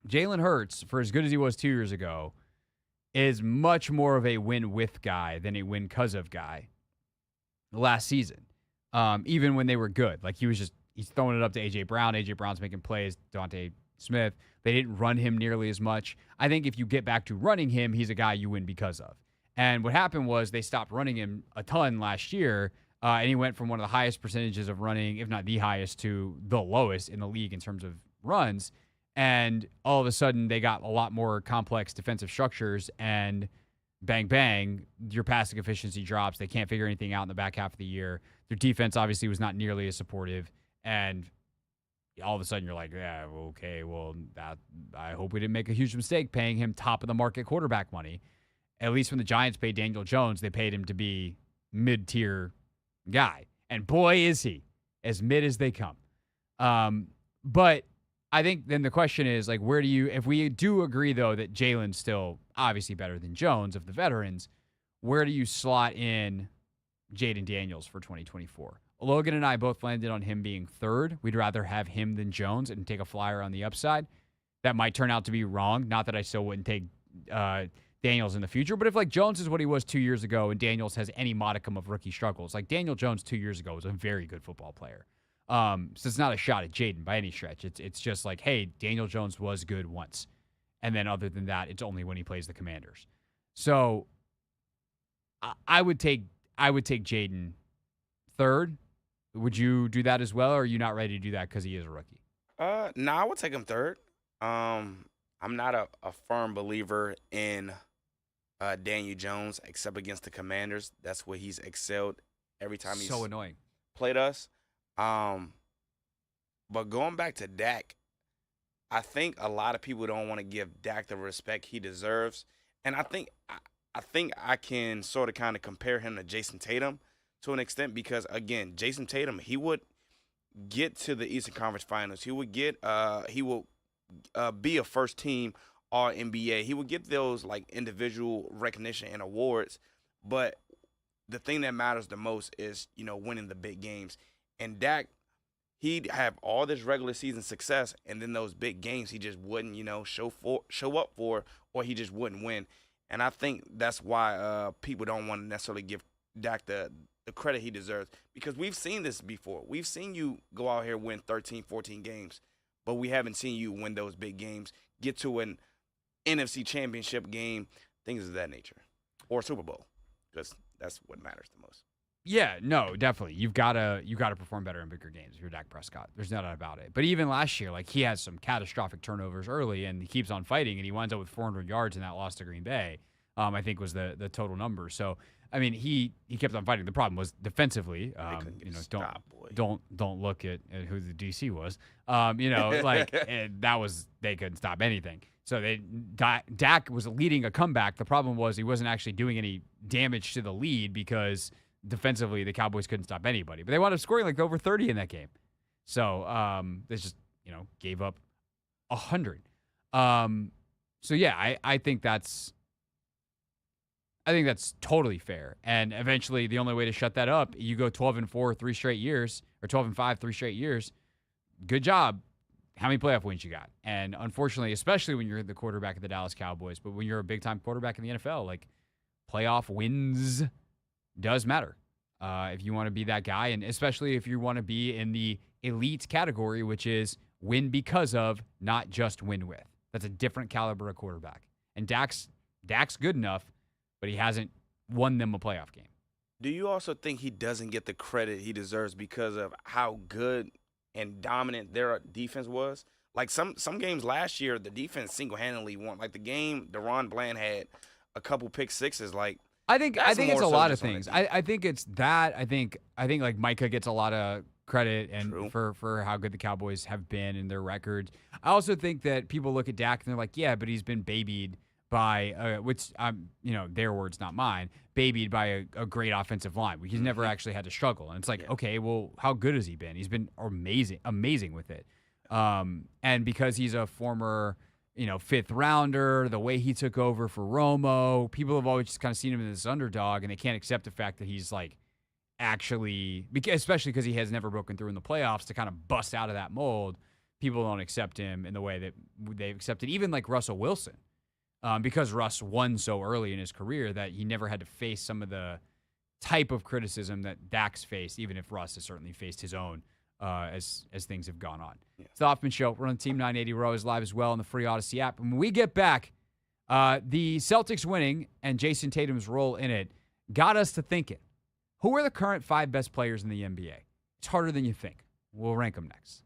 Jalen Hurts, for as good as he was 2 years ago, is much more of a win-with guy than a win-cause-of guy last season. Even when they were good. Like, he's throwing it up to A.J. Brown. A.J. Brown's making plays. Devontae Smith. They didn't run him nearly as much. I think if you get back to running him, he's a guy you win because of. And what happened was they stopped running him a ton last year, and he went from one of the highest percentages of running, if not the highest, to the lowest in the league in terms of runs. And all of a sudden, they got a lot more complex defensive structures, and bang, bang, your passing efficiency drops. They can't figure anything out in the back half of the year. Their defense obviously was not nearly as supportive, and all of a sudden you're like, yeah, okay, well, I hope we didn't make a huge mistake paying him top-of-the-market quarterback money. At least when the Giants paid Daniel Jones, they paid him to be mid-tier guy. And boy, is he, as mid as they come. But I think then the question is, like, where do you, if we do agree, though, that Jalen's still obviously better than Jones of the veterans, where do you slot in Jaden Daniels for 2024? Logan and I both landed on him being third. We'd rather have him than Jones and take a flyer on the upside. That might turn out to be wrong. Not that I still wouldn't take Daniels in the future, but if, like, Jones is what he was 2 years ago and Daniels has any modicum of rookie struggles, like Daniel Jones 2 years ago was a very good football player. So it's not a shot at Jaden by any stretch. It's just like, hey, Daniel Jones was good once. And then other than that, it's only when he plays the Commanders. So I would take Jaden third. Would you do that as well, or are you not ready to do that because he is a rookie?
No, I would take him third. I'm not a firm believer in Daniel Jones, except against the Commanders. That's where he's excelled every time he's
so annoying
played us. But going back to Dak, I think a lot of people don't want to give Dak the respect he deserves, and I think I can sort of kind of compare him to Jason Tatum to an extent, because again, Jason Tatum, he would get to the Eastern Conference Finals. He would get he will be a first team All NBA. He would get those like individual recognition and awards, but the thing that matters the most is, you know, winning the big games. And Dak, he'd have all this regular season success, and then those big games he just wouldn't, you know, show up for, or he just wouldn't win. And I think that's why people don't want to necessarily give Dak the credit he deserves, because we've seen this before. We've seen you go out here, win 13, 14 games, but we haven't seen you win those big games, get to an NFC championship game, things of that nature, or Super Bowl, because that's what matters the most.
Yeah, no, definitely. You've got to perform better in bigger games if you're Dak Prescott. There's no doubt about it. But even last year, like, he has some catastrophic turnovers early, and he keeps on fighting, and he winds up with 400 yards in that loss to Green Bay. I think was the total number. So, I mean, he kept on fighting. The problem was defensively. Don't look at who the DC was. They couldn't stop anything. So Dak was leading a comeback. The problem was he wasn't actually doing any damage to the lead because defensively the Cowboys couldn't stop anybody. But they wound up scoring like over 30 in that game. So they just gave up 100. So yeah, I think that's totally fair. And eventually, the only way to shut that up, you go 12-4 3 straight years, or 12-5 3 straight years. Good job. How many playoff wins you got? And unfortunately, especially when you're the quarterback of the Dallas Cowboys, but when you're a big-time quarterback in the NFL, like, playoff wins does matter if you want to be that guy, and especially if you want to be in the elite category, which is win because of, not just win with. That's a different caliber of quarterback. And Dak's good enough, but he hasn't won them a playoff game.
Do you also think he doesn't get the credit he deserves because of how good and dominant their defense was? Like, some games last year, the defense single-handedly won. Like, the game DeRon Bland had a couple pick sixes. Like,
I think it's a lot of things. I think it's that. I think like Micah gets a lot of credit and for how good the Cowboys have been in their records. I also think that people look at Dak and they're like, yeah, but he's been babied by which their words, not mine, babied by a great offensive line. He's never actually had to struggle. And it's like, okay, well, how good has he been? He's been amazing with it. And because he's a former, fifth rounder, the way he took over for Romo, people have always just kind of seen him as this underdog, and they can't accept the fact that he's like actually, especially because he has never broken through in the playoffs to kind of bust out of that mold. People don't accept him in the way that they've accepted even like Russell Wilson. Because Russ won so early in his career that he never had to face some of the type of criticism that Dak's faced, even if Russ has certainly faced his own as things have gone on. Yeah. It's the Hoffman Show. We're on Team 980. We're always live as well on the free Odyssey app. And when we get back, the Celtics winning and Jason Tatum's role in it got us to thinking, who are the current 5 best players in the NBA? It's harder than you think. We'll rank them next.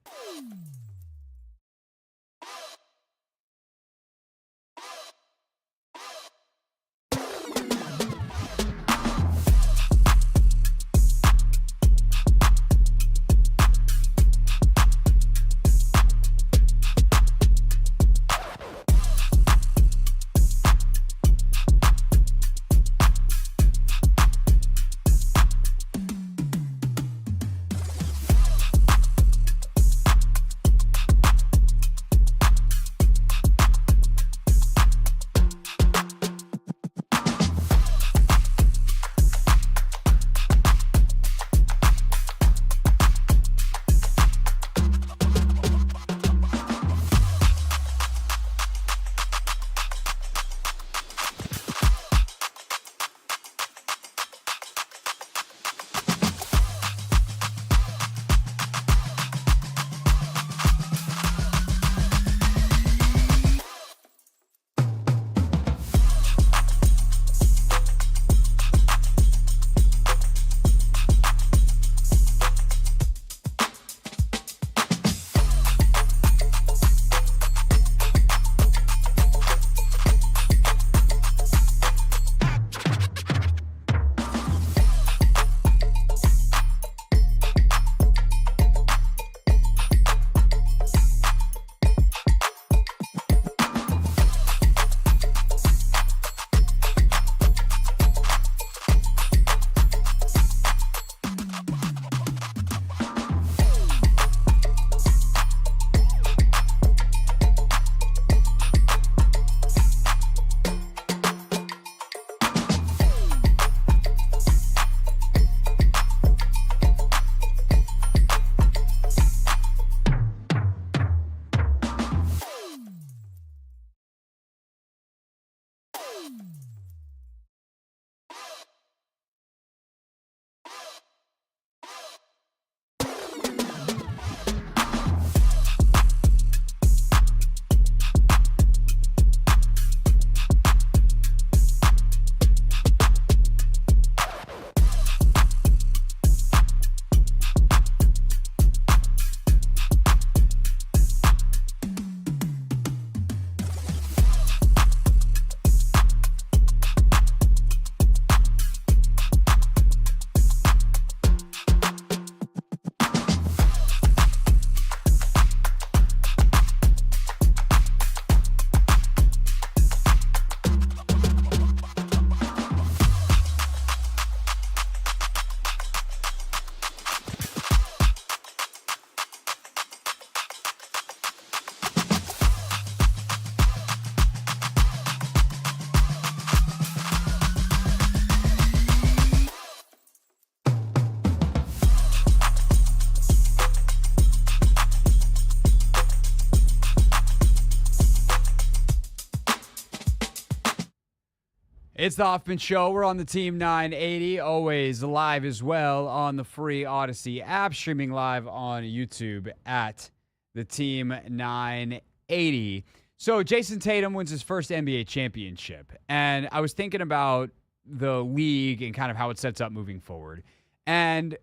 It's the Hoffman Show. We're on the Team 980, always live as well on the free Odyssey app, streaming live on YouTube at the Team 980. So Jason Tatum wins his first NBA championship, and I was thinking about the league and kind of how it sets up moving forward. And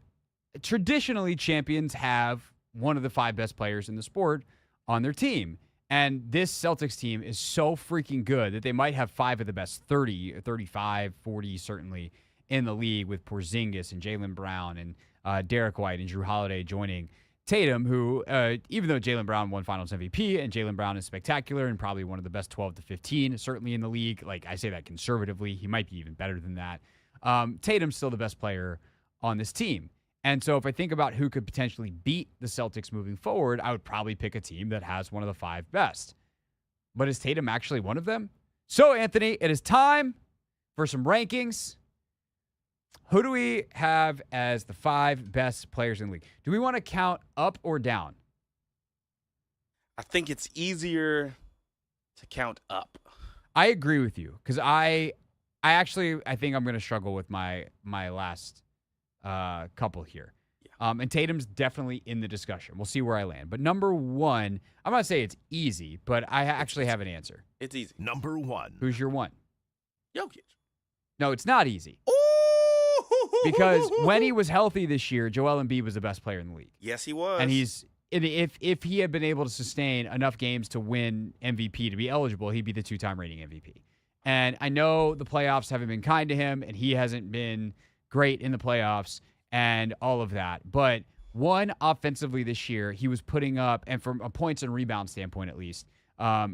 traditionally, champions have one of the 5 best players in the sport on their team. And this Celtics team is so freaking good that they might have 5 of the best 30, 35, 40 certainly in the league, with Porzingis and Jaylen Brown and Derek White and Drew Holiday joining Tatum, who, even though Jaylen Brown won Finals MVP, and Jaylen Brown is spectacular and probably one of the best 12 to 15 certainly in the league. Like, I say that conservatively. He might be even better than that. Tatum's still the best player on this team. And so if I think about who could potentially beat the Celtics moving forward, I would probably pick a team that has one of the 5 best. But is Tatum actually one of them? So, Anthony, it is time for some rankings. Who do we have as the 5 best players in the league? Do we want to count up or down?
I think it's easier to count up.
I agree with you, because I think I'm going to struggle with my last couple here. Yeah. And Tatum's definitely in the discussion. We'll see where I land. But number 1, I'm not saying it's easy, but I actually have an answer.
It's easy.
Number 1.
Who's your 1?
Jokic.
No, it's not easy.
Ooh!
Because when he was healthy this year, Joel Embiid was the best player in the league.
Yes, he was.
And if he had been able to sustain enough games to win MVP, to be eligible, he'd be the 2-time reigning MVP. And I know the playoffs haven't been kind to him, and he hasn't been great in the playoffs and all of that. But offensively this year, he was putting up, and from a points and rebound standpoint at least,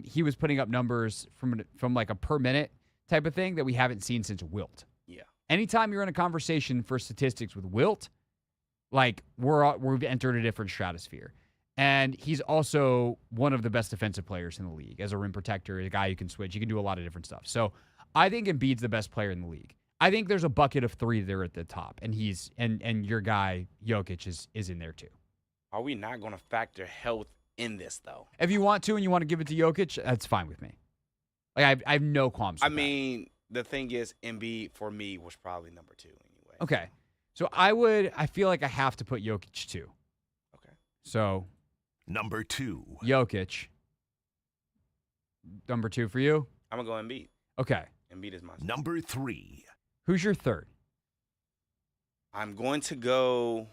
he was putting up numbers from like a per minute type of thing that we haven't seen since Wilt.
Yeah.
Anytime you're in a conversation for statistics with Wilt, like we've entered a different stratosphere. And he's also one of the best defensive players in the league as a rim protector, a guy who can switch. He can do a lot of different stuff. So I think Embiid's the best player in the league. I think there's a bucket of 3 there at the top, and and your guy Jokic is in there too.
Are we not going to factor health in this though?
If you want to and you want to give it to Jokic, that's fine with me. Like I have no qualms.
I mean, the thing is, Embiid for me was probably number 2 anyway.
Okay, so I feel like I have to put Jokic 2.
Okay.
So
number 2,
Jokic. Number 2 for you.
I'm gonna go Embiid.
Okay.
Embiid is my
number 3.
Who's your 3rd?
I'm going to go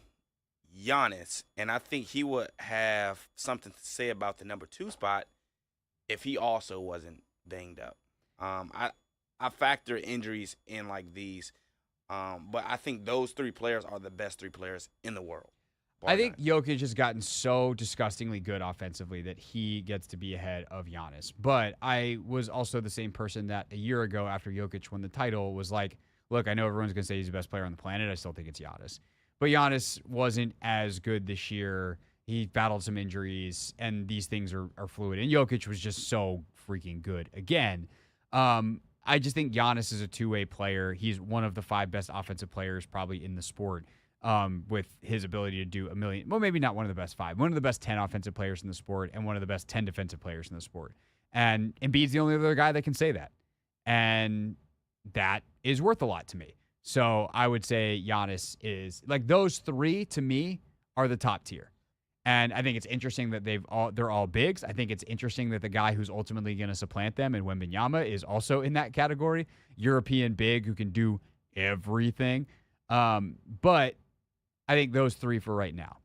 Giannis, and I think he would have something to say about the number 2 spot if he also wasn't banged up. I factor injuries in like these, but I think those 3 players are the best 3 players in the world.
I think Jokic has gotten so disgustingly good offensively that he gets to be ahead of Giannis. But I was also the same person that a year ago after Jokic won the title was like, look, I know everyone's going to say he's the best player on the planet. I still think it's Giannis. But Giannis wasn't as good this year. He battled some injuries, and these things are fluid. And Jokic was just so freaking good again. I just think Giannis is a two-way player. He's one of the 5 best offensive players probably in the sport. With his ability to do a million, well, maybe not one of the best 5, one of the best 10 offensive players in the sport, and one of the best 10 defensive players in the sport. And Embiid's the only other guy that can say that. And that is worth a lot to me. So I would say Giannis is, like, those 3 to me are the top tier. And I think it's interesting that they're all bigs. I think it's interesting that the guy who's ultimately going to supplant them in Wembanyama is also in that category. European big who can do everything. But I think those 3 for right now.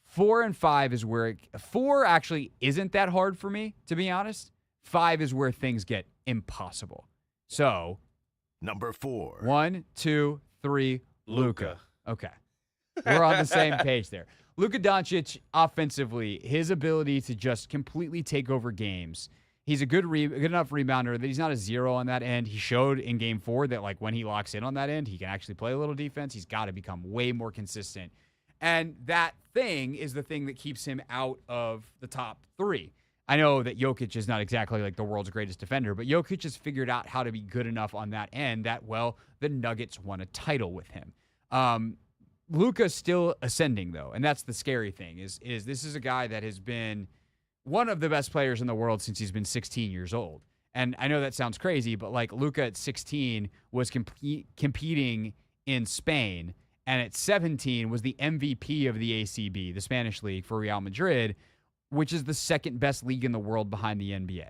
4 and 5 is where 4 actually isn't that hard for me, to be honest. 5 is where things get impossible. So,
number 4.
1, 2, 3, Luka. Okay. We're on the same page there. Luka Doncic, offensively, his ability to just completely take over games. He's a good enough rebounder that he's not a 0 on that end. He showed in Game 4 that, like, when he locks in on that end, he can actually play a little defense. He's got to become way more consistent. And that thing is the thing that keeps him out of the top 3. I know that Jokic is not exactly like the world's greatest defender, but Jokic has figured out how to be good enough on that end that, well, the Nuggets won a title with him. Luka's still ascending, though, and that's the scary thing, is this is a guy that has been one of the best players in the world since he's been 16 years old. And I know that sounds crazy, but like Luka at 16 was competing in Spain, and at 17 was the MVP of the ACB, the Spanish league for Real Madrid, which is the second best league in the world behind the NBA.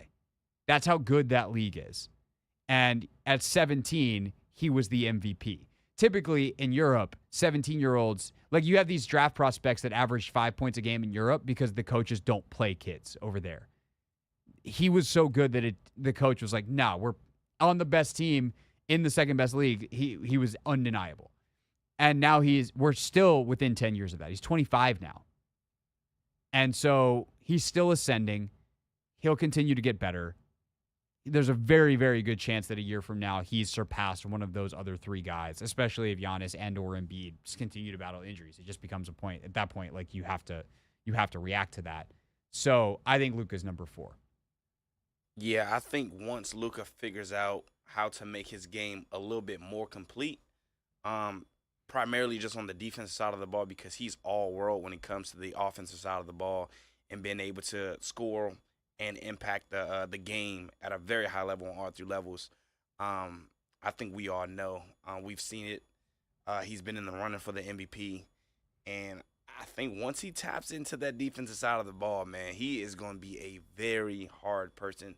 That's how good that league is. And at 17, he was the MVP. Typically in Europe, 17-year-olds, like you have these draft prospects that average 5 points a game in Europe because the coaches don't play kids over there. He was so good that the coach was like, no, we're on the best team in the second best league. He was undeniable. And now we're still within 10 years of that. He's 25 now. And so he's still ascending. He'll continue to get better. There's a very, very good chance that a year from now he's surpassed one of those other three guys, especially if Giannis and or Embiid just continue to battle injuries. It just becomes a point. At that point, like you have to react to that. So I think Luka's number 4.
Yeah, I think once Luka figures out how to make his game a little bit more complete, primarily just on the defensive side of the ball, because he's all world when it comes to the offensive side of the ball and being able to score and impact the game at a very high level on all 3 levels. I think we all know. We've seen it. He's been in the running for the MVP. And I think once he taps into that defensive side of the ball, man, he is going to be a very hard person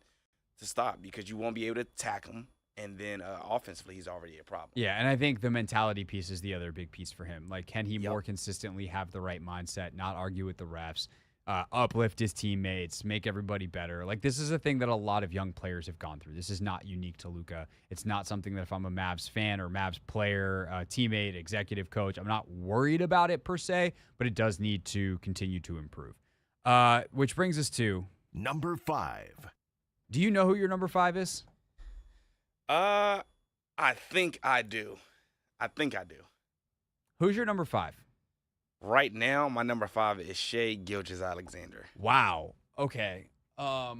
to stop because you won't be able to attack him. And then offensively, he's already a problem.
Yeah, and I think the mentality piece is the other big piece for him. Like, can he more consistently have the right mindset, not argue with the refs, uplift his teammates, make everybody better? Like, this is a thing that a lot of young players have gone through. This is not unique to Luka. It's not something that if I'm a Mavs fan or Mavs player, teammate, executive coach, I'm not worried about it per se, but it does need to continue to improve. Which brings us to
number 5.
Do you know who your number 5 is?
I think I do.
Who's your number 5?
Right now, my number 5 is Shai Gilgeous-Alexander.
Wow. Okay.
I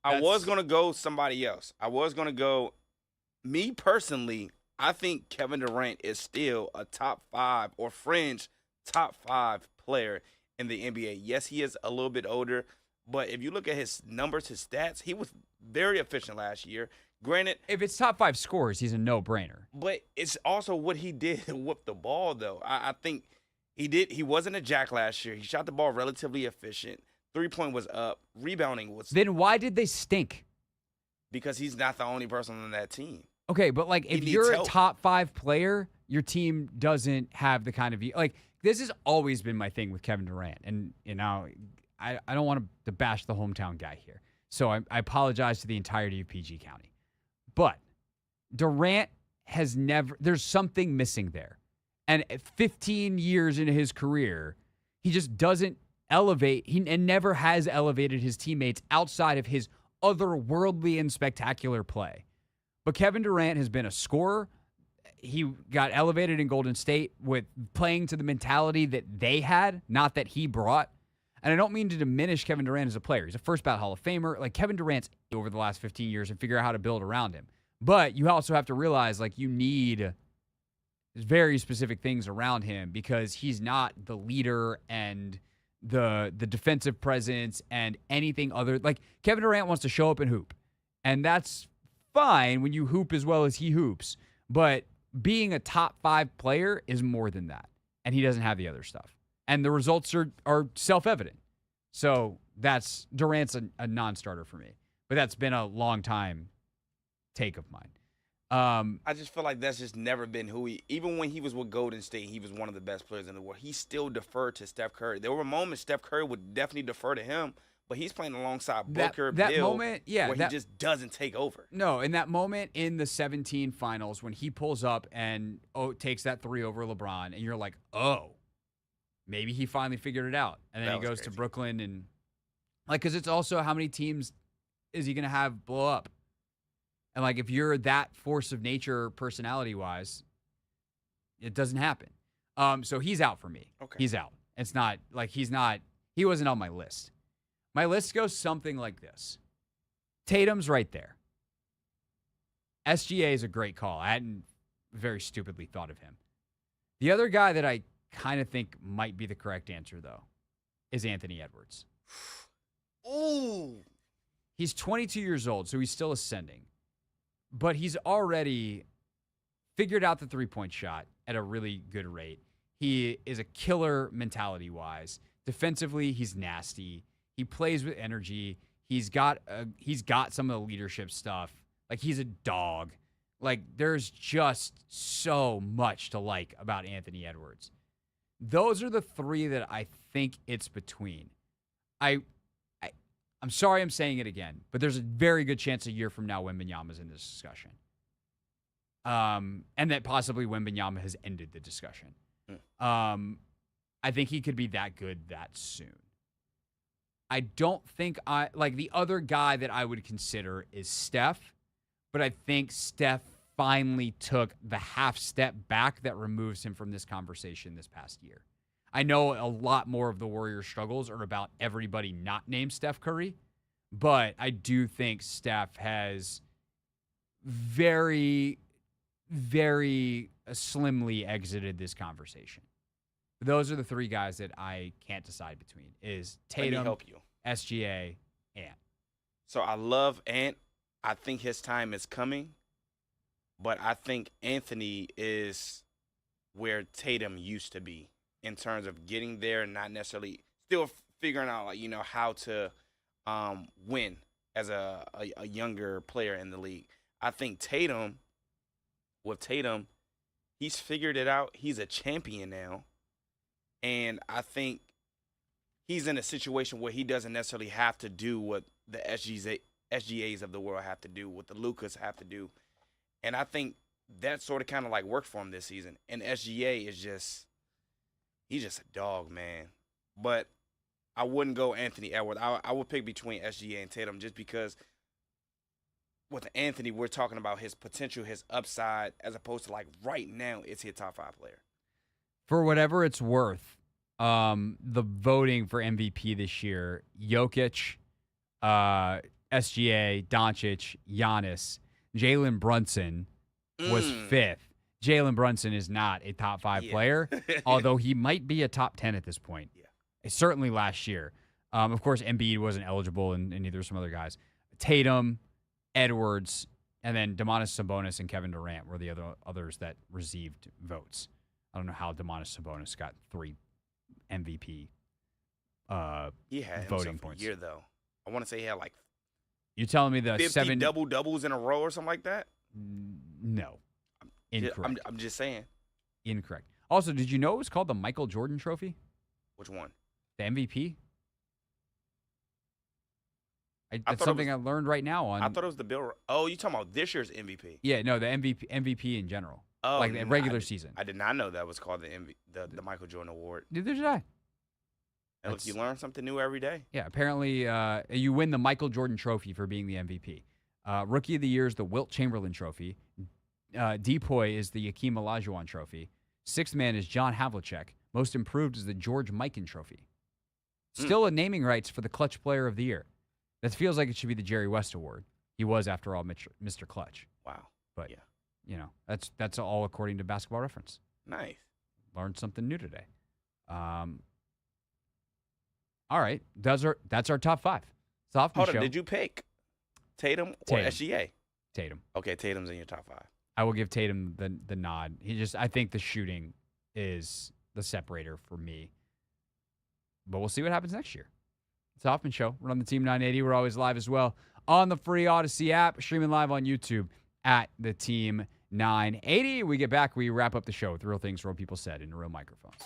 was going to go somebody else. Me personally, I think Kevin Durant is still a top 5 or fringe top 5 player in the NBA. Yes, he is a little bit older, but if you look at his numbers, his stats, he was very efficient last year. Granted,
if it's top 5 scores, he's a no-brainer.
But it's also what he did to whip the ball, though. I think he wasn't a jack last year. He shot the ball relatively efficient. 3-point was up. Rebounding was.
Then why did they stink?
Because he's not the only person on that team.
Okay, but like if you're a top 5 player, your team doesn't have the kind of like. This has always been my thing with Kevin Durant, and you know, I don't want to bash the hometown guy here, so I apologize to the entirety of PG County. But Durant has never, there's something missing there. And 15 years into his career, he just doesn't elevate, and never has elevated his teammates outside of his otherworldly and spectacular play. But Kevin Durant has been a scorer. He got elevated in Golden State with playing to the mentality that they had, not that he brought. And I don't mean to diminish Kevin Durant as a player. He's a first ballot Hall of Famer. Like Kevin Durant's over the last 15 years and figure out how to build around him. But you also have to realize like you need very specific things around him because he's not the leader and the defensive presence and anything other. Like Kevin Durant wants to show up and hoop. And that's fine when you hoop as well as he hoops. But being a top 5 player is more than that. And he doesn't have the other stuff. And the results are self-evident. So that's Durant's a non-starter for me. But that's been a long time take of mine.
I just feel like that's just never been who he. Even when he was with Golden State, he was one of the best players in the world. He still deferred to Steph Curry. There were moments Steph Curry would definitely defer to him, but he's playing alongside Booker,
that
Bill,
moment, yeah,
where he just doesn't take over.
No, in that moment in the 17 finals when he pulls up and takes that 3 over LeBron, and you're like, oh. Maybe he finally figured it out. And then he goes to Brooklyn and like, cause it's also how many teams is he going to have blow up? And like, if you're that force of nature, personality wise, it doesn't happen. So he's out for me. Okay. He's out. It's not like he wasn't on my list. My list goes something like this. Tatum's right there. SGA is a great call. I hadn't very stupidly thought of him. The other guy that I kind of think might be the correct answer, though, is Anthony Edwards.
Ooh.
He's 22 years old, so he's still ascending. But he's already figured out the three-point shot at a really good rate. He is a killer mentality-wise. Defensively, he's nasty. He plays with energy. He's got some of the leadership stuff. Like, he's a dog. Like, there's just so much to like about Anthony Edwards. Those are the three that I think it's between. I'm sorry I'm saying it again, but there's a very good chance a year from now Wembanyama's in this discussion. And that possibly Wembanyama has ended the discussion. I think he could be that good that soon. I don't think the other guy that I would consider is Steph, but I think Steph finally took the half step back that removes him from this conversation this past year. I know a lot more of the Warriors' struggles are about everybody not named Steph Curry, but I do think Steph has very, very slimly exited this conversation. Those are the three guys that I can't decide between, is Tatum,
Let me help you.
SGA, Ant.
So I love Ant. I think his time is coming, but I think Anthony is where Tatum used to be in terms of getting there and not necessarily still figuring out, how to win as a younger player in the league. I think Tatum, he's figured it out. He's a champion now. And I think he's in a situation where he doesn't necessarily have to do what the SGAs of the world have to do, what the Lucas have to do. And I think that sort of kind of worked for him this season. And SGA is he's just a dog, man. But I wouldn't go Anthony Edwards. I would pick between SGA and Tatum just because with Anthony, we're talking about his potential, his upside, as opposed to right now, is he a top 5 player?
For whatever it's worth, the voting for MVP this year, Jokic, SGA, Doncic, Giannis, Jalen Brunson was 5th. Jalen Brunson is not a top 5 player, although he might be a top 10 at this point.
Yeah.
Certainly last year. Of course, Embiid wasn't eligible, and neither were some other guys. Tatum, Edwards, and then Domantas Sabonis and Kevin Durant were the others that received votes. I don't know how Domantas Sabonis got 3 MVP
he had
voting
himself
points.
A year, though. I want to say he had
You telling me the
50
7
double-doubles in a row or something like that?
No. Incorrect.
I'm just saying.
Incorrect. Also, did you know it was called the Michael Jordan Trophy?
Which one?
The MVP? That's something I learned right now on.
I thought it was the Bill. Oh, you talking about this year's MVP?
Yeah, no, the MVP in general.
Oh,
the regular season.
I did not know that was called the Michael Jordan Award.
Neither did I.
And look, you learn something new every day.
Yeah, apparently you win the Michael Jordan Trophy for being the MVP. Rookie of the Year is the Wilt Chamberlain Trophy. Depoy is the Hakeem Olajuwon Trophy. Sixth man is John Havlicek. Most improved is the George Mikan Trophy. Still a naming rights for the Clutch Player of the Year. That feels like it should be the Jerry West Award. He was, after all, Mr. Clutch.
Wow.
But, that's all according to Basketball Reference.
Nice.
Learned something new today. All right. That's our top 5. It's the Hoffman
Hold
Show.
on. Did you pick Tatum or SGA?
Tatum.
Okay, Tatum's in your top 5.
I will give Tatum the nod. I think the shooting is the separator for me. But we'll see what happens next year. It's the Hoffman Show. We're on the Team 980. We're always live as well on the free Odyssey app, streaming live on YouTube at the Team 980. We get back, we wrap up the show with real things, real people said in real microphones.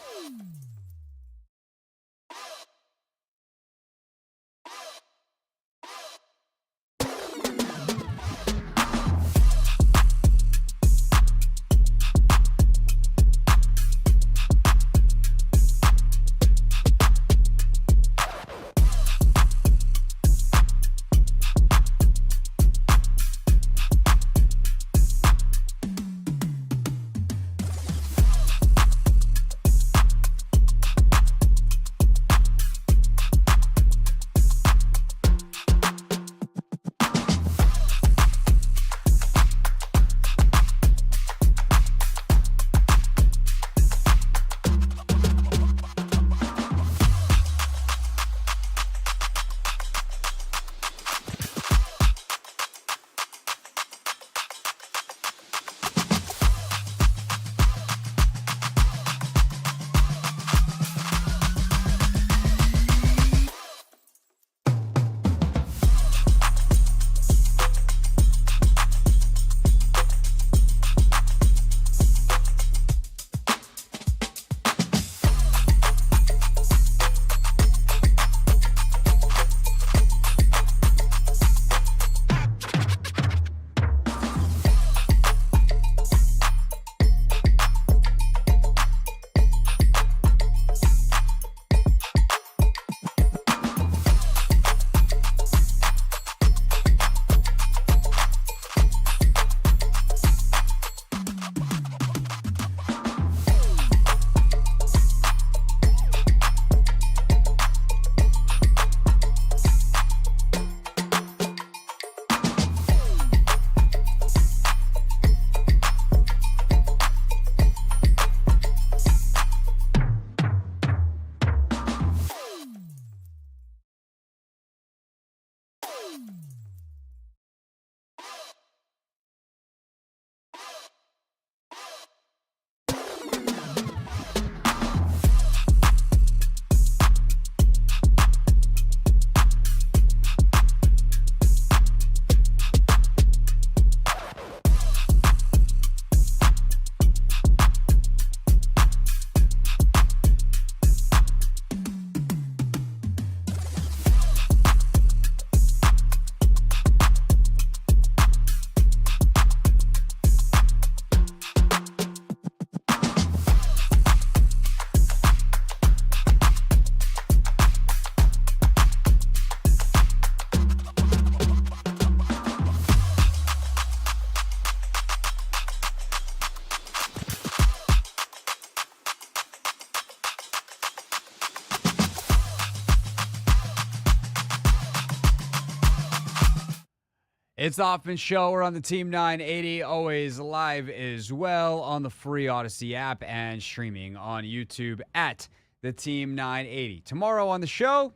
It's the Hoffman Show. We're on the Team 980, always live as well on the free Odyssey app and streaming on YouTube at the Team 980. Tomorrow on the show,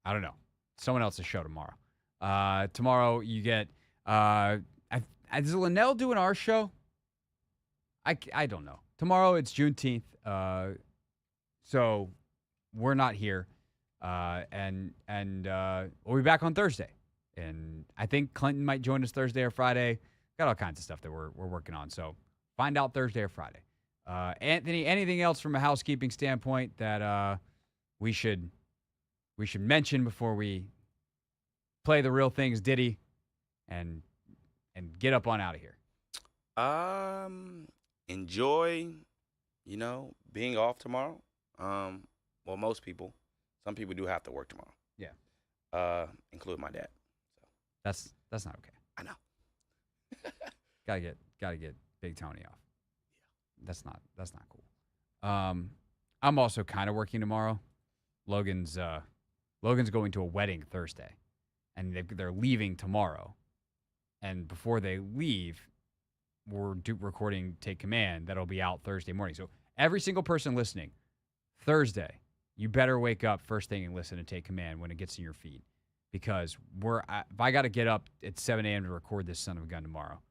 I don't know. Someone else's show tomorrow. Tomorrow you get, is Linnell doing our show? I don't know. Tomorrow it's Juneteenth, so we're not here, and we'll be back on Thursday. And I think Clinton might join us Thursday or Friday. Got all kinds of stuff that we're working on. So find out Thursday or Friday. Anthony, anything else from a housekeeping standpoint that we should mention before we play the Real Things ditty and get up on out of here?
Enjoy, being off tomorrow. Well, most people. Some people do have to work tomorrow.
Yeah.
Including my dad.
That's not okay.
I know.
Gotta get Big Tony off. That's not cool. I'm also kind of working tomorrow. Logan's going to a wedding Thursday, and they're leaving tomorrow. And before they leave, we're recording Take Command that'll be out Thursday morning. So every single person listening, Thursday, you better wake up first thing and listen to Take Command when it gets in your feed. Because if I got to get up at 7 a.m. to record this son of a gun tomorrow,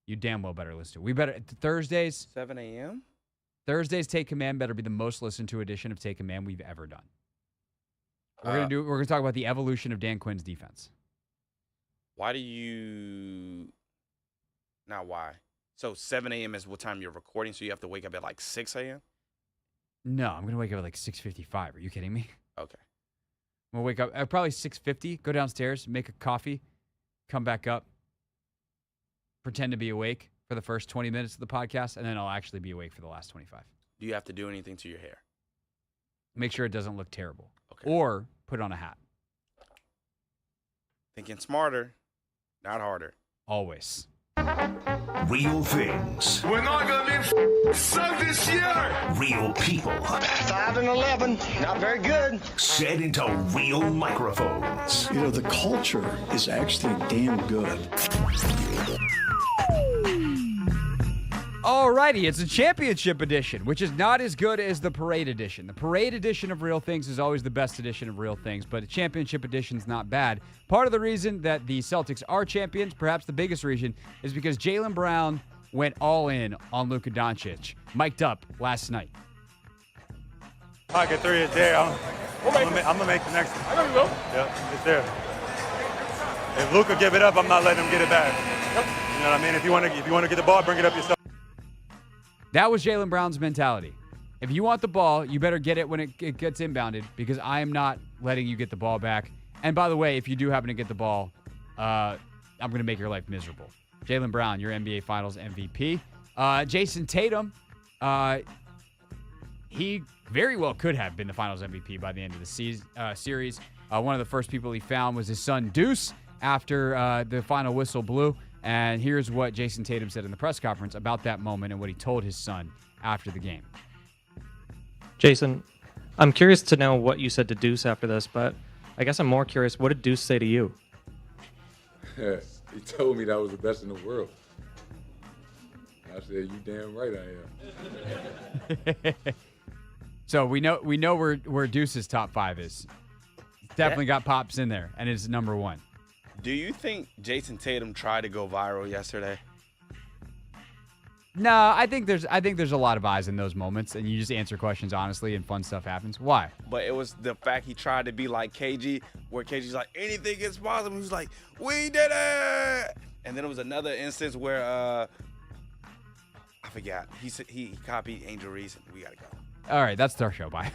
you damn well better listen to it. We better, Thursdays.
7 a.m.?
Thursdays Take Command better be the most listened to edition of Take Command we've ever done. We're gonna talk about the evolution of Dan Quinn's defense.
Why? So 7 a.m. is what time you're recording, so you have to wake up at like 6 a.m.?
No, I'm gonna wake up at like 6:55. Are you kidding me?
Okay.
I'm gonna wake up at probably 6:50, go downstairs, make a coffee, come back up, pretend to be awake for the first 20 minutes of the podcast, and then I'll actually be awake for the last 25.
Do you have to do anything to your hair?
Make sure it doesn't look terrible.
Okay.
Or put on a hat.
Thinking smarter, not harder.
Always.
Real things.
We're not going to be sucked this year.
Real people.
5 and 11. Not very good.
Said into real microphones.
The culture is actually damn good.
Alrighty, it's a championship edition, which is not as good as the parade edition. The parade edition of Real Things is always the best edition of Real Things, but a championship edition's not bad. Part of the reason that the Celtics are champions, perhaps the biggest reason, is because Jaylen Brown went all in on Luka Doncic, mic'd up last night.
I get 3 a day. I'm gonna make the next one. I know you will. Yeah, it's there. If Luka give it up, I'm not letting him get it back. Yep. You know what I mean? If you want to get the ball, bring it up yourself.
That was Jaylen Brown's mentality. If you want the ball, you better get it when it gets inbounded, because I am not letting you get the ball back. And by the way, if you do happen to get the ball, I'm going to make your life miserable. Jaylen Brown, your NBA Finals MVP. Jason Tatum, he very well could have been the Finals MVP by the end of the series. One of the first people he found was his son Deuce after the final whistle blew. And here's what Jason Tatum said in the press conference about that moment and what he told his son after the game.
Jason, I'm curious to know what you said to Deuce after this, but I guess I'm more curious, what did Deuce say to you?
He told me that I was the best in the world. I said, you damn right I am.
So we know where Deuce's top 5 is. Definitely got Pops in there, and it's number 1.
Do you think Jason Tatum tried to go viral yesterday?
No, I think there's a lot of eyes in those moments, and you just answer questions honestly, and fun stuff happens. Why?
But it was the fact he tried to be like KG, where KG's like, anything is possible. He was like, we did it! And then there was another instance where, I forgot. He copied Angel Reese, and we got to go.
All right, that's our show. Bye.